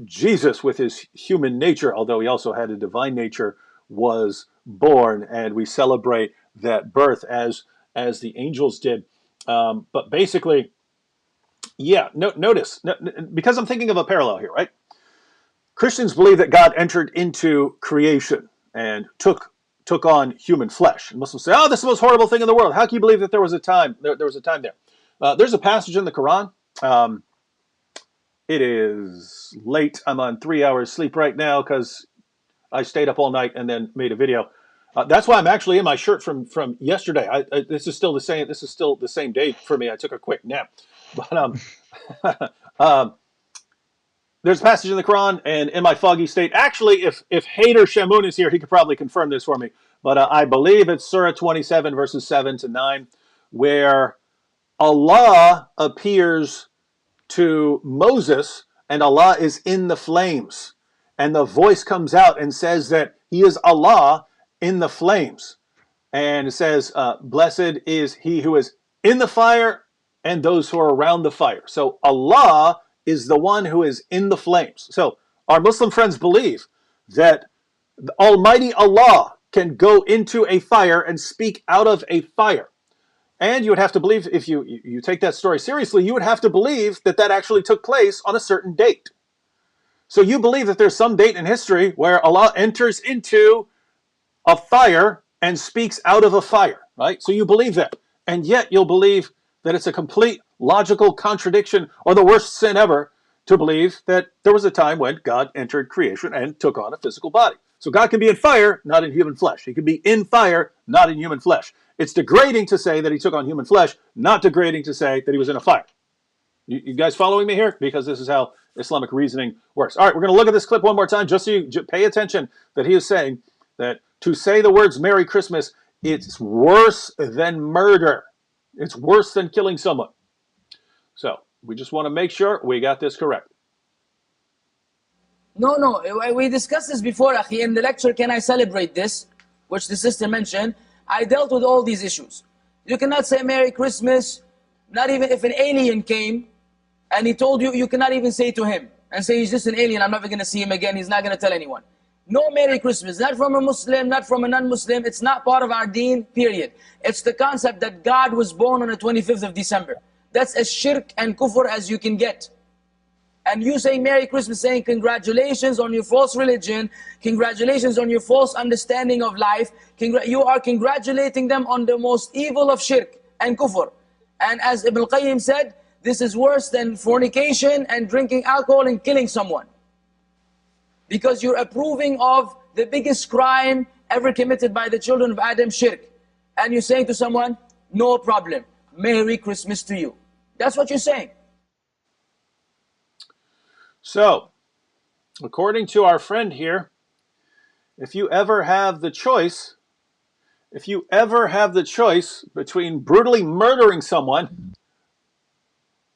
Jesus, with his human nature, although he also had a divine nature, was born, and we celebrate that birth as the angels did. But basically, yeah, notice, because I'm thinking of a parallel here, right? Christians believe that God entered into creation and took on human flesh. And Muslims say, oh, this is the most horrible thing in the world. How can you believe that there was a time there? There was a time there. There's a passage in the Quran. It is late. I'm on 3 hours sleep right now because I stayed up all night and then made a video. That's why I'm actually in my shirt from yesterday. This is still the same. This is still the same day for me. I took a quick nap, but there's a passage in the Quran, and in my foggy state, actually, if Hader Shamoun is here, he could probably confirm this for me. But I believe it's Surah 27, verses 7 to 9, where Allah appears to Moses, and Allah is in the flames. And the voice comes out and says that he is Allah in the flames. And it says, blessed is he who is in the fire and those who are around the fire. So Allah is the one who is in the flames. So our Muslim friends believe that the Almighty Allah can go into a fire and speak out of a fire. And you would have to believe, if you take that story seriously, you would have to believe that actually took place on a certain date. So you believe that there's some date in history where Allah enters into a fire and speaks out of a fire, right? So you believe that. And yet you'll believe that it's a complete logical contradiction, or the worst sin ever, to believe that there was a time when God entered creation and took on a physical body. So God can be in fire, not in human flesh. He can be in fire, not in human flesh. It's degrading to say that he took on human flesh, not degrading to say that he was in a fire. You guys following me here? Because this is how Islamic reasoning works. All right, we're going to look at this clip one more time, just so you pay attention that he is saying that to say the words Merry Christmas, it's worse than murder. It's worse than killing someone. So we just want to make sure we got this correct. No, we discussed this before, Akhi. In the lecture, Can I Celebrate This, which the sister mentioned, I dealt with all these issues. You cannot say Merry Christmas, not even if an alien came and he told you, you cannot even say to him and say he's just an alien, I'm never going to see him again, he's not going to tell anyone. No Merry Christmas, not from a Muslim, not from a non-Muslim. It's not part of our deen, period. It's the concept that God was born on the 25th of December. That's as shirk and kufr as you can get. And you saying Merry Christmas, saying congratulations on your false religion, congratulations on your false understanding of life, you are congratulating them on the most evil of shirk and kufr. And as Ibn al-Qayyim said, this is worse than fornication and drinking alcohol and killing someone. Because you're approving of the biggest crime ever committed by the children of Adam, shirk. And you're saying to someone, no problem, Merry Christmas to you. That's what you're saying. So, according to our friend here, if you ever have the choice between brutally murdering someone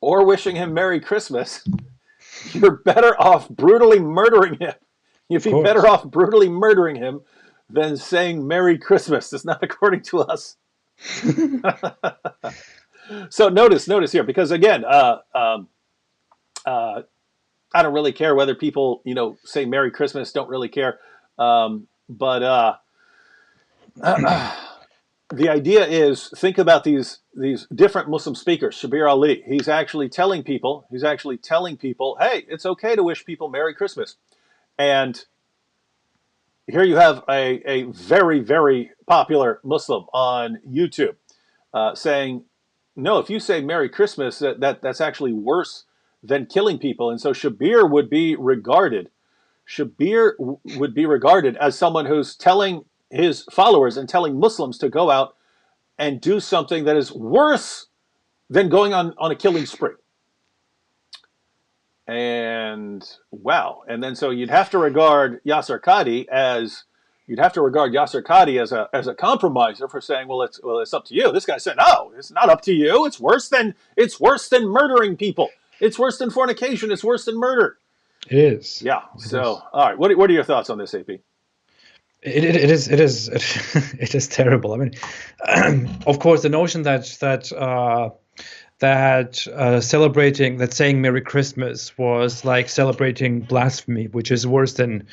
or wishing him Merry Christmas, you're better off brutally murdering him. You'd be better off brutally murdering him than saying Merry Christmas. It's not according to us. So notice here, because again, I don't really care whether people, say Merry Christmas, don't really care. But the idea is, think about these different Muslim speakers. Shabir Ali, he's actually telling people, hey, it's okay to wish people Merry Christmas. And here you have a very, very popular Muslim on YouTube saying, no, if you say Merry Christmas, that's actually worse than killing people. And so Shabir would be regarded as someone who's telling his followers and telling Muslims to go out and do something that is worse than going on a killing spree. And wow. And then so you'd have to regard Yasser Qadhi as a compromiser for saying, well, it's up to you. This guy said, no, it's not up to you. It's worse than murdering people. It's worse than fornication. It's worse than murder. It is. Yeah. So, all right. What are your thoughts on this, AP? It is terrible. I mean, of course, the notion that celebrating, that saying Merry Christmas was like celebrating blasphemy, which is worse than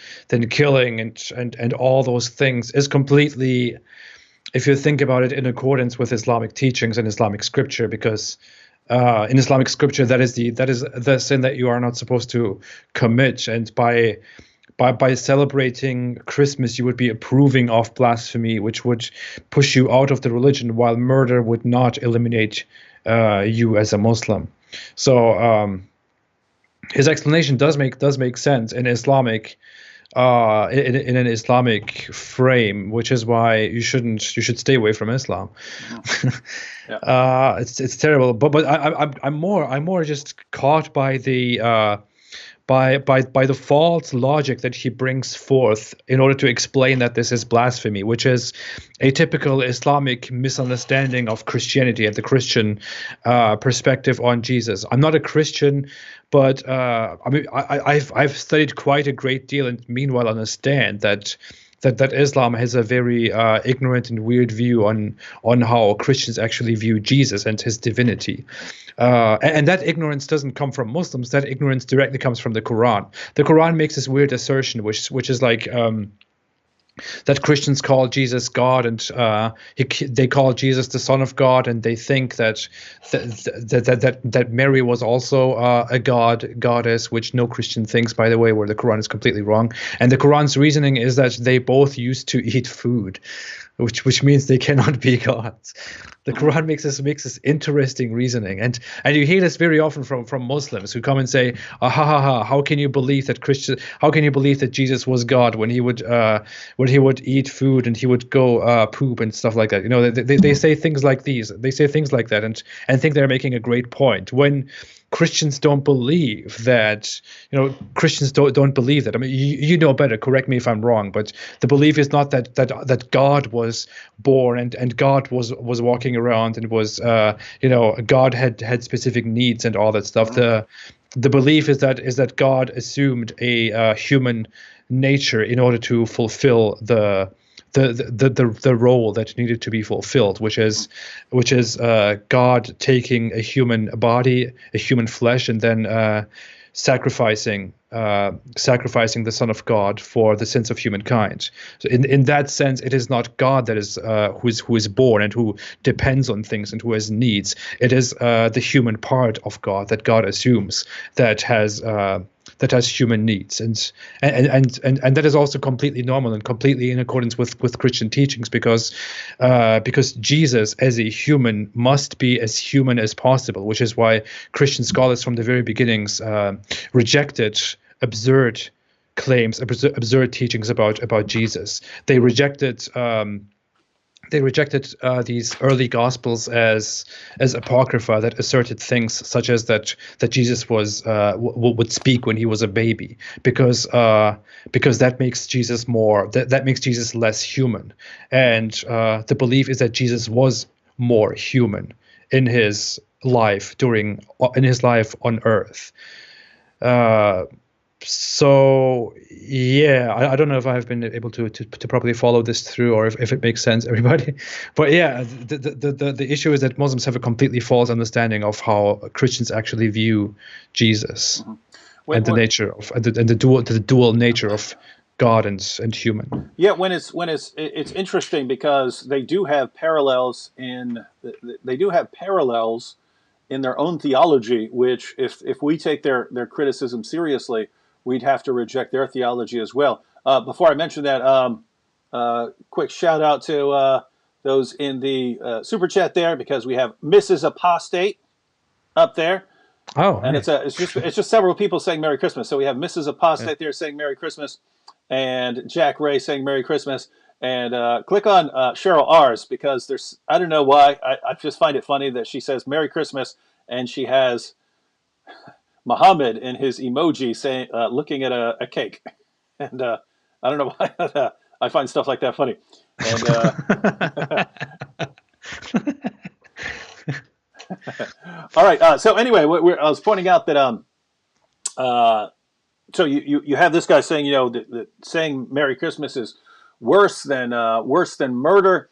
killing and all those things, is completely, if you think about it, in accordance with Islamic teachings and Islamic scripture, because in Islamic scripture that is the sin that you are not supposed to commit, and by celebrating Christmas, you would be approving of blasphemy, which would push you out of the religion, while murder would not eliminate you as a Muslim. So his explanation does make sense in Islamic in an Islamic frame, which is why you should stay away from Islam. Yeah. It's terrible, but I'm more just caught by the by the false logic that he brings forth in order to explain that this is blasphemy, which is a typical Islamic misunderstanding of Christianity and the Christian perspective on Jesus. I'm not a Christian, but I mean, I've studied quite a great deal, and meanwhile understand that Islam has a very ignorant and weird view on how Christians actually view Jesus and his divinity. And that ignorance doesn't come from Muslims. That ignorance directly comes from the Quran. The Quran makes this weird assertion, which is like that Christians call Jesus God, and they call Jesus the Son of God, and they think that Mary was also a goddess, which no Christian thinks, by the way, where the Quran is completely wrong. And the Quran's reasoning is that they both used to eat food, which means they cannot be gods. The Quran makes this interesting reasoning, and you hear this very often from Muslims who come and say, how can you believe that Jesus was God when he would eat food and he would go poop and stuff like that? You know, they say things like these. They say things like that and think they're making a great point, when Christians don't believe that. Christians don't believe that. I mean, you know better. Correct me if I'm wrong, but the belief is not that God was born and God was walking around and was God had specific needs and all that stuff. The belief is that God assumed a human nature in order to fulfill the role that needed to be fulfilled, which is God taking a human body, a human flesh, and then sacrificing the Son of God for the sins of humankind. So in that sense, it is not God that is who is born and who depends on things and who has needs. It is the human part of God that God assumes that has human needs, and that is also completely normal and completely in accordance with Christian teachings, because Jesus as a human must be as human as possible, which is why Christian scholars from the very beginnings rejected absurd claims, absurd teachings about Jesus. They rejected these early gospels as apocrypha that asserted things such as that Jesus would speak when he was a baby, because that makes Jesus that makes Jesus less human, and the belief is that Jesus was more human in his life on earth. So yeah, I don't know if I've been able to properly follow this through, or if it makes sense, everybody. But yeah, the issue is that Muslims have a completely false understanding of how Christians actually view Jesus, and the nature of and the dual nature of God and human. Yeah, when it's interesting because they do have parallels in their own theology, which if we take their criticism seriously, we'd have to reject their theology as well. Before I mention that, quick shout out to those in the super chat there, because we have Mrs. Apostate up there. Oh, and nice. it's just several people saying Merry Christmas. So we have Mrs. Apostate there saying Merry Christmas, and Jack Ray saying Merry Christmas. And click on Cheryl R's, because there's, I don't know why, I just find it funny that she says Merry Christmas and she has Muhammad in his emoji saying looking at a cake, and I don't know why I find stuff like that funny. And all right. So anyway, I was pointing out that so you have this guy saying, that saying Merry Christmas is worse than murder.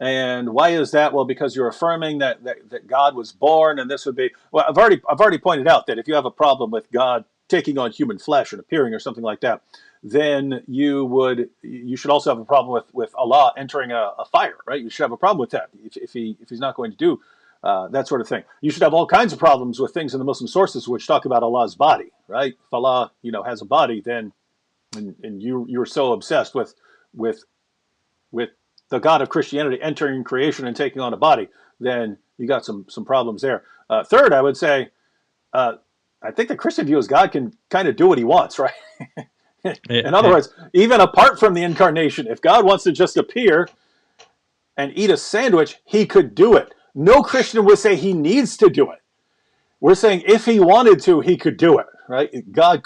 And why is that? Well, because you're affirming that God was born, and this would be, well, I've already pointed out that if you have a problem with God taking on human flesh and appearing or something like that, then you should also have a problem with Allah entering a fire, right? You should have a problem with that if he's not going to do that sort of thing. You should have all kinds of problems with things in the Muslim sources which talk about Allah's body, right? If Allah, has a body, then and you're so obsessed with the God of Christianity entering creation and taking on a body, then you got some problems there. Third, I would say, I think the Christian view is God can kind of do what he wants, right? In other words, even apart from the incarnation, if God wants to just appear and eat a sandwich, he could do it. No Christian would say he needs to do it. We're saying if he wanted to, he could do it, right? God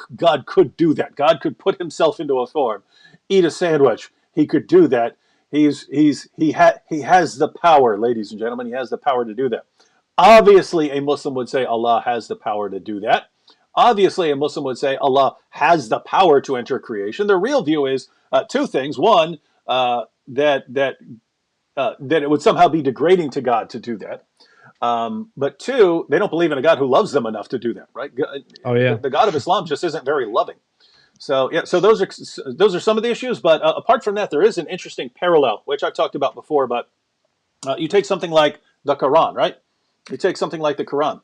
could do that. God could put himself into a form, eat a sandwich. He could do that. He has the power, ladies and gentlemen. He has the power to do that. Obviously, a Muslim would say Allah has the power to do that. Obviously, a Muslim would say Allah has the power to enter creation. The real view is two things. One, that it would somehow be degrading to God to do that. But two, they don't believe in a God who loves them enough to do that, right? Oh yeah. The God of Islam just isn't very loving. So yeah, so those are some of the issues. But apart from that, there is an interesting parallel, which I've talked about before. But you take something like the Quran, right? You take something like the Quran.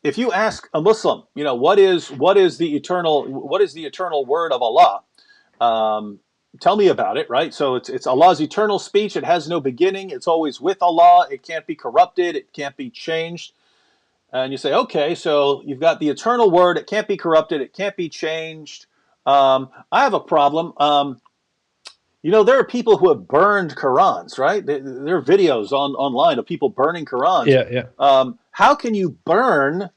If you ask a Muslim, what is the eternal word of Allah? Tell me about it, right? So it's Allah's eternal speech. It has no beginning. It's always with Allah. It can't be corrupted. It can't be changed. And you say, okay, so you've got the eternal word. It can't be corrupted. It can't be changed. I have a problem. There are people who have burned Qurans, right? There are videos online of people burning Qurans. Yeah. How can you burn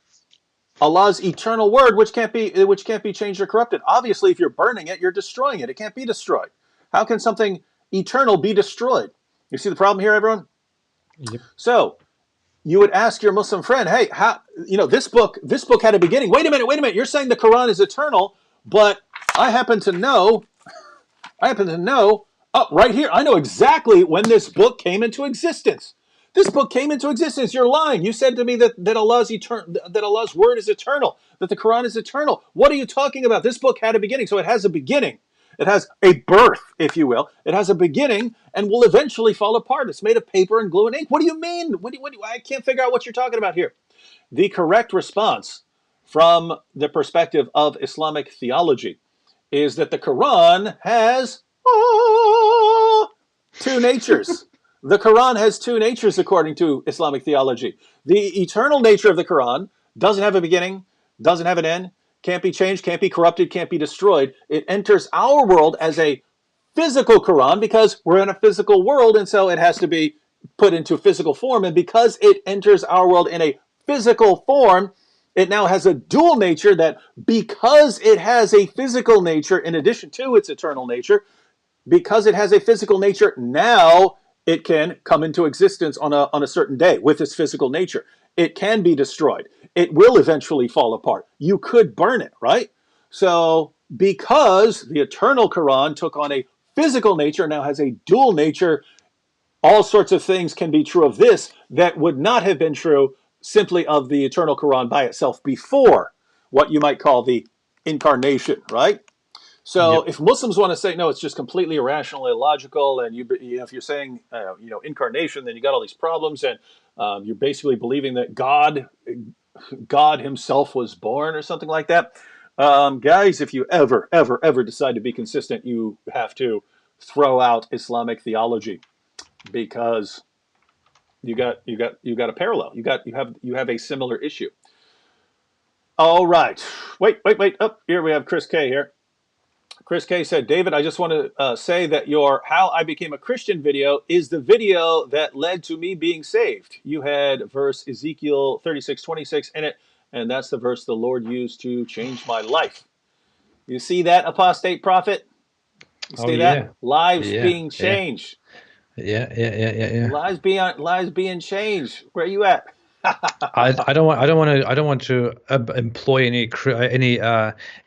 Allah's eternal word, which can't be changed or corrupted? Obviously, if you're burning it, you're destroying it. It can't be destroyed. How can something eternal be destroyed? You see the problem here, everyone? Yep. So you would ask your Muslim friend, hey, how, this book had a beginning. Wait a minute. You're saying the Quran is eternal, but I happen to know, right here, I know exactly when this book came into existence. This book came into existence. You're lying. You said to me that Allah's word is eternal, that the Quran is eternal. What are you talking about? This book had a beginning, so it has a beginning. It has a birth, if you will. It has a beginning and will eventually fall apart. It's made of paper and glue and ink. What do you mean? I can't figure out what you're talking about here. The correct response from the perspective of Islamic theology is that the Quran has two natures. The Quran has two natures according to Islamic theology. The eternal nature of the Quran doesn't have a beginning, doesn't have an end, can't be changed, can't be corrupted, can't be destroyed. It enters our world as a physical Quran because we're in a physical world, and so it has to be put into physical form. And because it enters our world in a physical form, it now has a dual nature that because it has a physical nature in addition to its eternal nature, because it has a physical nature, now it can come into existence on a certain day with its physical nature. It can be destroyed. It will eventually fall apart. You could burn it, right? So because the eternal Quran took on a physical nature, now has a dual nature, all sorts of things can be true of this that would not have been true simply of the eternal Quran by itself before what you might call the incarnation, right? So if Muslims want to say, no, it's just completely irrational, illogical, and if you're saying, incarnation, then you got all these problems, and you're basically believing that God himself was born or something like that. Guys, if you ever decide to be consistent, you have to throw out Islamic theology, because you got a parallel. You have a similar issue. All right. Wait. Oh, here we have Chris K here. Chris K said, David, I just want to say that your How I Became a Christian video is the video that led to me being saved. You had verse Ezekiel 36:26 in it, and that's the verse the Lord used to change my life. You see that, apostate prophet? You see that? Lives being changed. Yeah. Lives being changed. Where are you at? I don't want to employ any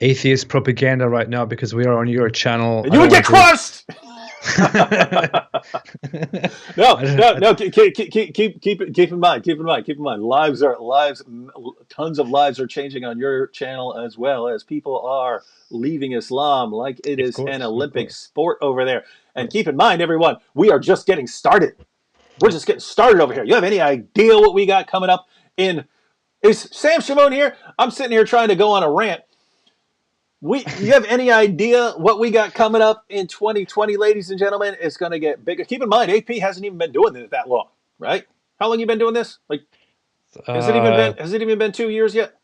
atheist propaganda right now, because we are on your channel. And you would get crushed. No. Keep in mind. Lives. Tons of lives are changing on your channel, as well as people are leaving Islam like it is an Olympic sport over there. And keep in mind, everyone, we are just getting started. We're just getting started over here. You have any idea what we got coming up in? Is Sam Shimon here? I'm sitting here trying to go on a rant. You have any idea what we got coming up in 2020, ladies and gentlemen? It's going to get bigger. Keep in mind, AP hasn't even been doing it that long, right? How long you been doing this? Like, has it even been 2 years yet?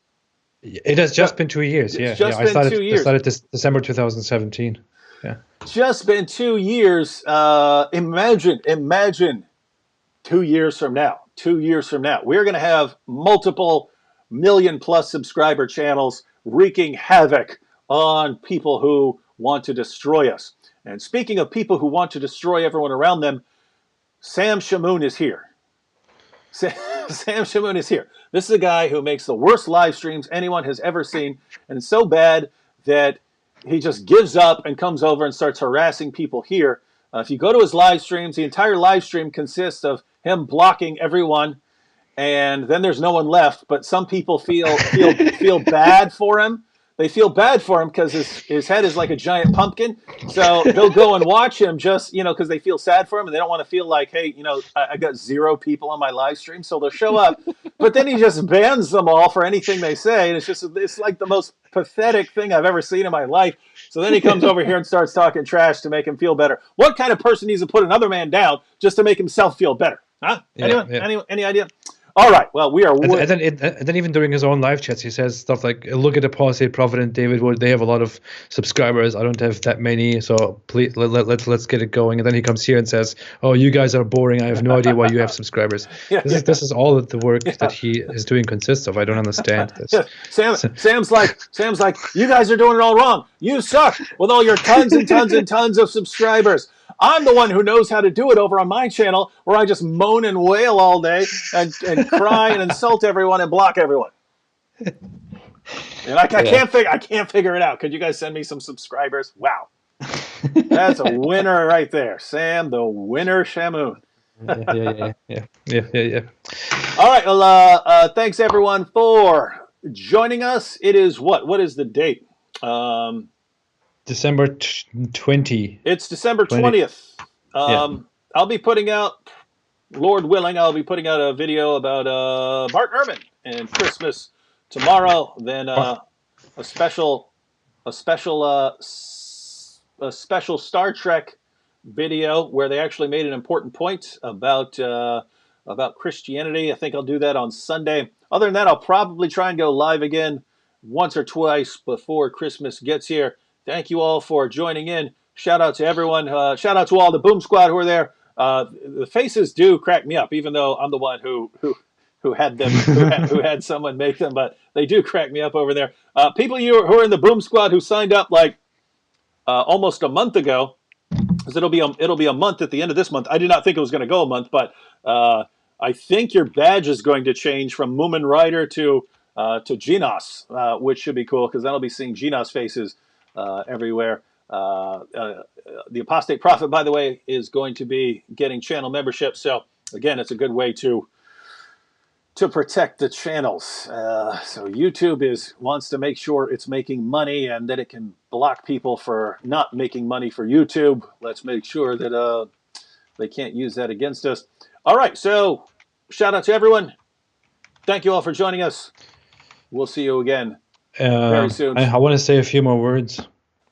It has just been 2 years. It's just been 2 years. I started this December 2017. Yeah. Just been 2 years. Imagine 2 years from now. 2 years from now, we're going to have multiple million-plus subscriber channels wreaking havoc on people who want to destroy us. And speaking of people who want to destroy everyone around them, Sam Shamoon is here. Sam Shamoon is here. This is a guy who makes the worst live streams anyone has ever seen, and it's so bad that he just gives up and comes over and starts harassing people here. If you go to his live streams, the entire live stream consists of him blocking everyone, and then there's no one left. But some people feel bad for him. They feel bad for him because his head is like a giant pumpkin. So they'll go and watch him just, because they feel sad for him, and they don't want to feel like, hey, I got 0 people on my live stream, so they'll show up. But then he just bans them all for anything they say, and it's like the most pathetic thing I've ever seen in my life. So then he comes over here and starts talking trash to make him feel better. What kind of person needs to put another man down just to make himself feel better? Huh? Anyone? Any idea? All right. Well, we are. And then even during his own live chats, he says stuff like, "Look at Apostate, Prophet, and David. Well, they have a lot of subscribers. I don't have that many. So please, let's get it going." And then he comes here and says, "Oh, you guys are boring. I have no idea why you have subscribers." This is all that the work that he is doing consists of. I don't understand this. Yeah. Sam's like, you guys are doing it all wrong. You suck with all your tons and tons and tons of subscribers. I'm the one who knows how to do it over on my channel, where I just moan and wail all day and cry and insult everyone and block everyone. And I can't figure it out. Could you guys send me some subscribers? Wow. That's a winner right there. Sam, the winner Shamoon. Yeah. All right. Well, thanks everyone for joining us. It is what is the date? December 20. It's December 20th. I'll be putting out, Lord willing, a video about Bart Ehrman and Christmas tomorrow. Then a special Star Trek video where they actually made an important point about Christianity. I think I'll do that on Sunday. Other than that, I'll probably try and go live again once or twice before Christmas gets here. Thank you all for joining in. Shout out to everyone. Shout out to all the Boom Squad who are there. The faces do crack me up, even though I'm the one who had them, who had someone make them. But they do crack me up over there. People who are in the Boom Squad who signed up like almost a month ago, because it'll be a month at the end of this month. I did not think it was going to go a month, but I think your badge is going to change from Moomin Rider to to Genos, which should be cool because then I'll be seeing Genos faces everywhere. The Apostate Prophet, by the way, is going to be getting channel membership. So again, it's a good way to protect the channels. So YouTube wants to make sure it's making money and that it can block people for not making money for YouTube. Let's make sure that they can't use that against us. All right, so shout out to everyone. Thank you all for joining us. We'll see you again very soon. I want to say a few more words.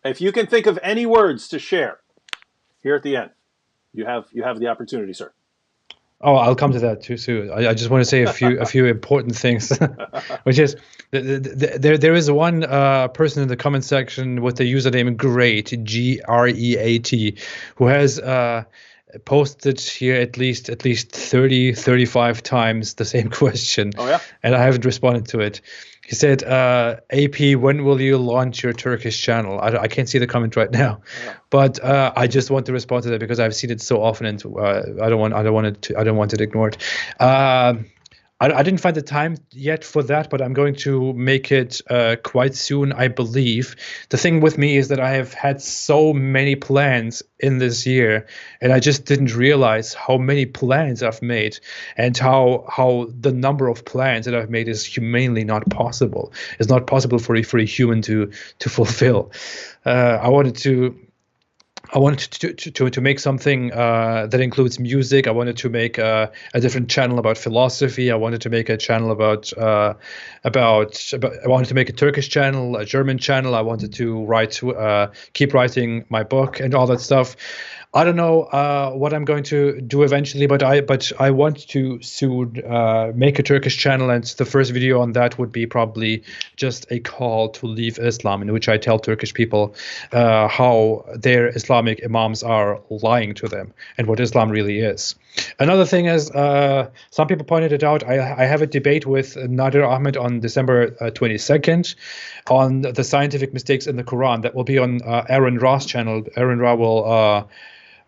If you can think of any words to share here at the end, you have the opportunity, sir. Oh, I'll come to that too soon. I just want to say a few important things, which is there is one person in the comment section with the username Great, Great, who has posted here at least 30, 35 times the same question. Oh yeah, and I haven't responded to it. He said, AP, when will you launch your Turkish channel? I can't see the comment right now, but I just want to respond to that because I've seen it so often, and I don't want it ignored. I didn't find the time yet for that, but I'm going to make it quite soon, I believe. The thing with me is that I have had so many plans in this year, and I just didn't realize how many plans I've made and how the number of plans that I've made is humanly not possible. It's not possible for a human to fulfill. I wanted to make something that includes music. I wanted to make a different channel about philosophy. I wanted to make a channel about I wanted to make a Turkish channel, a German channel. I wanted to keep writing my book and all that stuff. I don't know what I'm going to do eventually, but I want to soon make a Turkish channel, and the first video on that would be probably just a call to leave Islam, in which I tell Turkish people how their Islamic imams are lying to them and what Islam really is. Another thing is, some people pointed it out, I have a debate with Nader Ahmed on December 22nd on the scientific mistakes in the Quran. That will be on Aaron Ra's channel. Aaron Ra will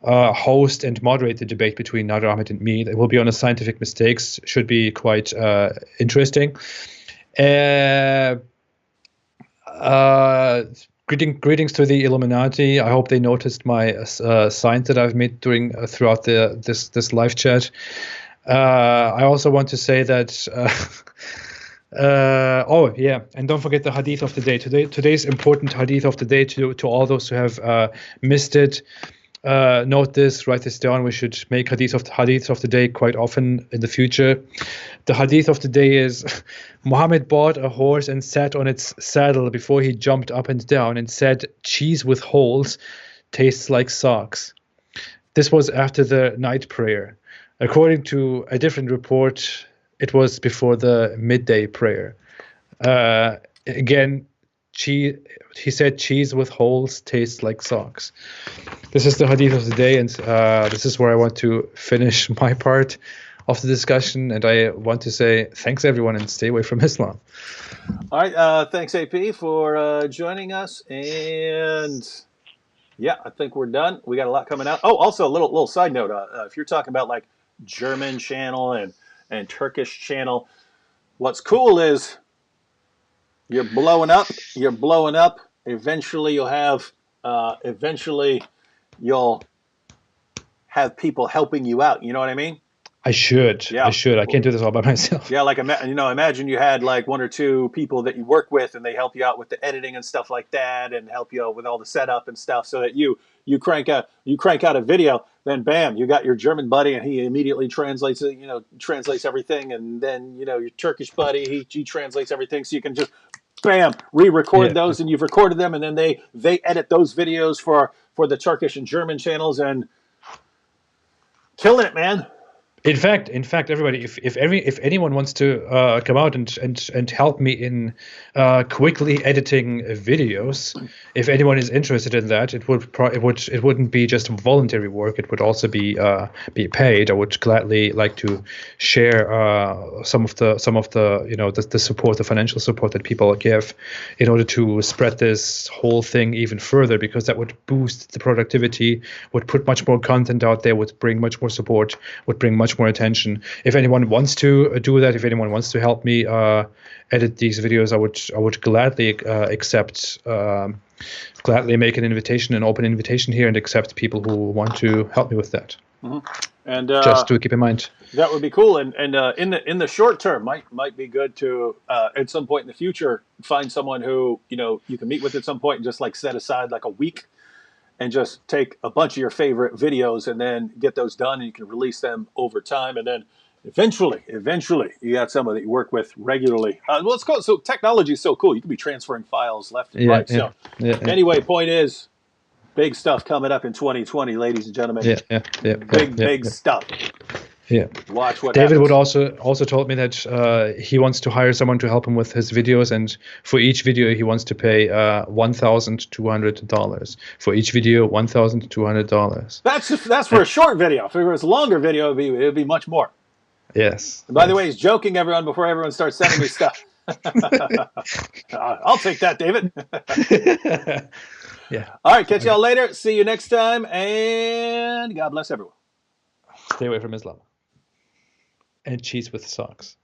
host and moderate the debate between Nader Ahmed and me. It will be on the scientific mistakes. Should be quite interesting. Greetings to the Illuminati. I hope they noticed my signs that I've made throughout this live chat. I also want to say that. Oh yeah, and don't forget the hadith of the day. Today's important hadith of the day to all those who have missed it. Note this, write this down. We should make hadiths of the day quite often in the future. The hadith of the day is: Muhammad bought a horse and sat on its saddle before he jumped up and down and said, "Cheese with holes tastes like socks." This was after the night prayer. According to a different report, it was before the midday prayer. Again, he said, "Cheese with holes tastes like socks." This is the hadith of the day, and this is where I want to finish my part of the discussion. And I want to say thanks, everyone, and stay away from Islam. All right, thanks, AP, for joining us. And yeah, I think we're done. We got a lot coming out. Oh, also a little side note. If you're talking about like German channel and Turkish channel, what's cool is you're blowing up. Eventually you'll have people helping you out. You know what I mean? I should. Yeah. I can't do this all by myself. Yeah, like imagine you had like one or two people that you work with, and they help you out with the editing and stuff like that, and help you out with all the setup and stuff, so that you crank out a video. Then bam, you got your German buddy, and he immediately translates it. Translates everything, and then your Turkish buddy, he translates everything, so you can just bam re-record those, and you've recorded them, and then they edit those videos for the Turkish and German channels, and killing it, man. In fact, everybody, if anyone wants to come out and help me in quickly editing videos, if anyone is interested in that, it wouldn't be just voluntary work. It would also be paid. I would gladly like to share some of the the support, the financial support that people give, in order to spread this whole thing even further, because that would boost the productivity, would put much more content out there, would bring much more support, would bring much much more attention. If anyone wants to do that, if anyone wants to help me edit these videos, I would gladly gladly make an open invitation here and accept people who want to help me with that. And just to keep in mind. That would be cool. And in the short term, might be good to at some point in the future find someone who you can meet with at some point and just like set aside like a week and just take a bunch of your favorite videos and then get those done, and you can release them over time, and then eventually you got someone that you work with regularly. Well, it's called, so technology is so cool. You can be transferring files left and right. So anyway, point is, big stuff coming up in 2020, ladies and gentlemen. Big stuff. Yeah. Watch what David happens. would also told me that he wants to hire someone to help him with his videos, and for each video he wants to pay $1,200. For each video, $1,200. That's for a short video. If it was a longer video, it'd be much more. Yes. And by the way, he's joking, everyone, before everyone starts sending me stuff. I'll take that, David. Yeah. All right, catch y'all later. See you next time, and God bless everyone. Stay away from Islam. And cheese with socks.